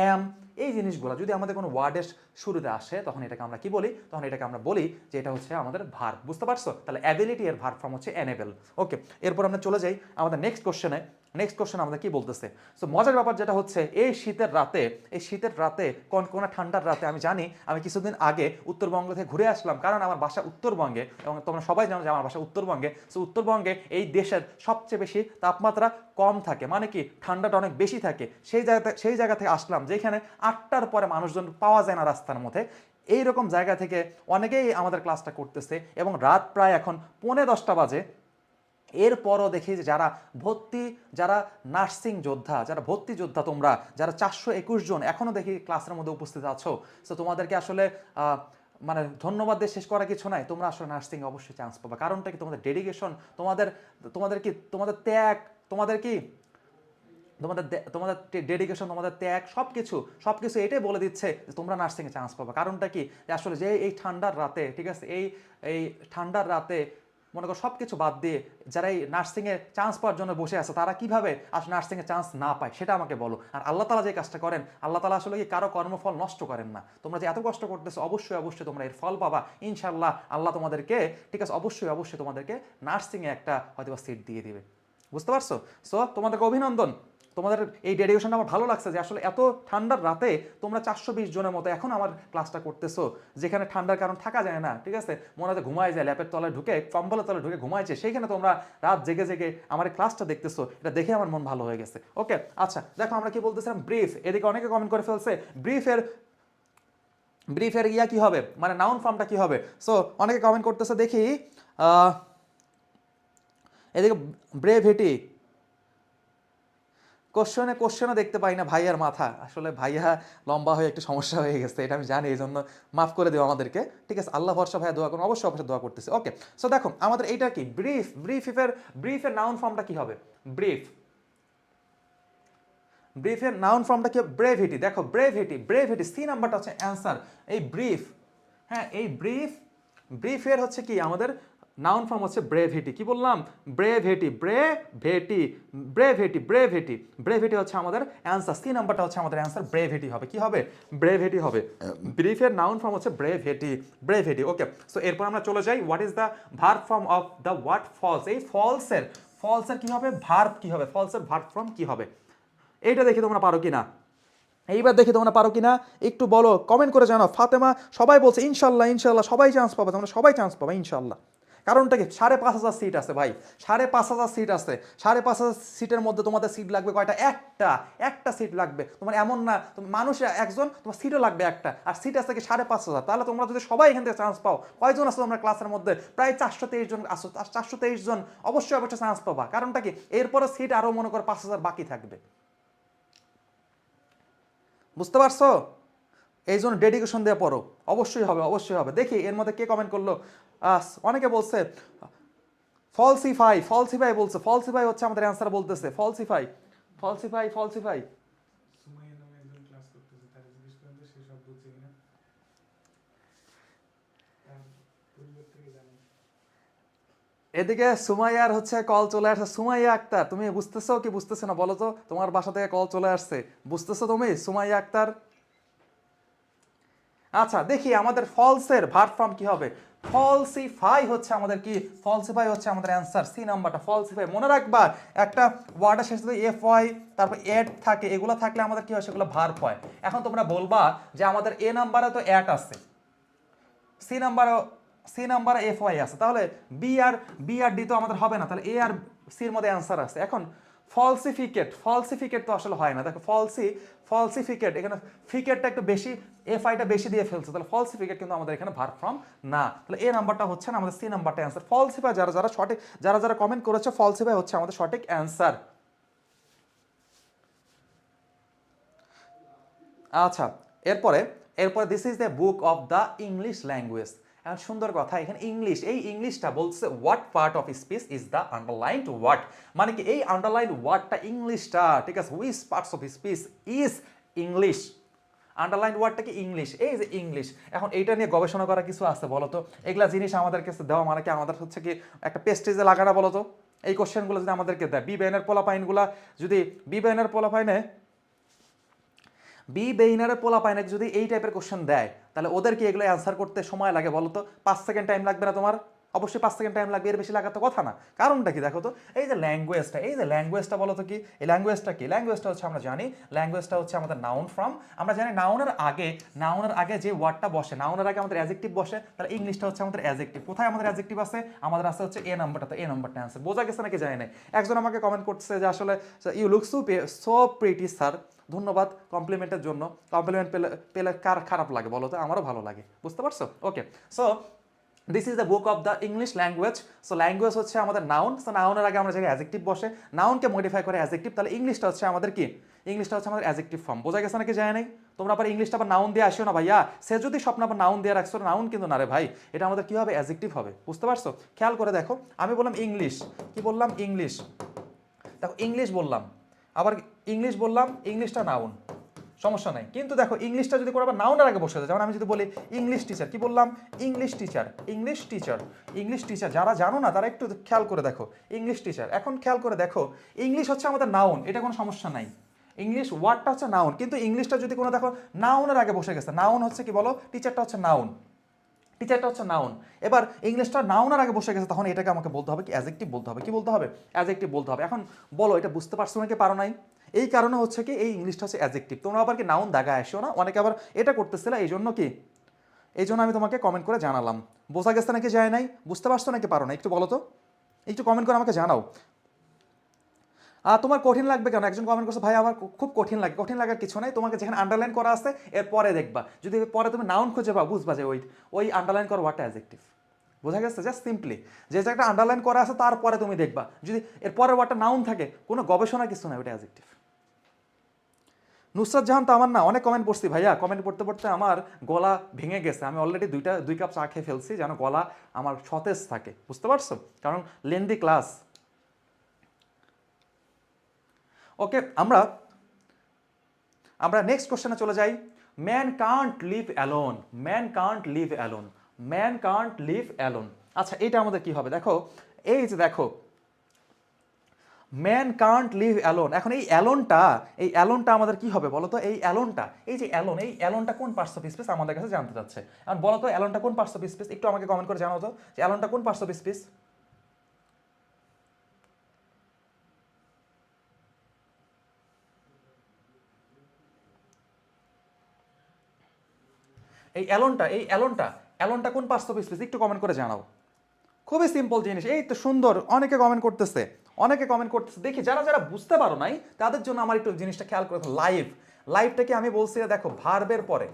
এম, এই জিনিসগুলো যদি আমাদের কোনো ওয়ার্ডের শুরুতে আসে তখন এটাকে আমরা কি বলি? তখন এটাকে আমরা বলি যে এটা হচ্ছে আমাদের ভার্ব। বুঝতে পারছো? তাহলে অ্যাবিলিটি এর ভার্ব ফর্ম হচ্ছে এনেবল। ওকে, এরপর আমরা চলে যাই আমাদের নেক্সট কোশ্চেনে। নেক্সট কোশ্চেন আমাদের কি বলতেছে? সো মজার ব্যাপার যেটা হচ্ছে এই শীতের রাতে কনকনা ঠান্ডার রাতে, আমি জানি আমি কিছুদিন আগে উত্তরবঙ্গ থেকে ঘুরে আসলাম, কারণ আমার বাসা উত্তরবঙ্গে এবং তোমরা সবাই জানো যে আমার বাসা উত্তরবঙ্গে। সো উত্তরবঙ্গে এই দেশের সবচেয়ে বেশি তাপমাত্রা কম থাকে, মানে কি ঠান্ডাটা অনেক বেশি থাকে। সেই জায়গা থেকে আসলাম যেখানে 8টার পরে মানুষজন পাওয়া যায় না রাস্তার মধ্যে। এইরকম জায়গা থেকে অনেকেই আমাদের ক্লাসটা করতেছে এবং রাত প্রায় এখন 9:45 বাজে। এরপরও দেখি যে যারা নার্সিং যোদ্ধা, যারা ভর্তি যোদ্ধা, তোমরা যারা 421 জন এখনও দেখি ক্লাসের মধ্যে উপস্থিত আছো। সো তোমাদেরকে আসলে মানে ধন্যবাদ দিয়ে শেষ করা কিছু নাই। তোমরা আসলে নার্সিংয়ে অবশ্যই চান্স পাবে। কারণটা কি? তোমাদের ডেডিকেশন, তোমাদের ত্যাগ, তোমাদের কি তোমাদের ডেডিকেশন, তোমাদের ত্যাগ, সবকিছু এটাই বলে দিচ্ছে যে তোমরা নার্সিংয়ে চান্স পাবে। কারণটা কি? যে আসলে যে এই ঠান্ডার রাতে, ঠিক আছে, এই ঠান্ডার রাতে মনে করো সব কিছু বাদ দিয়ে যারা এই নার্সিংয়ে চান্স পাওয়ার জন্য বসে আছে, তারা কিভাবে আসলে নার্সিংয়ে চান্স না পায় সেটা আমাকে বলো। আর আল্লাহ তালা যে কাজটা করেন, আল্লাহ তালা আসলে কি কারো কর্মফল নষ্ট করেন না। তোমরা যে এত কষ্ট করতেছো, অবশ্যই তোমরা এর ফল পাবা ইনশাল্লাহ। আল্লাহ তোমাদেরকে, ঠিক আছে, অবশ্যই তোমাদেরকে নার্সিংয়ে একটা হয়তো সিট দিয়ে দিবে। বুঝতে পারছো? সো তোমাদেরকে অভিনন্দন। তোমাদের এই ডেডিকেশনটা আমার ভালো লাগছে যে আসলে এত ঠান্ডার রাতে তোমরা 420 জনের মতো এখন আমার ক্লাসটা করতেছো, যেখানে ঠান্ডার কারণ থাকা যায় না, ঠিক আছে, মনে হয় ঘুমায় যায়, ল্যাপের তলায় ঢুকে কম্বলের তলায় ঢুকে ঘুমাইছে, সেইখানে তোমরা রাত জেগে জেগে আমার এই ক্লাসটা দেখতেছো। এটা দেখে আমার মন ভালো হয়ে গেছে। ওকে, আচ্ছা দেখো আমরা কি বলতেছিলাম, ব্রিফ। এদিকে অনেকে কমেন্ট করে ফেলছে ব্রিফের ইয়া কি হবে, মানে নাউন ফর্মটা কি হবে। সো অনেকে কমেন্ট করতেছে, দেখি এদিকে ব্রেভিটি কোশ্চেনও দেখতে পাই না ভাইয়ার মাথা। আসলে ভাইয়া লম্বা হয়ে একটু সমস্যা হয়ে গেছে, এটা আমি জানি, এই জন্য মাফ করে দেবো আমাদেরকে। ঠিক আছে, আল্লাহ ভরসা ভাইয়া দোয়া করুন, অবশ্যই দোয়া করতেছি। ওকে, সো দেখো আমাদের এইটা কি ব্রিফের নাউন ফর্মটা কি হবে? ব্রিফের নাউন ফর্মটা কি? ব্রেভিটি। দেখো ব্রেভিটি সি নাম্বারটা হচ্ছে অ্যান্সার। এই ব্রিফ, হ্যাঁ এই ব্রিফের হচ্ছে কি আমাদের নাউন ফর্ম হচ্ছে ব্রেভিটি। কি বললাম? ব্রেভিটি হচ্ছে আমাদের অ্যান্সার। সি নাম্বারটা হচ্ছে আমাদের অ্যান্সার। ব্রেভিটি হবে। কি হবে? ব্রেভিটি হবে। ব্রিফের নাউন ফর্ম হচ্ছে ব্রেভিটি। ওকে, সো এরপর আমরা চলে যাই, what is the verb form of the word falls. এই ফলসের কি হবে? ভার্ব কি হবে? ফলসের ভার্ব ফর্ম কি হবে? এইটা দেখি তোমরা পারো কিনা, এইবার দেখি তোমরা পারো কিনা, একটু বলো, কমেন্ট করে জানাও। ফাতেমা সবাই বলছে ইনশাল্লাহ সবাই চান্স পাবে, তোমরা সবাই চান্স পাবে ইনশাল্লাহ। কারণটা কি? 5,500 সিট আছে ভাই, 5,500 সিট আছে। 5,500 সিটের মধ্যে তোমাদের সিট লাগবে কয়টা? একটা সিট লাগবে। তোমার এমন না মানুষ একজন, তোমার সিটও লাগবে একটা, আর সিট আছে কি 5,500। তাহলে তোমরা যদি সবাই এখান থেকে চান্স পাও, কয়জন আছো তোমরা ক্লাসের মধ্যে? প্রায় 423 জন আসো। 423 জন অবশ্যই চান্স পাবা। কারণটা কি? এরপরে সিট আরও মনে করো 5,000 বাকি থাকবে। বুঝতে পারছো? এই জন্য ডেডিকেশন দিয়ে পড়ো, অবশ্যই হবে। দেখি এর মধ্যে কে কমেন্ট করলো। অনেকে বলছে ফলসিফাই বলছে। ফলসিফাই হচ্ছে আমাদের অ্যান্সার বলতেছে। ফলসিফাই। সুমাইয়া নামে একজন ক্লাস করতেছে, তারা জিজ্ঞেস করেন তো সে সব বুঝছে কিনা, তার পরিবার থেকে জানেন। এদিকে সুমাইয়ার হচ্ছে কল চলে আসছে। সুমাইয়া আক্তার, তুমি বুঝতেছো কি বুঝতেছো না বলো তো? তোমার বাসা থেকে কল চলে আসছে, বুঝতেছো তুমি সুমাইয়া আক্তার? আচ্ছা দেখি আমাদের ফলসের ভার্ব ফর্ম কি হবে। ফলসিফাই হচ্ছে আমাদের কি, ফলসিফাই হচ্ছে আমাদের অ্যান্সার, সি নাম্বারটা ফলসিফাই। মনে রাখবা একটা ওয়ার্ডের শেষে যদি এফ ওয়াই তারপর এড থাকে, এগুলো থাকলে আমাদের কি হয়, সেগুলো ভার্ব হয়। এখন তোমরা বলবা যে আমাদের এ নাম্বারে তো অ্যাট আছে, সি নাম্বারও, সি নাম্বারে এফ ওয়াই আছে, তাহলে বি আর ডি তো আমাদের হবে না, তাহলে এ আর সির মধ্যে অ্যান্সার আছে। এখন ফলসিফিকেট তো আসলে হয় না, দেখো ফলসিফিকেট, এখানে ফিকেটটা একটু বেশি, এফ আইটা বেশি দিয়ে ফেলছে, তাহলে ফলসিফিকেট কিন্তু আমাদের এখানে ভার্ব ফর্ম না, তাহলে এ নাম্বারটা হচ্ছে না, আমাদের সি নাম্বারটা অ্যান্সার। ফলসিফাই যারা যারা সঠিক, যারা যারা কমেন্ট করেছে ফলসিফাই হচ্ছে আমাদের সঠিক অ্যান্সার। আচ্ছা, এরপরে এরপরে this is the book of the English language. এখন সুন্দর কথা, এখানে ইংলিশ, এই ইংলিশটা বলছে what part of speech is the underlined word, মানে কি এই আন্ডারলাইন্ড ওয়ার্ডটা ইংলিশটা, ঠিক আছে, which parts of speech is English, underline ওয়ার্ডটা কি ইংলিশ, এই যে ইংলিশ। এখন এইটা নিয়ে গবেষণা করা কিছু আছে বলো তো? এগুলা জিনিস আমাদের কাছে দেওয়া মানে কি আমাদের হচ্ছে কি একটা পেস্টেজে লাগানো বলো তো? এই কোশ্চেনগুলো যদি আমাদেরকে দেয়, বি বেইনের পোলাপাইনগুলা যদি, বি বেইনের পোলাপাইনে, বি বেইনারের পোলাপাইনে যদি এই টাইপের কোশ্চেন দেয়, তাহলে ওদের কি এগুলো অ্যান্সার করতে সময় লাগে বলো তো? 5 সেকেন্ড টাইম লাগবে না তোমার? অবশ্যই 5 সেকেন্ড টাইম লাগবে, এর বেশি লাগার তো কথা না। কারণটা কি দেখো তো, এই যে ল্যাঙ্গুয়েজটা, এই যে ল্যাঙ্গুয়েজটা বলো তো কি, এই ল্যাঙ্গুয়েজটা কি? ল্যাঙ্গুয়েজটা হচ্ছে আমরা জানি, ল্যাঙ্গুয়েজটা হচ্ছে আমাদের নাউন ফর্ম। আমরা জানি নাউনের আগে যে ওয়ার্ডটা বসে, নাউনের আগে আমাদের অ্যাডজেক্টিভ বসে, তাহলে ইংলিশটা হচ্ছে আমাদের অ্যাডজেক্টিভ। কোথায় আমাদের অ্যাডজেক্টিভ আছে? আমাদের আছে হচ্ছে এ নাম্বারটা, তো এ নাম্বারটা অ্যান্সার। বোঝা গেছে নাকি জানি না? একজন আমাকে কমেন্ট করছে যে আসলে you look so pretty sir, ধন্যবাদ কমপ্লিমেন্টের জন্য। কমপ্লিমেন্ট পেলে পেলে কার খারাপ লাগে বলো তো? আমারও ভালো লাগে, বুঝতে পারছো? Okay, so this is the book of the English language. So language হচ্ছে আমাদের নাউন, সো নাউনের আগে আমরা জায়গায় অ্যাডজেক্টিভ বসে, নাউনকে মডিফাই করে অ্যাডজেক্টিভ, তাহলে ইংলিশটা হচ্ছে আমাদের কি, ইংলিশটা হচ্ছে আমাদের অ্যাডজেক্টিভ ফর্ম। বোঝা গেছে নাকি যায় নাই? তোমরা আবার ইংলিশটা আবার নাউন দিয়ে আসিও না ভাইয়া, সে যদি স্বপ্ন আবার নাউন দিয়ে রাখছো, নাউন কিন্তু না রে ভাই, এটা আমাদের কি হবে, অ্যাডজেক্টিভ হবে, বুঝতে পারছো? খেয়াল করে দেখো, আমি বললাম ইংলিশ, কি বললাম, ইংলিশ, দেখো ইংলিশ বললাম, আবার ইংলিশ বললাম, ইংলিশটা নাউন, সমস্যা নাই। কিন্তু দেখো ইংলিশটা যদি করে আবার নাউনের আগে বসে যায়, যেমন আমি যদি বলি ইংলিশ টিচার, কি বললাম, English teacher, English teacher, English teacher. যারা জানো না তারা একটু খেয়াল করে দেখো, ইংলিশ টিচার। এখন খেয়াল করে দেখো, ইংলিশ হচ্ছে আমাদের নাউন, এটা কোনো সমস্যা নাই, ইংলিশ ওয়ার্ডটা হচ্ছে নাউন, কিন্তু ইংলিশটা যদি কোনো দেখো নাউনের আগে বসে গেছে, নাউন হচ্ছে কি বলো, টিচারটা হচ্ছে নাউন, টিচারটা হচ্ছে নাউন, এবার ইংলিশটা নাউনের আগে বসে গেছে, তখন এটাকে আমাকে বলতে হবে কি, অ্যাডজেক্টিভ বলতে হবে। কি বলতে হবে? অ্যাডজেক্টিভ বলতে হবে। এখন বলো এটা বুঝতে পারছো নাকি পারো নাই? এই কারণে হচ্ছে কি এই ইংলিশটা হচ্ছে অ্যাডজেক্টিভ। তোমরা আবার কি নাউন দাগা আসো না, অনেকে আবার এটা করতেছিল, এই জন্য কি, এই জন্য আমি তোমাকে কমেন্ট করে জানালাম। বোঝা গেছে নাকি যায় নাই? বুঝতে পারছো নাকি পারো না? একটু বলো তো, একটু কমেন্ট করে আমাকে জানাও। তোমার কঠিন লাগবে কেন? একজন কমেন্ট করছে ভাই আমার খুব কঠিন লাগে। কঠিন লাগার কিছু নাই, তোমাকে যেখানে আন্ডারলাইন করা আছে এর পরে দেখবা, যদি পরে তুমি নাউন খুঁজে পাও, বুঝবা যে ওই ওই আন্ডারলাইন করা ওয়ার্ডটা অ্যাডজেক্টিভ। বোঝা গেছে? জাস্ট সিম্পলি যে জায়গাটা আন্ডারলাইন করা আছে তারপরে তুমি দেখবা, যদি এর পরের ওয়ার্ডটা নাউন থাকে, কোনো গবেষণা কিছু না, ওটা অ্যাডজেক্টিভ। নুসরাত জাহান তো আমার না, অনেক কমেন্ট পড়ছি ভাইয়া, কমেন্ট পড়তে পড়তে আমার গলা ভেঙে গেছে। আমি অলরেডি 2 কাপ চা খেয়ে ফেলছি, যেন গলা আমার সতেজ থাকে, বুঝতে পারছো? কারণ লেন্দি ক্লাস। ওকে, আমরা আমরা নেক্সট কোশ্চেনে চলে যাই। Man can't live alone, man can't live alone, man can't live alone. আচ্ছা এটা আমাদের কি হবে দেখো, এই যে দেখো ম্যান কান্ট লিভ অ্যালোন। এখন এই অ্যালোনটা আমাদের কি হবে বলো তো? এই অ্যালোনটা, এই যে অ্যালোন, এই অ্যালোনটা কোন পার্টস অফ স্পিচ আমাদের কাছে জানতে চাচ্ছে। এখন বলো তো অ্যালোনটা কোন পার্টস অফ স্পিচ, একটু আমাকে কমেন্ট করে জানাও তো যে অ্যালোনটা কোন পার্টস অফ স্পিচ। এই অ্যালোনটা কোন পার্টস অফ স্পিচ, একটু কমেন্ট করে জানাও। খুবই সিম্পল জিনিস, এই তো সুন্দর, অনেকে কমেন্ট করতেছে, অনেকে কমেন্ট করতেছে। দেখি যারা যারা বুঝতে পারো নাই তাদের জন্য আমার একটু জিনিসটা খেয়াল করে, লাইভটাকে আমি বলছি দেখো ভার্বের পরে,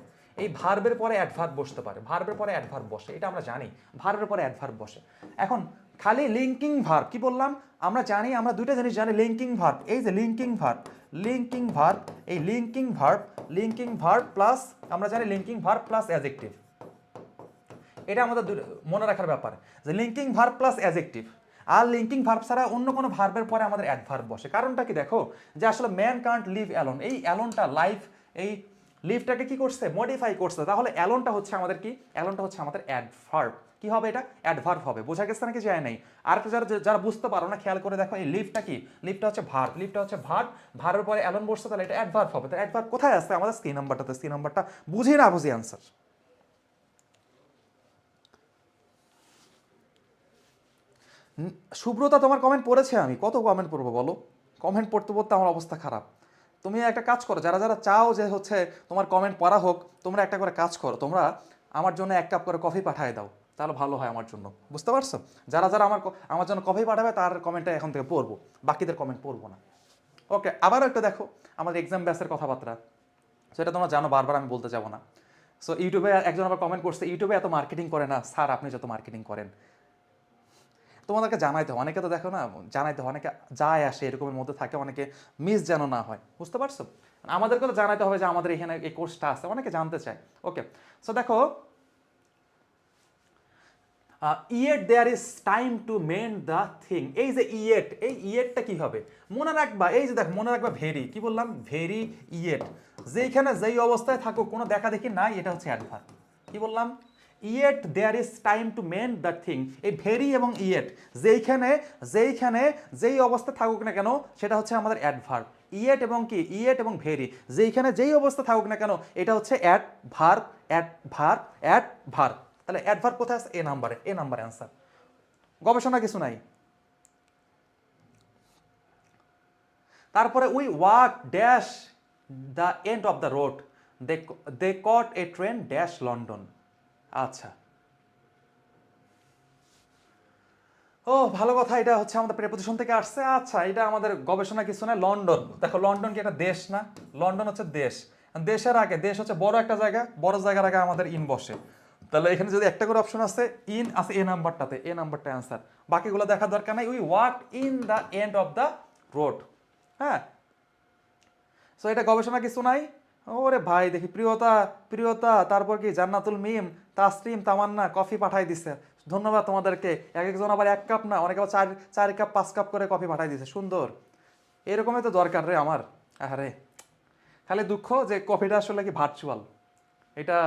এই ভার্বের পরে অ্যাডভার্ব বসতে পারে, ভার্বের পরে অ্যাডভার্ব বসে, এটা আমরা জানি, ভার্বের পরে অ্যাডভার্ব বসে। এখন খালি লিঙ্কিং ভার্ব, কি বললাম, আমরা জানি, আমরা দুইটা জিনিস জানি, লিঙ্কিং ভার্ব, এই যে লিঙ্কিং ভার্ব, লিঙ্কিং ভার্ব, এই লিঙ্কিং ভার্ব প্লাস, আমরা জানি লিঙ্কিং ভার্ব প্লাস অ্যাডজেক্টিভ, এটা আমাদের মনে রাখার ব্যাপার যে লিঙ্কিং ভার্ব প্লাস অ্যাডজেক্টিভ। আর লিঙ্কিং ভার্ব ছাড়া অন্য কোনো ভার্বের পরে আমাদের অ্যাডভার্ব বসে। কারণটা কি দেখো, যে আসলে ম্যান কান্ট লিভ অ্যালোন, এই অ্যালোনটা লাইফ, এই লিভটাকে কি করছে, মডিফাই করছে। তাহলে অ্যালোনটা হচ্ছে আমাদের কি, অ্যালোনটা হচ্ছে আমাদের অ্যাডভার্ব। কি হবে এটা, অ্যাডভার্ব হবে। বোঝা গেছে নাকি যায় নাই? আর যারা যারা বুঝতে পারো না খেয়াল করে দেখো, এই লিভটা কি, লিভটা হচ্ছে ভার্ব, লিভটা হচ্ছে ভার্ব, ভার্বের পরে অ্যালোন বসছে, তাহলে এটা অ্যাডভার্ব হবে। তো অ্যাডভার্ব কোথায় আছে আমাদের সি নাম্বারটাতে, সি নাম্বারটা বুঝি না বুঝি আনসার। সুব্রতা তোমার কমেন্ট পড়েছে, আমি কত কমেন্ট পড়বো বলো, কমেন্ট পড়তে পড়তে আমার অবস্থা খারাপ। তুমি একটা কাজ করো, যারা যারা চাও যে হচ্ছে তোমার কমেন্ট পড়া হোক, তোমরা একটা করে কাজ করো, তোমরা আমার জন্য 1 কাপ করে কফি পাঠিয়ে দাও, তাহলে ভালো হয় আমার জন্য, বুঝতে পারছো? যারা যারা আমার জন্য কফি পাঠাবে তার কমেন্টটা এখন থেকে পড়বো, বাকিদের কমেন্ট পড়বো না। ওকে, আবারও একটু দেখো আমাদের এক্সাম ব্যাসের কথাবার্তা, সেটা তোমরা জানো, বারবার আমি বলতে যাবো না। সো ইউটিউবে একজন আবার কমেন্ট করছে, ইউটিউবে এত মার্কেটিং করে না স্যার, আপনি যত মার্কেটিং করেন। তোমাদেরকে জানাইতে হয়, অনেকে তো দেখো না, জানাইতে হয়, অনেকে যায় আসে এরকমের মধ্যে থাকে, অনেকে মিস যেন না হয়, বুঝতে পারছো? আমাদেরকে তো জানাইতে হবে যে আমাদের এখানে এই কোর্সটা আছে, অনেকে জানতে চায়। ওকে, সো দেখো, yet there is time to mend the thing. এই যে ইয়েট, এই ইয়েটটা কি হবে মনে রাখবা, এই যে দেখ মনে রাখবা, ভেরি, কি বললাম, ভেরি ইয়েট, যেইখানে যেই অবস্থায় থাকো কোনো দেখা দেখি নাই, এটা হচ্ছে অ্যাডভার্ব। কি বললাম, yet there is time to mend the thing. এই ভেরি এবং ইয়েট, যেইখানে যেইখানে যেই অবস্থা থাকুক না কেন, সেটা হচ্ছে আমাদের অ্যাডভার্ব। ইয়েট এবং কি, ইয়েট এবং ভেরি, যেইখানে যেই অবস্থা থাকুক না কেন, এটা হচ্ছে অ্যাডভার্ব, অ্যাডভার্ব, অ্যাডভার্ব। তাহলে অ্যাডভার্ব কোথায় আছে, এ নাম্বারে, এ নাম্বারে অ্যান্সার, গবেষণা কিছু নাই। তারপরে we walk dash the end of the road, they caught a train dash London. আচ্ছা, ও ভালো কথা, এটা হচ্ছে আমাদের প্রেপোজিশন থেকে আসছে। আচ্ছা, এটা আমাদের গবেষণা কিছু না। লন্ডন, দেখো লন্ডন কি একটা দেশ না, লন্ডন হচ্ছে দেশ, দেশের আগে, দেশ হচ্ছে বড় একটা জায়গা, বড় জায়গার আগে আমাদের ইন বসে। তাহলে এখানে যদি একটা করে অপশন আছে, ইন আছে এ নাম্বারটাতে, এ নাম্বারটা অ্যান্সার, বাকিগুলো দেখার দরকার নাই। We walk in the end of the road. হ্যাঁ, সো এটা গবেষণা কিছু নাই। ওরে ভাই দেখি, প্রিয়তা, প্রিয়তা, তারপর কি জান্নাতুল মিম, তাসরিম, তামান্না কফি পাঠাই দিছে, ধন্যবাদ তোমাদেরকে। এক একজন আবার 1 কাপ না, অনেকে আবার 4 কাপ 5 কাপ করে কফি পাঠাই দিছে, সুন্দর। এরকমই তো দরকার রে আমার। আরে খালি দুঃখ যে কফিটা আসলে কি ভার্চুয়াল, এটা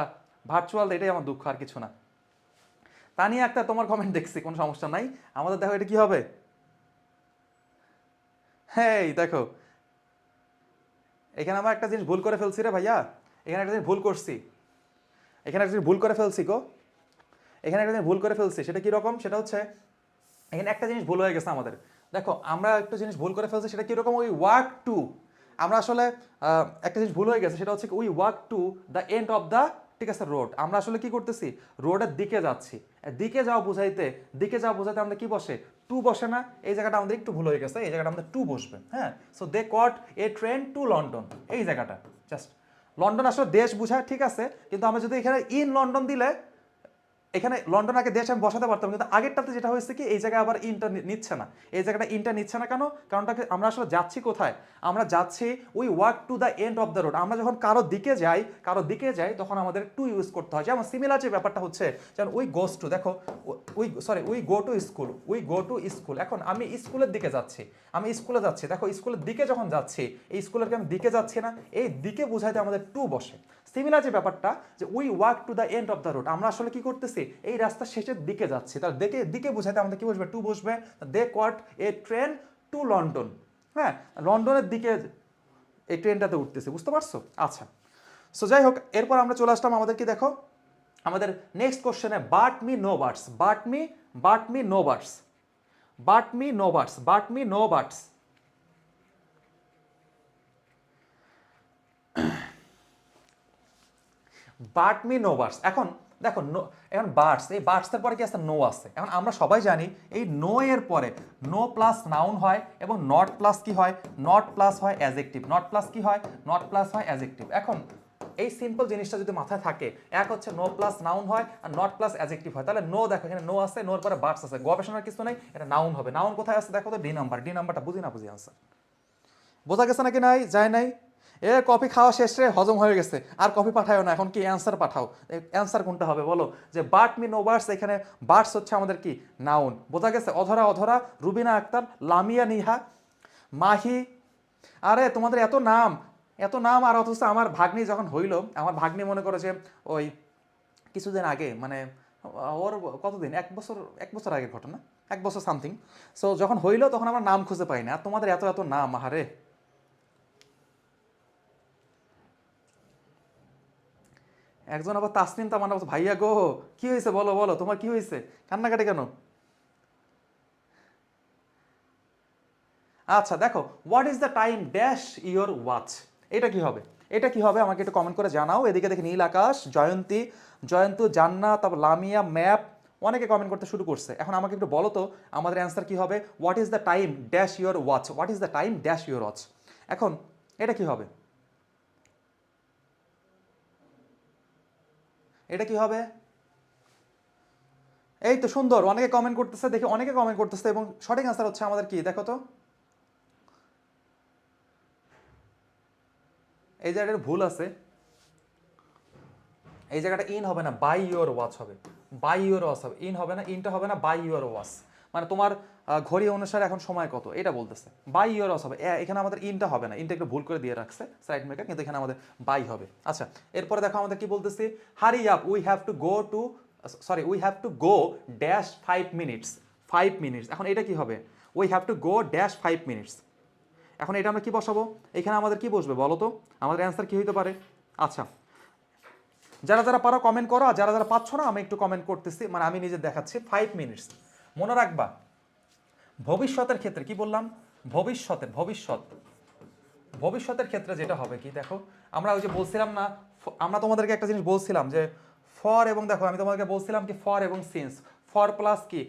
ভার্চুয়াল, এটাই আমার দুঃখ, আর কিছু না। তানিয়া একটা তোমার কমেন্ট দেখছি, কোনো সমস্যা নাই। আমাদের দেখো এটা কি হবে, হ্যাঁ দেখো, এখানে আমরা একটা জিনিস ভুল করে ফেলছি রে ভাইয়া, এখানে একটা জিনিস ভুল করছি, এখানে একটা জিনিস ভুল করে ফেলছি গো, এখানে একটা জিনিস ভুল করে ফেলছি। সেটা কি রকম, সেটা হচ্ছে এখানে একটা জিনিস ভুল হয়ে গেছে আমাদের। দেখো আমরা একটা জিনিস ভুল করে ফেলছি, সেটা কিরকম, উই ওয়াক টু, আমরা আসলে একটা জিনিস ভুল হয়ে গেছে, সেটা হচ্ছে we walk to the end of the, ঠিক আছে, রোড। আমরা আসলে কি করতেছি, রোডের দিকে যাচ্ছি, দিকে যাওয়া বুঝাইতে, দিকে যাওয়া বুঝাইতে আমাদের কি বসে, টু বসে না, এই জায়গাটা আমাদের একটু ভুল হয়ে গেছে, এই জায়গাটা আমাদের টু বসবে। হ্যাঁ, so they caught a train to London, এই জায়গাটা জাস্ট, লন্ডন আসলে দেশ বুঝায়, ঠিক আছে, কিন্তু আমরা যদি এখানে ইন লন্ডন দিলে, এখানে লন্ডন আগে দেশ আমি বসাতে পারতাম, কিন্তু আগেরটাতে যেটা হয়েছে কি, এই জায়গায় আবার ইনটা নিচ্ছে না, এই জায়গাটা ইনটা নিচ্ছে না কেন, কারণটাকে আমরা আসলে যাচ্ছি কোথায়, আমরা যাচ্ছি we walk to the end of the road. আমরা যখন কারো দিকে যাই তখন আমাদের টু ইউজ করতে হয়। যেমন সিমিলার যে ব্যাপারটা হচ্ছে, যেমন উই গোস টু, দেখো we go to school, we go to school, এখন আমি স্কুলের দিকে যাচ্ছি, আমি স্কুলে যাচ্ছি, দেখো স্কুলের দিকে যখন যাচ্ছি, এই স্কুলের আমি দিকে যাচ্ছি না, এই দিকে বোঝাইতে আমাদের টু বসে। সিমিলার যে ব্যাপারটা, যে we walk to the end of the road, আমরা আসলে কি করতেছি, এই রাস্তার শেষের দিকে যাচ্ছি, তার দিকে দিকে বোঝাতে আমাদের কি বসবে, টু বসবে। দে caught a train to London, হ্যাঁ, লন্ডনের দিকে এই ট্রেনটাতে উঠতেছে, বুঝতে পারছো? আচ্ছা, সো যাই হোক, এরপর আমরা চলে আসলাম আমাদের কি, দেখো আমাদের নেক্সট কোশ্চেনে, but me no birds, but me no birds, but me no birds, but me no birds. But me no birds, এখন দেখো এখন বার্ডস, এই বার্ডসের পরে কি আছে, নো আছে। এখন আমরা সবাই জানি এই নো এর পরে নো প্লাস নাউন হয়, এবং নট প্লাস কি হয়, নট প্লাস হয় অ্যাজেক্টিভ, নট প্লাস কি হয়, নট প্লাস হয় অ্যাজেক্টিভ। এখন এই সিম্পল জিনিসটা যদি মাথায় থাকে, এক হচ্ছে নো প্লাস নাউন হয়, আর নট প্লাস অ্যাজেক্টিভ হয়, তাহলে নো, দেখো এখানে নো আছে, নোর পরে বার্ডস আছে, গবেষণার কিছু নেই, এটা নাউন হবে। নাউন কোথায় আছে দেখো তো, ডি নাম্বার, ডি নাম্বারটা বুঝি না বুঝি আনসার, বোঝা গেছে নাকি নাই, যায় নাই? এ কফি খাওয়া শেষে হজম হয়ে গেছে, আর কফি পাঠাও না, এখন কি অ্যান্সার পাঠাও। অ্যান্সার কোনটা হবে বলো, যে বাট মি নো বার্ডস, এখানে বার্ডস হচ্ছে আমাদের কি, নাউন, বোঝা গেছে? অধরা, অধরা, রুবিনা আক্তার, লামিয়া নিহা, মাহি, আরে তোমাদের এত নাম, এত নাম, আর অথচ আমার ভাগ্নি যখন হইলো, আমার ভাগ্নি মনে করো যে ওই কিছুদিন আগে মানে ওর কতদিন, 1 বছর, 1 বছর আগের ঘটনা, 1 বছর সামথিং। সো যখন হইলো তখন আমার নাম খুঁজে পাই না, আর তোমাদের এত এত নাম, আহারে। একজন আবার তাসনিম তামান্না বলছে, ভাইয়া গো কি হয়েছে বলো বলো, তোমার কি হয়েছে, কান্নাকাটি কেন? আচ্ছা দেখো, what is the time dash your watch, এটা কি হবে? এটা কি হবে আমাকে একটু কমেন্ট করে জানাও। এদিকে দেখি নীল আকাশ, জয়ন্তী, জয়ন্তু, জান্নাত, তারপর লামিয়া, ম্যাপ, অনেকে কমেন্ট করতে শুরু করছে। এখন আমাকে একটু বলো তো আমাদের অ্যান্সার কি হবে? What is the time dash your watch, what is the time dash your watch. এখন এটা কি হবে? এটা কি হবে? এই তো সুন্দর, অনেকে কমেন্ট করতেছে, দেখি অনেকে কমেন্ট করতেছে, এবং সঠিক অ্যান্সার হচ্ছে আমাদের কি, দেখো তো। এই জায়গাটা ভুল আছে, এই জায়গাটা ইন হবে না, বাই ইউর ওয়াচ হবে, বাই ইউর ওয়াচ হবে, ইন হবে না, ইনটা হবে না, বাই ইউর ওয়াচ। মানে তোমার ঘড়ি অনুসারে এখন সময় কত এটা বলতেছে, বাই ইউর ওয়াচ হবে। এখানে আমাদের ইনটা হবে না, ইনটা একটু ভুল করে দিয়ে রাখছে সাইড মেকার, কিন্তু এখানে আমাদের বাই হবে। আচ্ছা, এরপরে দেখো আমাদের কি বলতেছি, hurry up, we have to go to, sorry we have to go dash 5 minutes, 5 minutes. এখন এটা কি হবে? We have to go dash 5 minutes. এখন এটা আমরা কি বসাবো? এখানে আমাদের কি বসবে বলো তো, আমাদের অ্যান্সার কি হইতে পারে? আচ্ছা, যারা যারা পারো কমেন্ট করো, আর যারা যারা পাচ্ছ না আমি একটু কমেন্ট করতেছি, মানে আমি নিজে দেখাচ্ছি। 5 মিনিটস, মনে রাখবা ভবিষ্যতের ক্ষেত্রে কি বললাম, ভবিষ্যৎ, ভবিষ্যতের ক্ষেত্রে যেটা হবে কি দেখো, আমরা ওই যে বলছিলাম না, আমরা তোমাদেরকে একটা জিনিস বলছিলাম যে ফর, এবং দেখো আমি তোমাদেরকে বলছিলাম কি ফর এবং সিন্স, ফর প্লাস কি,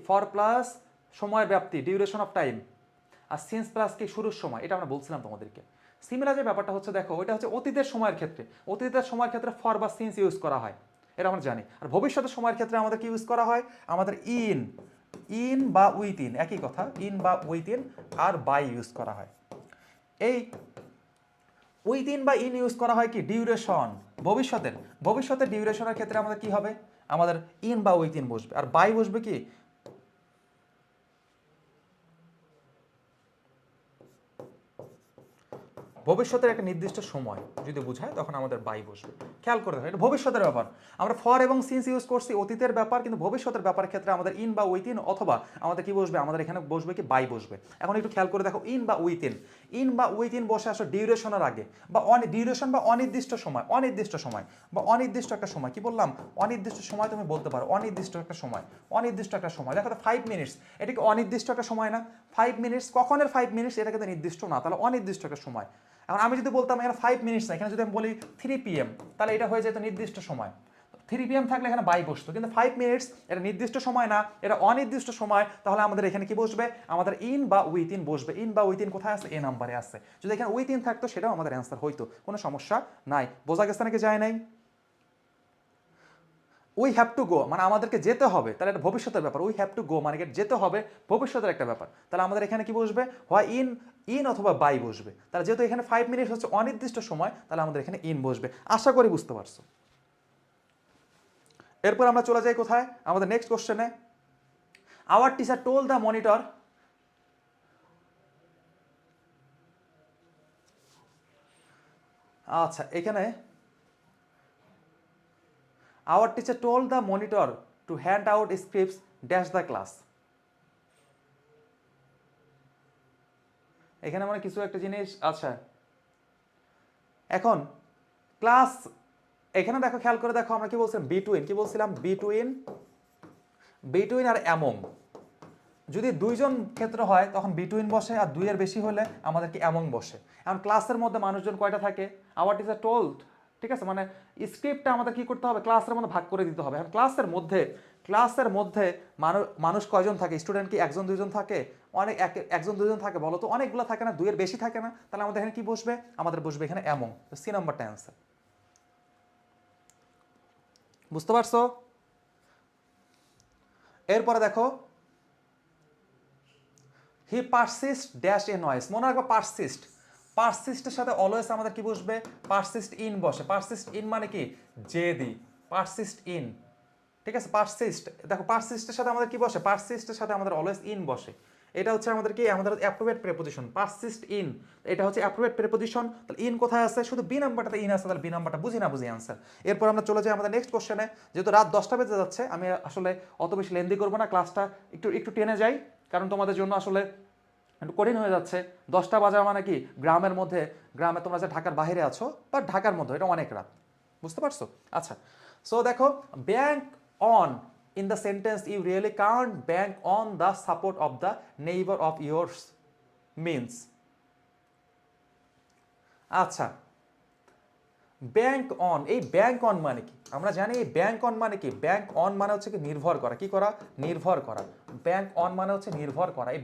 ফর প্লাস সময়ের ব্যাপ্তি, ডিউরেশন অফ টাইম, আর সিন্স প্লাস কি শুরুর সময়, এটা আমরা বলছিলাম তোমাদেরকে। সিমিলার যে ব্যাপারটা হচ্ছে দেখো, ওইটা হচ্ছে অতীতের সময়ের ক্ষেত্রে, অতীতের সময়ের ক্ষেত্রে ফর বা সিন্স ইউজ করা হয়, এটা আমরা জানি। আর ভবিষ্যতের সময়ের ক্ষেত্রে আমাদের কি ইউজ করা হয়? আমাদের ইন, ইন বা উইথিন, একই কথা, ইন বা উইথিন, আর বাই ইউজ করা হয়। এই উইথিন বা ইন ইউজ করা হয় কি ডিউরেশন, ভবিষ্যতের, ভবিষ্যতের ডিউরেশনের ক্ষেত্রে আমাদের কি হবে? আমাদের ইন বা উইথিন বসবে, আর বাই বসবে কি, ভবিষ্যতের একটা নির্দিষ্ট সময় যদি বোঝায় তখন আমাদের বাই বসবে। খেয়াল করে দেখো, এটা ভবিষ্যতের ব্যাপার। আমরা ফর এবং সিন্স ইউজ করছি অতীতের ব্যাপার, কিন্তু ভবিষ্যতের ব্যাপারের ক্ষেত্রে আমাদের ইন বা উইথিন, অথবা আমাদের কি বসবে, আমাদের এখানে বসবে কি বাই বসবে। এখন একটু খেয়াল করে দেখো, ইন বা উইথিন, ইন বা উইথিন বসে আসো ডিউরেশনের আগে, বা ডিউরেশন বা অনির্দিষ্ট সময়, অনির্দিষ্ট সময় বা অনির্দিষ্ট একটা সময়, কি বললাম, অনির্দিষ্ট সময় তুমি বলতে পারো, অনির্দিষ্ট একটা সময়, অনির্দিষ্ট একটা সময়। দেখো তো 5 মিনিটস, এটা কি অনির্দিষ্ট একটা সময় না? 5 মিনিটস, কখনের 5 মিনিটস, এটা কিন্তু নির্দিষ্ট না, তাহলে অনির্দিষ্ট একটা সময়। এখন আমি যদি বলতাম এখানে 5 মিনিটস না, এখানে যদি আমি বলি 3 PM, তাহলে এটা হয়ে যেত নির্দিষ্ট সময়। 3 PM থাকলে এখানে বাই বসতো, কিন্তু 5 মিনিটস এটা নির্দিষ্ট সময় না, এটা অনির্দিষ্ট সময়। তাহলে আমাদের এখানে কি বসবে? আমাদের ইন বা উইথিন বসবে। ইন বা উইথিন কোথায় আছে? এ নাম্বারে আছে। যদি এখানে উইথিন থাকতো সেটাও আমাদের অ্যান্সার হইতো, কোনো সমস্যা নাই। বোঝা গেছে নাকি যায় নাই? উই হ্যাভ টু গো মানে আমাদেরকে যেতে হবে, তাহলে এটা ভবিষ্যতের ব্যাপার। উই হ্যাভ টু গো মানে যেতে হবে, ভবিষ্যতের একটা ব্যাপার। তাহলে আমাদের এখানে কি বসবে? হয় ইন, ইন অথবা বাই বসবে। তাহলে যেহেতু এখানে 5 মিনিটস হচ্ছে অনির্দিষ্ট সময়, তাহলে আমাদের এখানে ইন বসবে। আশা করি বুঝতে পারছো। এরপর আমরা চলে যাই কোথায়? আমাদের নেক্সট কোশ্চেনে। Our teacher told the monitor, আচ্ছা এখানে our teacher told the monitor to hand out scripts dash the class. এখানে মানে কিছু একটা জিনিস, আচ্ছা এখন ক্লাস, এখানে দেখো খেয়াল করে দেখো, আমরা কি বলছিলাম? বিটুইন, কি বলছিলাম? বিটুইন, বিটুইন আর অ্যামং। যদি দুইজন ক্ষেত্র হয় তখন বিটুইন বসে, আর দুইয়ের বেশি হলে আমাদের কি অ্যামং বসে। এখন ক্লাসের মধ্যে মানুষজন কয়টা থাকে? আওয়ার টিচার টোল্ড, ঠিক আছে, মানে স্ক্রিপ্টটা আমাদের কি করতে হবে? ক্লাসের মধ্যে ভাগ করে দিতে হবে। এখন ক্লাসের মধ্যে মানুষ কয়জন থাকে? স্টুডেন্ট কি একজন দুইজন থাকে? অনেক, একজন দুইজন থাকে বলো তো? অনেকগুলো থাকে না? দুইয়ের বেশি থাকে না? তাহলে আমাদের এখানে কি বসবে? আমাদের বসবে এখানে অ্যামং। সি নাম্বারটা অ্যান্সার। বুঝতে পারছো? এরপরে দেখো, হি পারসিস্ট ড্যাশ এ নয়েস, মনে রাখবো পারসিস্ট, পারসিস্টের সাথে অলওয়েজ আমাদের কি বসবে? পারসিস্ট ইন বসে। পারসিস্ট ইন মানে কি? জেদি, পারসিস্ট ইন, ঠিক আছে। পারসিস্ট, দেখো পারসিস্টের সাথে আমাদের কি বসে? পারসিস্টের সাথে আমাদের অলওয়েজ ইন বসে। এটা হচ্ছে আমাদের কি আমাদের অ্যাপ্রোপ্রিয়েট প্রেপোজিশন, পারসিস্ট ইন, এটা হচ্ছে অ্যাপ্রোপ্রিয়েট প্রেপোজিশন। তাহলে ইন কোথায় আছে? শুধু বি নাম্বারটাতে ইন আছে, তাহলে বি নাম্বারটা বুঝি না বুঝি অ্যান্সার। এরপর আমরা চলে যাই আমাদের নেক্সট কোশ্চেনে। যেহেতু রাত 10টা বেজে যাচ্ছে, আমি আসলে অত বেশি লেন্দি করবো না, ক্লাসটা একটু একটু টেনে যাই, কারণ তোমাদের জন্য আসলে একটু কঠিন হয়ে যাচ্ছে। 10টা বাজা মানে কি গ্রামের মধ্যে, গ্রামে তোমরা যে ঢাকার বাইরে আছো বা ঢাকার মধ্যে, এটা অনেক রাত, বুঝতে পারছো? আচ্ছা, সো দেখো, bank on in the sentence you really can't bank on the support of the neighbor of yours means, আচ্ছা, ব্যাংক অন, এই ব্যাংক অন মানে কি? আমরা জানি এই ব্যাংক অন মানে কি? ব্যাংক অন মানে হচ্ছে কি নির্ভর করা, কি করা? নির্ভর করা। ব্যাংক অন মানে হচ্ছে নির্ভর করা। এই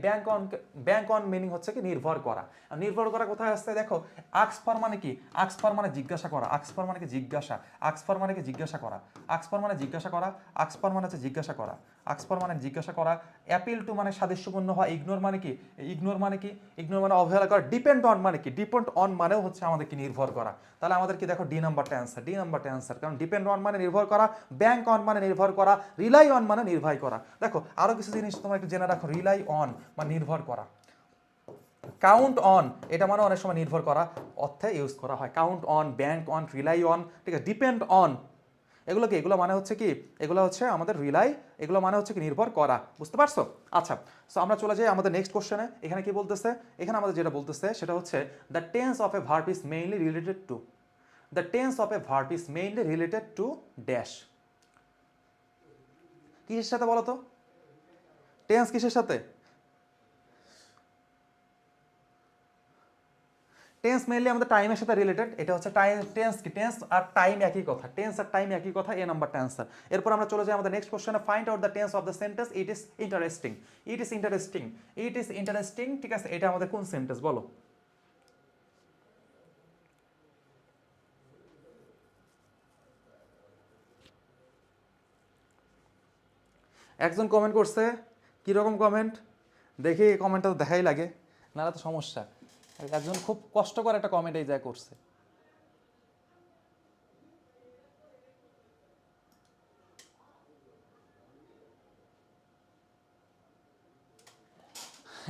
ব্যাংক অন মিনিং হচ্ছে কি নির্ভর করা। আর নির্ভর করা কোথায় আসছে দেখো, আক্স ফর মানে কি? আক্স ফর মানে জিজ্ঞাসা করা, আক্স ফর মানে কি জিজ্ঞাসা, আক্স ফর মানে কি জিজ্ঞাসা করা, আক্স ফর মানে জিজ্ঞাসা করা, আক্স ফর মানে হচ্ছে জিজ্ঞাসা করা, আক্স ফর মানে জিজ্ঞাসা করা, অ্যাপিল টু মানে সাদৃশ্যপূর্ণ হয়, ইগনোর মানে কি? ইগনোর মানে কি? ইগনোর মানে অবহেলা করা, ডিপেন্ড অন মানে কি? ডিপেন্ড অন মানেও হচ্ছে আমাদের কি নির্ভর করা। তাহলে আমাদের কি দেখো ডি নাম্বারটা অ্যান্সার, ডি নাম্বারটা অ্যান্সার, কারণ ডিপেন্ড অন মানে নির্ভর করা, ব্যাংক অন মানে নির্ভর করা, রিলাই অন মানে নির্ভর করা। দেখো আরো কিছু জিনিস তোমরা একটু জেনে রাখো, রিলাই অন মানে নির্ভর করা, কাউন্ট অন এটা মানে অনেক সময় নির্ভর করা অর্থে ইউজ করা হয়, count on, bank on, rely on, ঠিক আছে। ডিপেন্ড অন এগুলো কি? এগুলো মানে হচ্ছে কি? এগুলো হচ্ছে আমাদের রিলাই, এগুলো মানে হচ্ছে কি নির্ভর করা, বুঝতে পারছো? আচ্ছা, সো আমরা চলে যাই আমাদের নেক্সট কোশ্চেনে। এখানে কি বলতেছে? এখানে আমাদের যেটা বলতেছে সেটা হচ্ছে the tense of A verb is mainly related to, the tense of A verb is mainly related to dash. কিসের সাথে বলো তো? টেন্স কিসের সাথে? টেন্স মেইনলি আমাদের টাইমের সাথে রিলেটেড। এটা হচ্ছে টাইম, টেন্স কি? টেন্স আর টাইম একই কথা, টেন্স আর টাইম একই কথা, এ নাম্বারটা অ্যান্সার। এরপর আমরা চলে যাই আমাদের নেক্সট কোশ্চেনে, find out the tense of the sentence it is interesting. It is interesting, it is interesting, ঠিক আছে, এটা আমাদের কোন সেন্টেন্স বলো? একজন কমেন্ট করছে, কীরকম কমেন্ট দেখি, কমেন্টটা তো দেখাই লাগে, নাহলে তো সমস্যা। একজন খুব কষ্ট করে একটা কমেন্ট এই যায় করছে।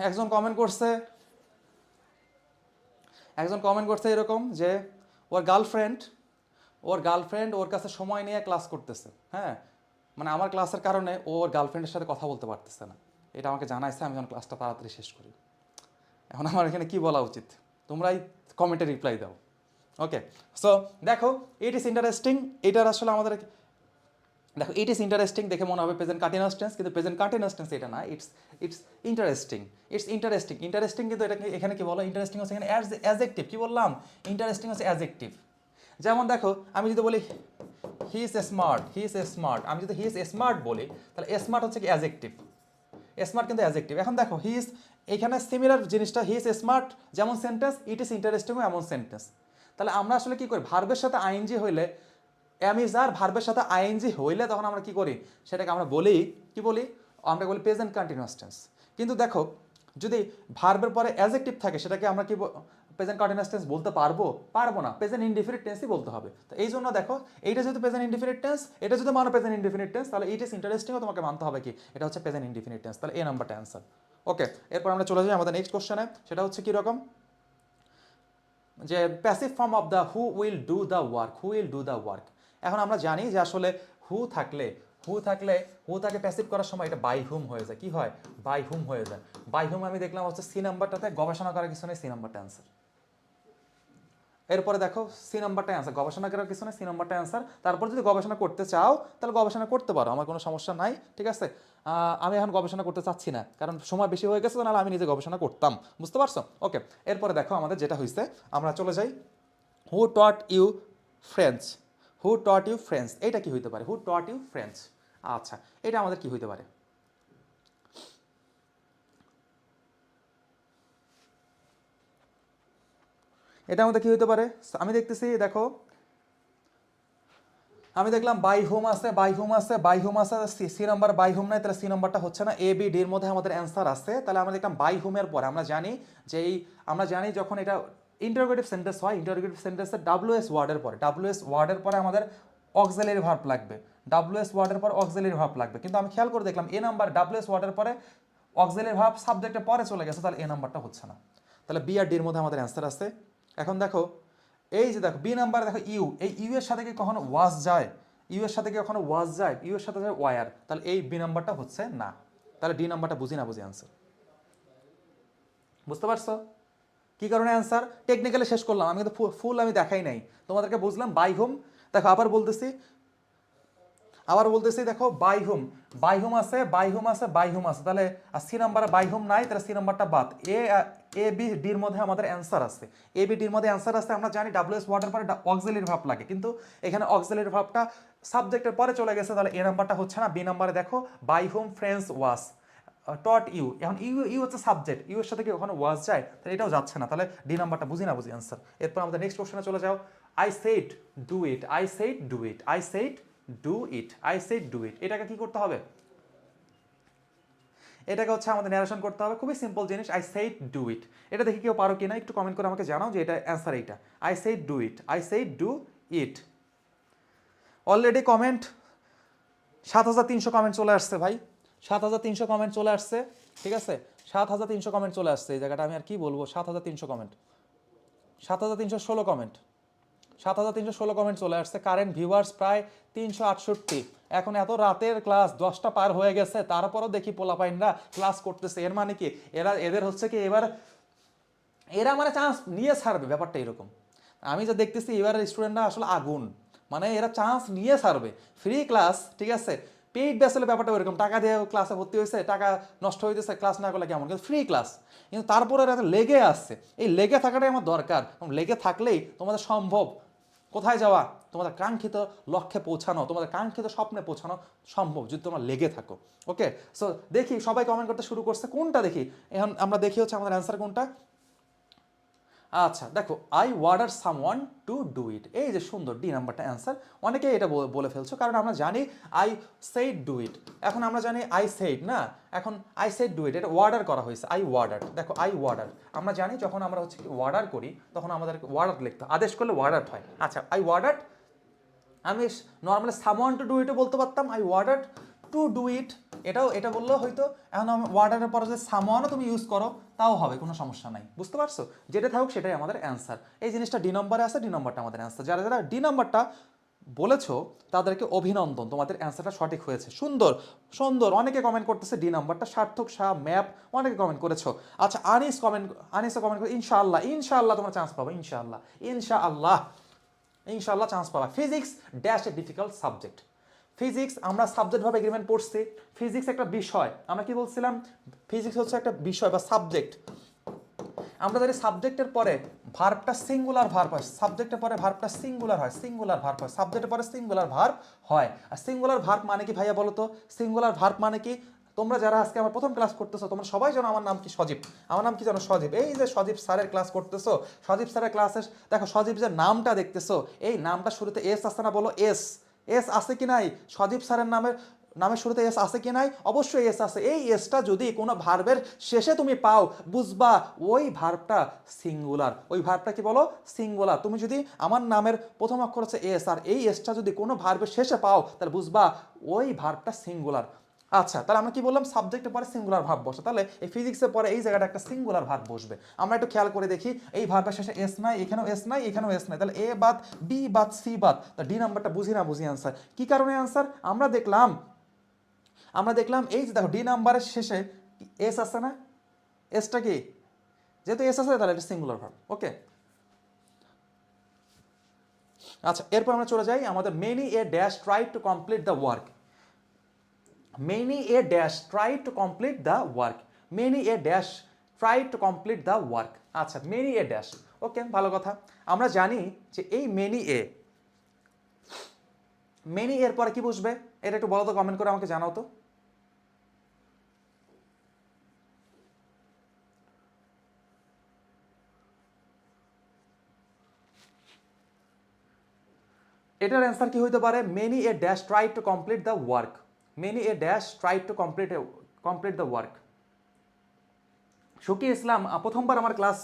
একজন কমেন্ট করছে, একজন কমেন্ট করছে এরকম যে ওর গার্লফ্রেন্ড ওর কাছে সময় নিয়ে ক্লাস করতেছে, হ্যাঁ, মানে আমার ক্লাসের কারণে ওর গার্লফ্রেন্ডের সাথে কথা বলতে পারতেছে না, এটা আমাকে জানাইছে, আমি যখন ক্লাসটা তাড়াতাড়ি শেষ করি। এখন আমার এখানে কি বলা উচিত? তোমরাই কমেন্টে রিপ্লাই দাও। ওকে, সো দেখো, ইট ইজ ইন্টারেস্টিং, এটার আসলে আমাদের দেখো, ইট ইজ ইন্টারেস্টিং দেখে মনে হবে প্রেজেন্ট কন্টিনিউয়াস টেন্স, কিন্তু প্রেজেন্ট কন্টিনিউয়াস টেন্স এটা না, it's it's interesting, it's interesting, interesting কিন্তু এটা এখানে কি বলো? ইন্টারেস্টিং হচ্ছে এখানে অ্যাডজেক্টিভ, কি বললাম? ইন্টারেস্টিং হচ্ছে অ্যাডজেক্টিভ। যেমন দেখো, আমি যদি বলি he is smart, he is smart, আমি যদি হি ইজ স্মার্ট বলি, তাহলে স্মার্ট হচ্ছে কি অ্যাডজেক্টিভ, স্মার্ট কিন্তু অ্যাডজেক্টিভ। এখন দেখো হি ইজ, এখানে সিমিলার জিনিসটা, হি ইজ স্মার্ট যেমন সেন্টেন্স, ইট ইজ ইন্টারেস্টিংও এমন সেন্টেন্স। তাহলে আমরা আসলে কি করি? ভার্বের সাথে আইএনজি হইলে, অ্যামিজার ভার্বের সাথে আইএনজি হইলে তখন আমরা কি করি? সেটাকে আমরা বলি, কি বলি? আমরা বলি প্রেজেন্ট কন্টিনিউয়াস টেন্স। কিন্তু দেখো, যদি ভার্বের পরে অ্যাডজেক্টিভ থাকে, সেটাকে আমরা কি প্রেজেন্ট কন্টিনিউয়াস টেন্স বলতে পারবো? পারবো না, প্রেজেন্ট ইনডিফিনিট টেন্সই বলতে হবে। তো এই জন্য দেখো, এইটা যেহেতু প্রেজেন্ট ইনডিফিনিট টেন্স, এটা যদি মানো প্রেজেন্ট ইনডিফিনিট টেন্স, তাহলে ইট ইজ ইন্টারেস্টিংও তোমাকে মানতে হবে কি এটা হচ্ছে প্রেজেন্ট ইনডিফিনিট টেন্স। তাহলে এই নাম্বারটা অ্যান্সার। ওকে, এরপর আমরা চলে যাই আমাদের নেক্সট কোশ্চেনে। সেটা হচ্ছে কি রকম, যে passive form of the who will do the work, who will do the work. এখন আমরা জানি যে আসলে হু থাকলে, হু তাকে প্যাসিভ করার সময় এটা বাই হুম হয়ে যায়, কি হয়? বাই হুম হয়ে যায়। বাই হুম আমি দেখলাম হচ্ছে সি নাম্বারটাতে, গবেষণা করার কিছু নেই, সি নাম্বারটা অ্যান্সার। এরপরে দেখো সি নাম্বারটা অ্যান্সার, গবেষণা করার কিছু নেই, সি নাম্বারটা অ্যান্সার। তারপর যদি গবেষণা করতে চাও তাহলে গবেষণা করতে পারো, আমার কোনো সমস্যা নাই, ঠিক আছে। আমি এখন গবেষণা করতে চাচ্ছি না, কারণ সময় বেশি হয়ে গেছে, নাহলে আমি নিজে গবেষণা করতাম, বুঝতে পারছো? ওকে, এরপরে দেখো আমাদের যেটা হয়েছে, আমরা চলে যাই who taught you French, who taught you French, এটা কি হইতে পারে? হু টট ইউ ফ্রেঞ্চ, আচ্ছা, এটা আমাদের কি হইতে পারে? এটা আমাদের কি হইতে পারে? আমি দেখতেছি, দেখো আমি দেখলাম বাই হোম আছে, বাই হোম আছে, বাই হোম আছে, সি নাম্বার বাই হোম নাই, তাহলে সি নাম্বারটা হচ্ছে না। এ বি ডির মধ্যে আমাদের অ্যান্সার আছে। তাহলে আমরা দেখলাম বাই হোমের পরে আমরা জানি যে আমরা জানি যখন এটা ইন্টারোগেটিভ সেন্টেন্স হয়, ইন্টারোগেটিভ সেন্টেন্সে ডাব্লিউএস ওয়ার্ডের পরে, ডাব্লিউএস ওয়ার্ডের পরে আমাদের অক্সিলারি ভার্ব লাগবে, ডাব্লিউএস ওয়ার্ডের পর অক্সিলারি ভার্ব লাগবে। কিন্তু আমি খেয়াল করে দেখলাম এ নাম্বার ডাব্লিউএস ওয়ার্ডের পরে অক্সিলারি ভার্ব সাবজেক্টের পরে চলে গেছে, তাহলে এ নাম্বারটা হচ্ছে না। তাহলে বি আর ডির মধ্যে আমাদের অ্যান্সার আছে। এখন দেখো এই যে দেখো বি নাম্বারে দেখো ইউ, এই ইউ এর সাথে কি কখনো ওয়াজ যায়? ইউ এর সাথে কি কখনো ওয়াজ যায়? ইউ এর সাথে যায় ওয়ার, তাহলে এই বি নাম্বারটা হচ্ছে না। তাহলে ডি নাম্বারটা বুঝি না বুঝি অ্যান্সার। বুঝতে পারছো কি কারণে অ্যান্সার? টেকনিক্যালি শেষ করলাম, আমি কিন্তু ফুল আমি দেখাই নাই তোমাদেরকে, বুঝলাম বাই হোম। দেখো আবার বলতেছি দেখো বাই হোম, আছে, তাহলে আর সি নাম্বারে বাই হোম নাই, তাহলে সি নাম্বারটা বাদ। এ বি ডির মধ্যে আমাদের অ্যান্সার আছে, এ বি ডির মধ্যে অ্যান্সার আছে। আমরা জানি ডাব্লিউএস ওয়ার্ডের পরে অক্সিলারি ভার্ব লাগে, কিন্তু এখানে অক্সিলারি ভার্বটা সাবজেক্টের পরে চলে গেছে, তাহলে এ নাম্বারটা হচ্ছে না। বি নাম্বারে দেখো by whom friends was taught you, এখন ইউ হচ্ছে সাবজেক্ট, ইউ এর সাথে কি ওখানে ওয়াজ যায়? তাহলে এটাও যাচ্ছে না, তাহলে ডি নাম্বারটা বুঝি না বুঝি অ্যান্সার। এরপর আমাদের নেক্সট কোশ্চেনে চলে যাও। I said do it, I said do it, I said do it, I said do it, এটাকে কি করতে হবে? এটাকে হচ্ছে আমাদের ন্যারেশন করতে হবে, খুবই সিম্পল জিনিস। আই সেড ডু ইট, এটা দেখি কেউ পারো কিনা একটু কমেন্ট করে আমাকে জানাও যে এটা অ্যান্সার এইটা। I said do it, I said do it. Already comment 7300 comment চলে আসছে ভাই, 7300 কমেন্ট চলে আসছে, ঠিক আছে? 7300 কমেন্ট চলে আসছে, এই জায়গাটা আমি আর কি বলবো। 7300 কমেন্ট, 7316 কমেন্ট, 7316 কমেন্ট চলে আসছে। কারেন্ট ভিউয়ার্স প্রায় 368। এখন এত রাতের ক্লাস 10টা পার হয়ে গেছে, তারপরও দেখি পোলাপাইনরা ক্লাস করতেছে। এর মানে কি এদের হচ্ছে কি এরা মানে চান্স নিয়ে ছাড়বে, ব্যাপারটা এরকম। আমি যা দেখতেছি এবার স্টুডেন্টরা আসলে আগুন, মানে এরা চান্স নিয়ে ছাড়বে। ফ্রি ক্লাস, ঠিক আছে, পেইড ব্যাচেলে ব্যাপারটা ওইরকম, টাকা দিয়ে ক্লাসে ভর্তি হয়েছে, টাকা নষ্ট হইতেছে, ক্লাস না করলে কেমন, কিন্তু ফ্রি ক্লাস। কিন্তু তারপরে এরা লেগে আসছে, এই লেগে থাকাটাই আমার দরকার। লেগে থাকলেই তোমাদের সম্ভব কোথায় যাওয়া, তোমাদের কাঙ্ক্ষিত লক্ষ্যে পৌঁছানো, তোমাদের কাঙ্ক্ষিত স্বপ্নে পৌঁছানো সম্ভব যদি তোমরা লেগে থাকো। ওকে, সো দেখি সবাই কমেন্ট করতে শুরু করছে, কোনটা দেখি এখন আমরা দেখি হচ্ছে আমাদের অ্যান্সার কোনটা। আচ্ছা দেখো, I order someone to do it, এই যে সুন্দর ডি নাম্বারটা অ্যান্সার। অনেকেই এটা বলে ফেলছো, কারণ আমরা জানি আই সেইড ডু ইট। এখন আমরা জানি আই সেইড না, এখন আই সেইড ডু ইট, এটা ওয়ার্ডার করা হয়েছে। আই ওয়ার্ডার, দেখো আই ওয়ার্ডার, আমরা জানি যখন আমরা হচ্ছে কি ওয়ার্ডার করি তখন আমাদেরকে ওয়ার্ডার লিখতে হয়, আদেশ করলে ওয়ার্ডার হয়। আচ্ছা আই ওয়ার্ডার, আমি নর্মালি সামওয়ান টু ডু ইটও বলতে পারতাম, I order to do it, এটা বললেও হয়তো। এখন আমি ওয়ার্ডারের পরে যে সামওয়ানও তুমি ইউজ করো তাও হবে, কোনো সমস্যা নাই। বুঝতে পারছো? যেটা থাকুক সেটাই আমাদের অ্যান্সার। এই জিনিসটা ডি নম্বরে আছে, ডি নম্বরটা আমাদের অ্যান্সার। যারা যারা ডি নাম্বারটা বলেছো তাদেরকে অভিনন্দন, তোমাদের অ্যান্সারটা সঠিক হয়েছে। সুন্দর সুন্দর, অনেকে কমেন্ট করতেছে ডি নাম্বারটা। সার্থক শাহ ম্যাপ অনেকে কমেন্ট করেছো। আচ্ছা আনিসও কমেন্ট করে ইনশাআল্লাহ, ইনশাআল্লাহ তোমরা চান্স পাবো, ইনশাআল্লাহ, ইনশাআল্লাহ, ইনশাআল্লাহ চান্স পাবা। Physics dash a difficult subject. Physics আমরা সাবজেক্টভাবে এগ্রিমেন্ট পড়ছি। ফিজিক্স একটা বিষয়, আমরা কি বলছিলাম? ফিজিক্স হচ্ছে একটা বিষয় বা সাবজেক্ট। আমরা জানি সাবজেক্টের পরে ভার্বটা সিঙ্গুলার ভার্ব হয়, সাবজেক্টের পরে ভার্বটা সিঙ্গুলার হয়, সিঙ্গুলার ভার্ব হয়, সাবজেক্টের পরে সিঙ্গুলার ভার্ব হয়। আর সিঙ্গুলার ভার্ব মানে কি ভাইয়া বলো তো? সিঙ্গুলার ভার্ব মানে কি? তোমরা যারা আজকে আমার প্রথম ক্লাস করতেছো তোমরা সবাই জানো আমার নাম কি, সজীব। আমার নাম কি জানো? সজীব। এই যে সজীব স্যারের ক্লাস করতেছো, সজীব স্যারের ক্লাসে দেখো সজীব যে নামটা দেখতেছো, এই নামটা শুরুতে এস আছে না? বলো এস, এস আছে কি নাই? সজীব স্যারের নামের শুরুতে এস আছে কি নাই? অবশ্যই এস আছে। এই এসটা যদি কোনো ভার্বের শেষে তুমি পাও, বুঝবা ওই ভার্বটা সিঙ্গুলার। ওই ভার্বটা কি বলো? সিঙ্গুলার। তুমি যদি আমার নামের প্রথম অক্ষর হচ্ছে এস, আর এই এসটা যদি কোনো ভার্বের শেষে পাও তাহলে বুঝবা ওই ভার্বটা সিঙ্গুলার। আচ্ছা, তাহলে আমরা কি বললাম? সাবজেক্টের পরে সিঙ্গুলার ভার্ব বসে, তাহলে এই ফিজিক্সের পরে এই জায়গাটা একটা সিঙ্গুলার ভার্ব বসবে। আমরা একটু খেয়াল করে দেখি, এই ভার্বের শেষে এস নাই, এখানেও এস নাই, এখানেও এস নাই, তাহলে এ বাদ বি বাদ সি বাদ, ডি নাম্বারটা বুঝি না বুঝি অ্যান্সার। কি কারণে অ্যান্সার? আমরা দেখলাম এই যে দেখো ডি নাম্বারের শেষে এস আছে না? এসটা কি? যেহেতু এস আছে তাহলে এটা সিঙ্গুলার ভার্ব। ওকে, আচ্ছা এরপর আমরা চলে যাই আমাদের many a dash try to complete the work. Many a dash try to complete the work, many a dash try to complete the work. আচ্ছা মেনি এ ড্যাশ, ওকে ভালো কথা। আমরা জানি যে এই মেনি এর পরে কি বসবে? এটা একটু বলো তো, কমেন্ট করে আমাকে জানাও তো। এটার অ্যান্সার কি হইতে পারে? Many a dash try to complete the work, many a dash try to complete the work. Shoki Islam প্রথমবার আমার ক্লাস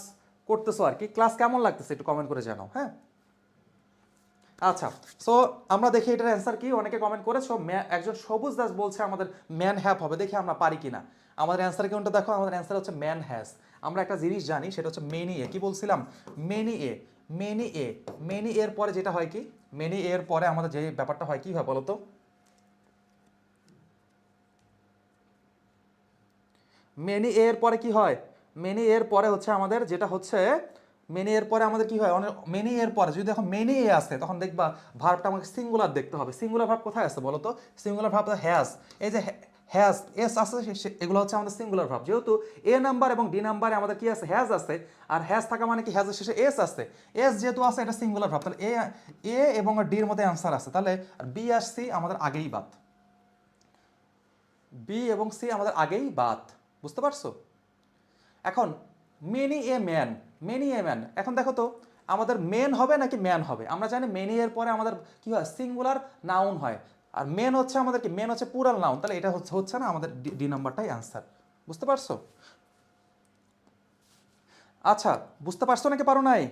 করতেছো আর কি, ক্লাস কেমন লাগতেছে একটু কমেন্ট করে জানাও। হ্যাঁ আচ্ছা, সো আমরা দেখি এটার অ্যান্সার কি। অনেকে কমেন্ট করেছো, একজন সবুজ দাস বলছে আমাদের ম্যান হ্যাভ হবে, দেখি আমরা পারি কিনা। আমাদের অ্যান্সার কোনটা দেখো, আমাদের অ্যান্সার হচ্ছে ম্যান হ্যাজ। আমরা একটা জিনিস জানি, সেটা হচ্ছে মেনি এ। কি বলছিলাম? Many a, many a, many এর পরে যেটা হয় কি, মেনি এর পরে আমাদের যে ব্যাপারটা হয় কি হয় বলো তো? মেনি এর পরে কি হয়? মেনি এর পরে হচ্ছে আমাদের যেটা হচ্ছে, মেনি এর পরে আমাদের কি হয়, অনেক মেনি এর পরে যদি এখন মেনি এ আসে তখন দেখবা ভার্বটা আমাকে সিঙ্গুলার দেখতে হবে। সিঙ্গুলার ভার্ব কোথায় আছে বলো তো? Singular verb has. এই যে হ্যাজ এস আছে, এগুলো হচ্ছে আমাদের সিঙ্গুলার ভার্ব। যেহেতু এ নাম্বার এবং ডি নাম্বারে আমাদের কি আছে, হ্যাজ আছে, আর হ্যাজ থাকা মানে কি হ্যাজের শেষে এস আছে। এস যেহেতু আছে এটা সিঙ্গুলার ভার্ব, তাহলে এ এ এবং ডির মধ্যে অ্যান্সার আছে, তাহলে বি আর সি আমাদের আগেই বাদ। বি এবং সি আমাদের আগেই বাদ। বুঝতে পারছো? এখন many a man, many a man, এখন দেখো তো আমাদের মেন হবে নাকি ম্যান হবে? আমরা জানি মেনি এর পরে আমাদের কি হয়, সিঙ্গুলার নাউন হয়, আর মেন হচ্ছে আমাদের কি, মেন হচ্ছে প্লুরাল নাউন, তাহলে এটা হচ্ছে না আমাদের ডি নাম্বারটাই অ্যান্সার। বুঝতে পারছো? আচ্ছা, বুঝতে পারছো নাকি পারো নাই?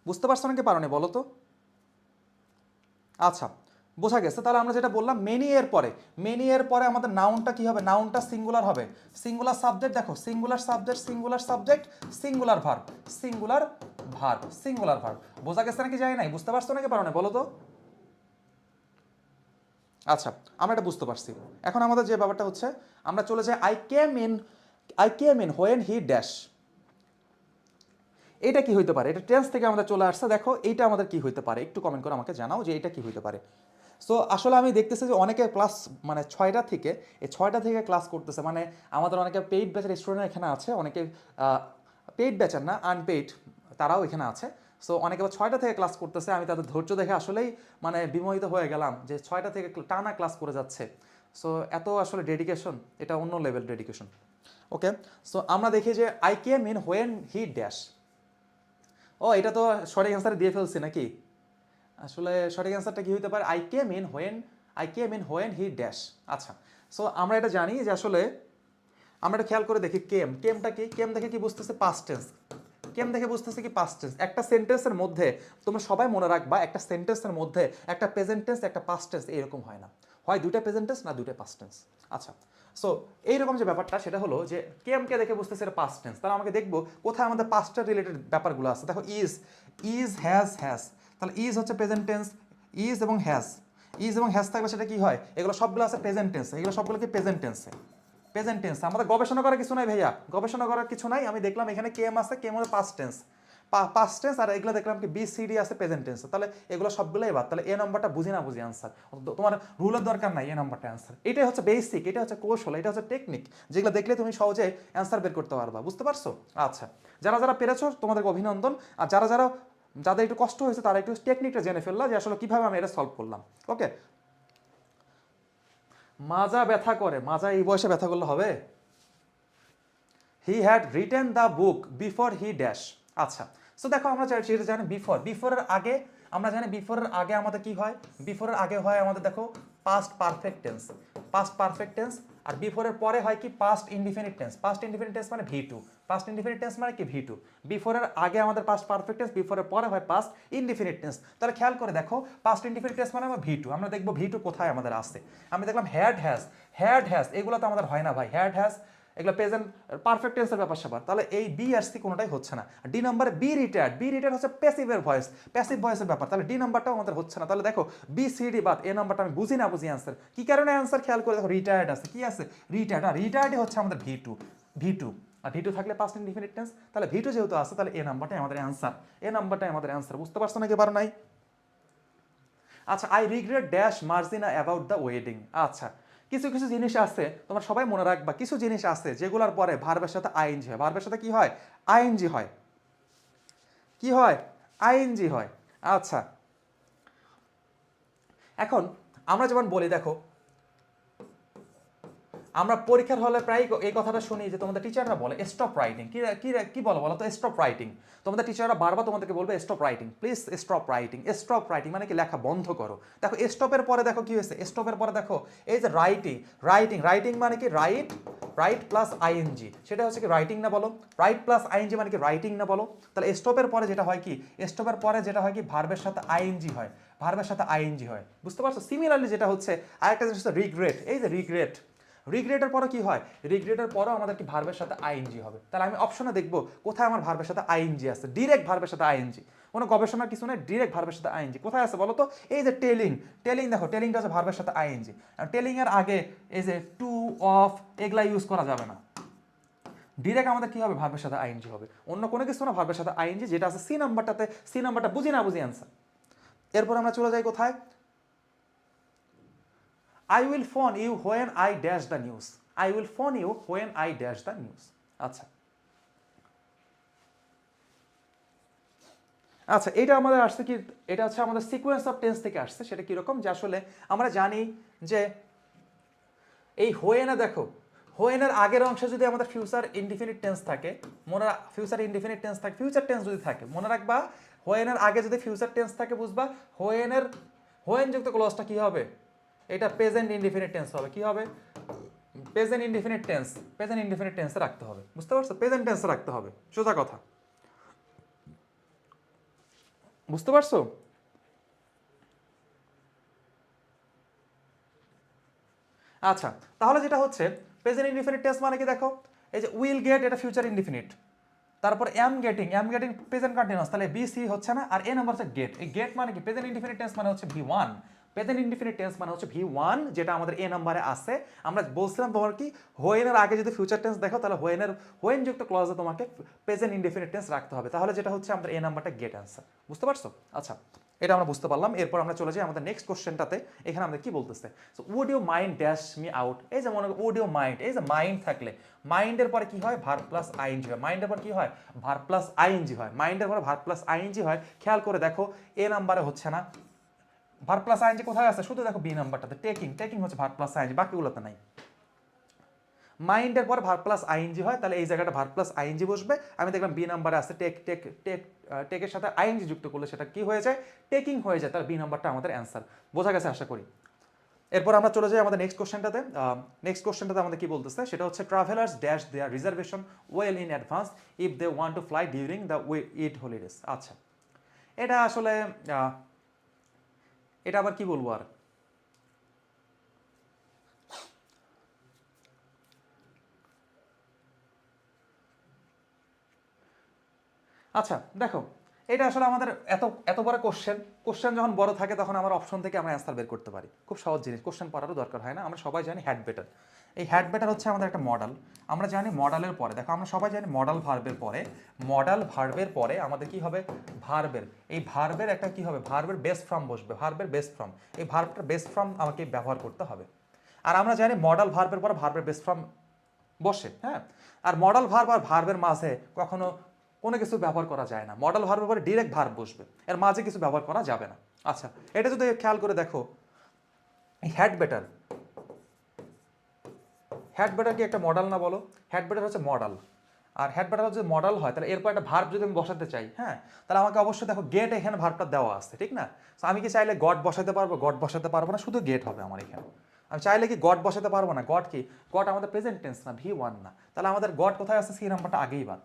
বুঝতে পারছো নাকি পারো নাই বলো তো? আচ্ছা, বোঝা গেছে। তাহলে আমরা যেটা বললাম, মেনি এর পরে, মেনি এর পরে আমাদের নাউনটা কি হবে, নাউনটা সিঙ্গুলার হবে। সিঙ্গুলার সাবজেক্ট, দেখো singular subject, singular subject, singular verb, singular verb, singular verb. বোঝা গেছে নাকি যায় নাই? বুঝতে পারছো নাকি পারো না বলো তো? আচ্ছা, আমরা এটা বুঝতে পারছি। এখন আমাদের যে ব্যাপারটা হচ্ছে, আমরা চলে যাই I came in when he dash. এটা কি হইতে পারে? এটা টেন্স থেকে আমাদের চলে আসছে। দেখো এইটা আমাদের কি হইতে পারে, একটু কমেন্ট করে আমাকে জানাও যে এটা কি হইতে পারে। সো আসলে আমি দেখতেছি যে অনেকে ক্লাস মানে 6টা থেকে, এই 6টা থেকে ক্লাস করতেছে। মানে আমাদের অনেকে পেইড ব্যাচের স্টুডেন্ট এখানে আছে, অনেকে পেইড ব্যাচের না, আনপেইড, তারাও এখানে আছে। সো অনেকে আবার 6টা থেকে ক্লাস করতেছে। আমি তাদের ধৈর্য দেখে আসলেই মানে বিমোহিত হয়ে গেলাম যে 6টা থেকে টানা ক্লাস করে যাচ্ছে। সো এত আসলে ডেডিকেশন, এটা অন্য লেভেল ডেডিকেশন। ওকে, সো আমরা দেখি যে I came in when he dash. ও, এটা তো সঠিক অ্যান্সার দিয়ে ফেলছি নাকি? আসলে সঠিক অ্যান্সারটা কি হতে পারে, I came in when he dash. আচ্ছা, সো আমরা এটা জানি যে আসলে আমরা এটা খেয়াল করে দেখি, কেমটা কি, কেম দেখে কি বুঝতেছে, পাস্ট টেন্স। কেম দেখে বুঝতেছে কি, পাস্ট টেন্স। একটা সেন্টেন্সের মধ্যে তোমরা সবাই মনে রাখবা, একটা সেন্টেন্সের মধ্যে একটা প্রেজেন্ট টেন্স, একটা পাস্ট টেন্স, এরকম হয় না, হয় দুইটা প্রেজেন্ট টেন্স না দুইটা পাস্ট টেন্স। আচ্ছা, সো এইরকম যে ব্যাপারটা সেটা হলো যে কেমকে দেখে বুঝতেছে এটা পাস্ট টেন্স, তাহলে আমাকে দেখবো কোথায় আমাদের পাস্টের রিলেটেড ব্যাপারগুলো আছে। দেখো ইজ হ্যাজ, তাহলে ইজ হচ্ছে প্রেজেন্ট টেন্স, ইজ এবং হ্যাজ থাকলে সেটা কি হয়, এগুলো সবগুলো আছে প্রেজেন্ট টেন্সে, এগুলো সবগুলো কি প্রেজেন্ট টেন্সে, প্রেজেন্ট টেন্স। আমাদের গবেষণা করার কিছু নাই ভাইয়া, গবেষণা করার কিছু নাই। আমি দেখলাম এখানে কেম আছে, কেম হচ্ছে পাস্ট টেন্স, পাস্ট টেন্স, আর এগুলো দেখলাম কি বিসিডি আছে প্রেজেন্ট টেন্স, তাহলে এগুলো সবগুলোই বাদ। তাহলে এ নাম্বারটা বুঝি না বুঝি আনসার, তোমার রুলের দরকার নাই, এ নাম্বারটা আনসার। এটাই হচ্ছে বেসিক, এটা হচ্ছে কৌশল, এটা হচ্ছে টেকনিক, যেগুলো দেখলে তুমি সহজে অ্যান্সার বের করতে পারবা। বুঝতে পারছো? আচ্ছা, যারা যারা পেরেছো তোমাদেরকে অভিনন্দন, আর যাদের একটু কষ্ট হয়েছে তারা একটু টেকনিকটা জেনে ফেললা যে আসলে কিভাবে আমি এটা সলভ করলাম। ওকে, মাজা ব্যথা করে, মাজা এই বয়সে ব্যথা করলে হবে? He had written the book before he dash. আচ্ছা, সো দেখো আমরা সেটা জানি বিফোরের আগে, আমরা জানি বিফোরের আগে আমাদের কি হয়, বিফোরের আগে হয় আমাদের দেখো past perfect tense, past perfect tense. আর বিফোরের পরে হয় কি past indefinite tense, past indefinite tense মানে V two, past indefinite tense মানে কি ভি টু। বিফোরের আগে আমাদের পাস্ট পারফেক্ট টেন্স, বিফোরের পরে হয় পাস্ট ইনডিফিনিট টেন্স। তাহলে খেয়াল করে দেখো, পাস্ট ইনডিফিনিট টেন্স মানে আমার ভি টু, আমরা দেখবো ভি টু কোথায় আমাদের আসছে। আমি দেখলাম হ্যাড হ্যাজ এগুলো তো আমাদের হয় না ভাই, হ্যাড হ্যাজ এগুলো প্রেজেন্ট পারফেক্ট টেন্সের ব্যাপার স্যাপার। তাহলে এই বি আর সি কোনোটাই হচ্ছে না। ডি নাম্বারে বি রিটায়ার্ড হচ্ছে প্যাসিভের ভয়েস, প্যাসিভ ভয়েসের ব্যাপার, তাহলে ডি নাম্বারটাও আমাদের হচ্ছে না। তাহলে দেখো বি সি ডি বাদ, এ নাম্বারটা আমি বুঝি না বুঝি অ্যান্সার কি কারণে অ্যান্সার খেয়াল করে দেখো, রিটায়ার্ড আছে, কি আছে রিটায়ার্ডই হচ্ছে আমাদের ভি টু, আর ভি টু থাকলে পাস্ট ইনডিফিনিট টেন্স, তাহলে ভি টু যেহেতু আছে তাহলে এ নাম্বারটাই আমাদের অ্যান্সার, বুঝতে পারছো নাকি পারো নাই? আচ্ছা, I regret dash Marjina about the wedding. আচ্ছা, কিছু কিছু জিনিস আছে তোমার সবাই মনে রাখবা, কিছু জিনিস আছে যেগুলোর পরে ভার্বের সাথে আইএনজি হয়, ভার্বের সাথে কি হয়, আইএনজি হয়, কি হয়, আইএনজি হয়। আচ্ছা, এখন আমরা যেমন বলি দেখো, আমরা পরীক্ষার হলে প্রায় এই কথাটা শুনি যে তোমাদের টিচাররা বলে স্টপ রাইটিং। কি বলো বলো তো? Stop writing. তোমাদের টিচাররা বারবার তোমাদেরকে বলবে stop writing, please stop writing. Stop writing মানে কি? লেখা বন্ধ করো। দেখো স্টপের পরে দেখো কি হয়েছে, স্টপের পরে দেখো এই যে রাইটিং, রাইটিং মানে কি? রাইট প্লাস আইএনজি, সেটা হচ্ছে কি রাইটিং না বলো? রাইট প্লাস আইএনজি মানে কি? রাইটিং না বলো? তাহলে স্টপের পরে যেটা হয় কি, স্টপের পরে যেটা হয় কি, ভার্বের সাথে আইএনজি হয়, ভার্বের সাথে আইএনজি হয়, বুঝতে পারছো? সিমিলারলি যেটা হচ্ছে আরেকটা জিনিস হচ্ছে রিগ্রেট। এই যে রিগ্রেটের পরে কি হয়? রিগ্রেটের পরেও আমাদের কি ভার্বের সাথে আইএনজি হবে। তাহলে আমি অপশনে দেখব কোথায় আমার ভার্বের সাথে আইএনজি আছে, ডিরেক্ট ভার্বের সাথে আইএনজি, কোনো গবেষণার কিছু নেই, ডিরেক্ট ভার্বের সাথে আইএনজি কোথায় আছে বলো তো? এই যে টেলিং দেখো, টেলিংটা হচ্ছে ভার্বের সাথে আইএনজি। টেলিং এর আগে এই যে টু, অফ এগুলা ইউজ করা যাবে না। ডিরেক্ট আমাদের কি হবে? ভার্বের সাথে আইএনজি হবে, অন্য কোনো কিছু না, ভার্বের সাথে আইএনজি, যেটা আছে সি নাম্বারটাতে। সি নাম্বারটা বুঝি অ্যান্সার। এরপর আমরা চলে যাই কোথায়? I will phone you when I dash the news. I will phone you when I dash the news. আচ্ছা আচ্ছা, এটা আমাদের আসছে কি? এটা হচ্ছে আমাদের সিকোয়েন্স অফ টেন্স থেকে আসছে। সেটা কিরকম? যে আসলে আমরা জানি যে এই হোয়েনে দেখো, হোয়েনের আগের অংশে যদি আমাদের ফিউচার ইনডিফিনিট টেন্স থাকে, ফিউচার ইনডিফিনিট টেন্স থাকে, ফিউচার টেন্স যদি থাকে, মনে রাখবা হোয়েনের আগে যদি ফিউচার টেন্স থাকে, বুঝবা হোয়েন যুক্ত ক্লজটা কি হবে? এটা প্রেজেন্ট ইনডিফিনিট টেন্স হবে। কি হবে? প্রেজেন্ট ইনডিফিনিট টেন্সে রাখতে হবে, বুঝতে পারছো? প্রেজেন্ট টেন্সে রাখতে হবে, সোজা কথা, বুঝতে পারছো? আচ্ছা, তাহলে যেটা হচ্ছে প্রেজেন্ট ইনডিফিনিট টেন্স মানে কি? দেখো এই যে উইল গেট, এটা ফিউচার ইনডিফিনিট। তারপর এম গেটিং প্রেজেন্ট কন্টিনিউয়াস, তাহলে বি সি হচ্ছে না। আর এ নাম্বার হচ্ছে গেট। এই গেট মানে কি? প্রেজেন্ট ইনডিফিনিট টেন্স মানে হচ্ছে V1। প্রেজেন্ট ইনডিফিনিট টেন্স মানে হচ্ছে V1, যেটা আমাদের এ নাম্বারে আছে। আমরা বলছিলাম তোমার কি, হোয়েনের আগে যদি ফিউচার টেন্স দেখো, তাহলে হোয়েন যুক্ত ক্লজে তোমাকে প্রেজেন্ট ইনডিফিনিট টেন্স রাখতে হবে। তাহলে যেটা হচ্ছে আমাদের এ নাম্বারটা গেট অ্যান্সার, বুঝতে পারছো? আচ্ছা, এটা আমরা বুঝতে পারলাম। এরপর আমরা চলে যাই আমাদের নেক্সট কোশ্চেনটাতে। এখানে আমাদের কি বলতেছে? So would you mind dash me out. এই যে মনে করো উড ইউ মাইন্ড, এই যে মাইন্ড থাকলে মাইন্ডের পরে কি হয়? ভার্ব প্লাস আইএনজি হয়। মাইন্ডের পর কি হয়? ভার্ব প্লাস আইএনজি হয়। মাইন্ডের পরে ভার্ব প্লাস আইএনজি হয়। খেয়াল করে দেখো এ নাম্বারে হচ্ছে না, ভার্ব প্লাস আইএনজি কোথায় আছে? শুধু দেখো বি নাম্বারটাতে, টেকিং হচ্ছে ভার্ব প্লাস আইএনজি, বাকিগুলোতে নাই। মাইন্ডের পর ভার্ব প্লাস আইএনজি হয়, তাহলে এই জায়গাটা ভার্ব প্লাস আইএনজি বসবে। আমি দেখলাম বি নাম্বারে আছে টেকের সাথে আইএনজি যুক্ত করলে সেটা কি হয়ে যায়? টেকিং হয়ে যায়। তাহলে বি নাম্বারটা আমাদের অ্যান্সার। বোঝা গেছে আশা করি। এরপর আমরা চলে যাই আমাদের নেক্সট কোশ্চেনটাতে আমাদের কি বলতেছে? সেটা হচ্ছে travellers dash their reservation well in advance if they want to fly during the Eid holidays. আচ্ছা, এটা আসলে এটা আবার কি বলবো আর? আচ্ছা দেখো, এটা আসলে আমাদের এত বড় কোশ্চেন যখন বড় থাকে, তখন আমার অপশন থেকে আমরা অ্যান্সার বের করতে পারি। খুব সহজ জিনিস, কোশ্চেন পড়ারও দরকার হয় না। আমরা সবাই জানি হ্যাড বেটার। এই হ্যাড বেটার হচ্ছে আমাদের একটা মডেল। আমরা জানি মডেলের পরে, দেখো আমরা সবাই জানি মডেল ভার্বের পরে আমাদের কি হবে? এই ভার্বের একটা কি হবে? ভার্বের বেস ফর্ম বসবে, ভার্বের বেস ফর্ম। এই ভার্বটার বেস ফর্ম আমাকে ব্যবহার করতে হবে। আর আমরা জানি মডেল ভার্বের পরে ভার্বের বেস ফর্ম বসে, হ্যাঁ। আর মডেল ভার্ব আর ভার্বের মাঝে কখনো কোনো কিছু ব্যবহার করা যায় না। মডেল ভার্বের পরে ডিরেক্ট ভার্ব বসবে, এর মাঝে কিছু ব্যবহার করা যাবে না। আচ্ছা, এটা যদি খেয়াল করে দেখো, হ্যাড বেটার কি একটা মডেল না বলো? হ্যাড বেটার হচ্ছে মডেল। আর হ্যাড বেটার যদি মডেল হয়, তাহলে এরপর একটা ভার্ব যদি আমি বসাতে চাই, হ্যাঁ, তাহলে আমাকে অবশ্যই দেখো গেট, এখানে ভার্বটা দেওয়া আছে, ঠিক না? আমি কি চাইলে গড বসাতে পারবো? গড বসাতে পারবো না, শুধু গেট হবে আমার এখানে। আমি চাইলে কি গড বসাতে পারবো না? গড কি? গড আমাদের প্রেজেন্ট টেন্স না, V1 না। তাহলে আমাদের গড কোথায় আছে? সি নাম্বারটা আগেই বাদ।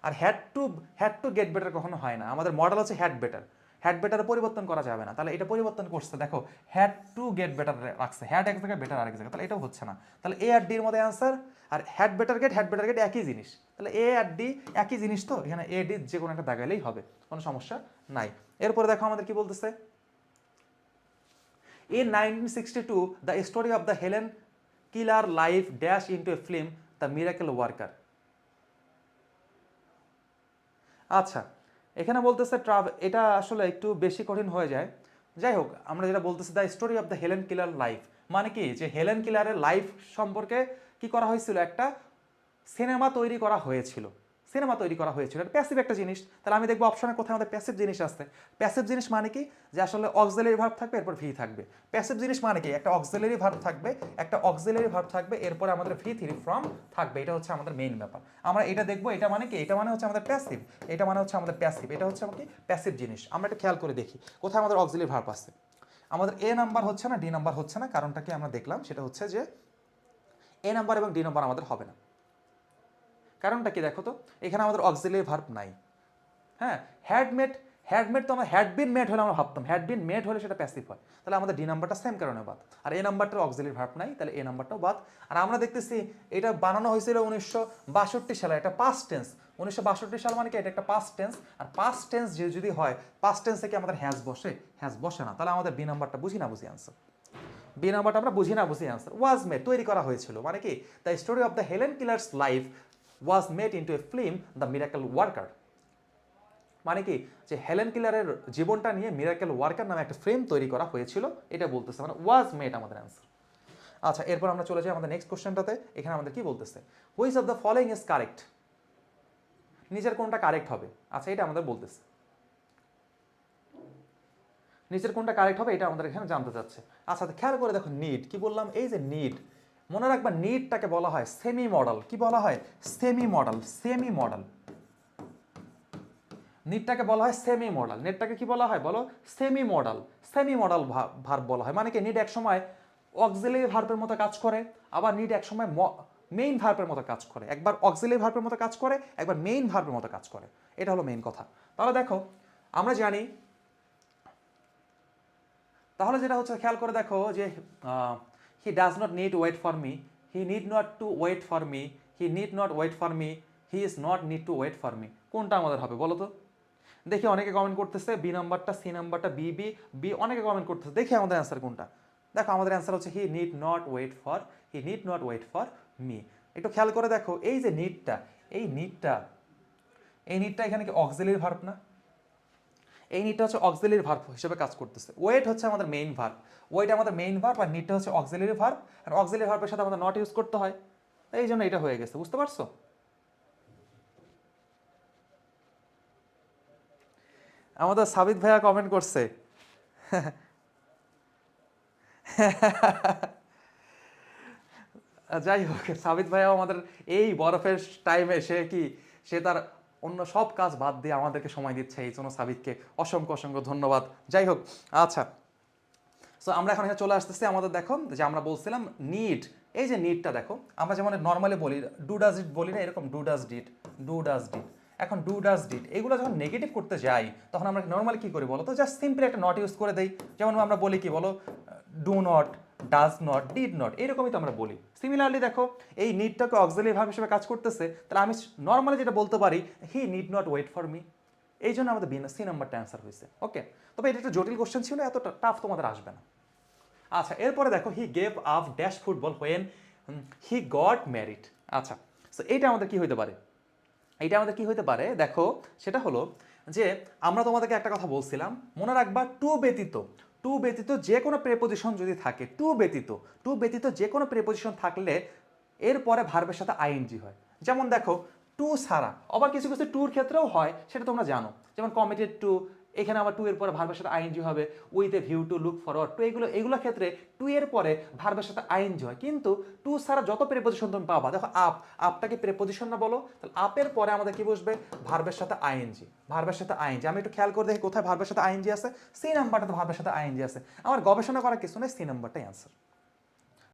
আর হ্যাড টু গেট বেটার কখনো হয় না। আমাদের মডেল হচ্ছে হ্যাড বেটার পরিবর্তন করা যাবে না। তাহলে এটা পরিবর্তন করছে, দেখো হ্যাড টু গেট বেটার রাখছে, হ্যাড এক জায়গায়, বেটার আরেক জায়গায়, তাহলে এটাও হচ্ছে না। তাহলে এ আর ডির মধ্যে অ্যান্সার। আর হ্যাড বেটার গেট একই জিনিস, তাহলে এ আর ডি একই জিনিস, তো এখানে এ ডি যে কোনো একটা দাগাইলেই হবে, কোনো সমস্যা নাই। এরপরে দেখো আমাদের কি বলতেছে? In 1962, the story of the Helen Keller life dashed into a film, The Miracle Worker. আচ্ছা, এখানে বলতেছে এটা আসলে একটু বেশি কঠিন হয়ে যায়। যাই হোক, আমরা যেটা বলতেছি the story of the Helen Keller life, মানে কি? যে হেলেন কিলারের লাইফ সম্পর্কে কি করা হয়েছিল? একটা সিনেমা তৈরি করা হয়েছিল। সিনেমা তৈরি করা হয়েছিল, এটা প্যাসিভ একটা জিনিস। তাহলে আমি দেখবো অপশনে কোথায় আমাদের প্যাসিভ জিনিস আছে। প্যাসিভ জিনিস মানে কি, যে আসলে অক্সিলারি ভার্ব থাকবে এরপর ভি থাকবে। প্যাসিভ জিনিস মানে কি, একটা অক্সিলারি ভার্ব থাকবে, একটা অক্সিলারি ভার্ব থাকবে, এরপরে আমাদের ভি থ্রি ফ্রম থাকবে। এটা হচ্ছে আমাদের মেইন ব্যাপার। আমরা এটা দেখবো, এটা মানে কি, এটা মানে হচ্ছে আমাদের প্যাসিভ, এটা মানে হচ্ছে আমাদের প্যাসিভ, এটা হচ্ছে আমাকে প্যাসিভ জিনিস। আমরা এটা খেয়াল করে দেখি কোথায় আমাদের অক্সিলারি ভার্ব আছে। আমাদের এ নাম্বার হচ্ছে না, ডি নাম্বার হচ্ছে না, কারণটা কি আমরা দেখলাম, সেটা হচ্ছে যে এ নাম্বার এবং ডি নাম্বার আমাদের হবে না। কারণটা কি দেখো তো, এখানে আমাদের অক্সিলারি ভার্ব নাই। হ্যাঁ, হ্যাডমেড, হ্যাডমেড তো আমরা হ্যাড বিন মেড হলে আমরা ভাবতাম, হ্যাড বিন মেড হলে সেটা প্যাসিভ হয়। তাহলে আমাদের ডি নাম্বারটা সেম কারণে বাদ। আর এ নাম্বারটার অক্সিলারি ভার্ব নাই, তাহলে এ নাম্বারটাও বাদ। আর আমরা দেখতেছি এটা বানানো হয়েছিল 1962 সালে, এটা পাস্ট টেন্স। 1962 সাল মানে কি, এটা একটা পাস্ট টেন্স। আর পাস্ট টেন্স যদি হয়, পাস্ট টেন্স থেকে আমাদের হ্যাজ বসে, হ্যাজ বসে না। তাহলে আমাদের বি নাম্বারটা বুঝি না বুঝি আনসার। বি নাম্বারটা আমরা বুঝি না বুঝি আনসার। ওয়াজ মেড, তৈরি করা হয়েছিল, মানে কি the story of the Helen killers life was made into a film the miracle worker. মানে কি, যে হেলেন কিলারের জীবনটা নিয়ে মিরাকেল ওয়ার্কার নামে একটা ফিল্ম তৈরি করা হয়েছিল, এটা বলতেছে, মানে ওয়াজ মেড আমাদের অ্যান্সার। আচ্ছা, এরপর আমরা চলে যাই আমাদের নেক্সট কোশ্চেনটাতে। এখানে আমাদের কি বলতেছে, which of the following is correct, নিচের কোনটা কারেক্ট হবে। আচ্ছা, এটা আমাদের বলতেছে নিচের কোনটা কারেক্ট হবে, এটা আমাদের এখানে জানতে চাচ্ছে। আচ্ছা, খেয়াল করে দেখো, নিড কি বললাম, এই যে নিড, মনে রাখবা নিডটাকে বলা হয় সেমি মডেল। কি বলা হয়, সেমি মডেল, সেমি মডেল। নিটটাকে বলা হয় সেমি মডেল। নেটটাকে কি বলা হয় বলো, semi model. Semi modal verb বলা হয়। মানে কি, নিড এক সময় অক্সিলারি ভার্বের মতো কাজ করে, আবার নিড এক সময় মেইন ভার্বের মতো কাজ করে। একবার অক্সিলারি ভার্বের মতো কাজ করে, একবার মেইন ভার্বের মতো কাজ করে। এটা হলো মেইন কথা। তাহলে দেখো, আমরা জানি, তাহলে যেটা হচ্ছে খেয়াল করে দেখো যে he does not need wait for me, he need not to wait for me, he need not wait for me, he is not need to wait for me. কোনটা আমাদের হবে বলো তো? দেখি অনেকে কমেন্ট করতেছে বি নাম্বারটা, সি নাম্বারটা, বি বি বি, অনেকে কমেন্ট করতেছে। দেখি আমাদের অ্যান্সার কোনটা। দেখো আমাদের অ্যান্সার হচ্ছে he need not wait for, he need not wait for me. একটু খেয়াল করে দেখো, এই যে নিডটা, এই নিডটা, এই নিডটা এখানে কি অক্সিলারি ভার্ব না? এই নিডটা হচ্ছে অক্সিলারি ভার্ব হিসেবে কাজ করতেছে। ওয়েট হচ্ছে আমাদের মেইন ভার্ব, ওয়েট আমাদের মেইন ভার্ব, আর নিডটা হচ্ছে অক্সিলারি ভার্ব। আর অক্সিলারি ভার্বের সাথে আমাদের নট ইউজ করতে হয়, এই জন্য এটা হয়ে গেছে। বুঝতে পারছো? আমাদের সাবিত ভাইয়া কমেন্ট করছে যাই হোক, সাবিত ভাইয়াও আমাদের এই বরফের টাইমে সে তার অন্য সব কাজ বাদ দিয়ে আমাদেরকে সময় দিচ্ছে, এই জন্য সাবিতকে অসংখ্য অসংখ্য ধন্যবাদ। যাই হোক, আচ্ছা, সো আমরা এখন এখানে চলে আসতেছি। আমাদের দেখো যে আমরা বলছিলাম নিড, এই যে নিডটা দেখো, আমরা যেমন নর্মালি বলি ডু ডাজ ইট বলি না, এরকম do does did, do does did. এখন ডু ডাজ ডিড এগুলো যখন নেগেটিভ করতে যাই, তখন আমরা নর্মালি কি করি বলো তো, জাস্ট সিম্পলি একটা নট ইউজ করে দেই। যেমন আমরা বলি কি বলো, do not, does not, did not, এরকমই তো আমরা বলি। সিমিলারলি দেখো, এই নিডটাকে অক্সিলারি ভার্ব হিসেবে কাজ করতেছে, তাহলে আমি নর্মালি যেটা বলতে পারি, he need not wait for me. এই জন্য আমাদের সি নাম্বারটা অ্যান্সার হয়েছে। ওকে, তবে এটা একটা জটিল কোশ্চেন ছিল, এত টাফ তোমাদের আসবে না। আচ্ছা, এরপরে দেখো, he gave up dash football when he got married. আচ্ছা, সো এইটা আমাদের কি হইতে পারে, এইটা আমাদের কি হইতে পারে দেখো, সেটা হলো যে আমরা তোমাদেরকে একটা কথা বলছিলাম, মনে রাখবা, টু ব্যতীত, টু ব্যতীত যে কোনো প্রেপোজিশন যদি থাকে, টু ব্যতীত যে কোনো প্রেপোজিশন থাকলে এরপরে ভার্বের সাথে আইএনজি হয়। যেমন দেখো, টু ছাড়া, আবার কিছু কিছু টুর ক্ষেত্রেও হয়, সেটা তোমরা জানো। যেমন কমিটেড টু, এখানে আবার টু এর পরে ভার্বের সাথে আইএনজি হবে। With a view to look forward to, এগুলো ক্ষেত্রে টু এর পরে ভার্বের সাথে আইএনজি হয়। কিন্তু টু ছাড়া যত প্রেপোজিশন তুমি পাবা, দেখো আপটা কি প্রেপোজিশন না বলো, তাহলে আপের পরে আমাদের কি বসবে, ভার্বের সাথে আইএনজি, ভার্বের সাথে আইএনজি। আমি একটু খেয়াল করে দেখি কোথায় ভার্বের সাথে আইএনজি আছে। সি নাম্বারটাতে ভার্বের সাথে আইএনজি আছে। আমার গবেষণা করার কিছু নেই, সি নাম্বারটাই অ্যান্সার।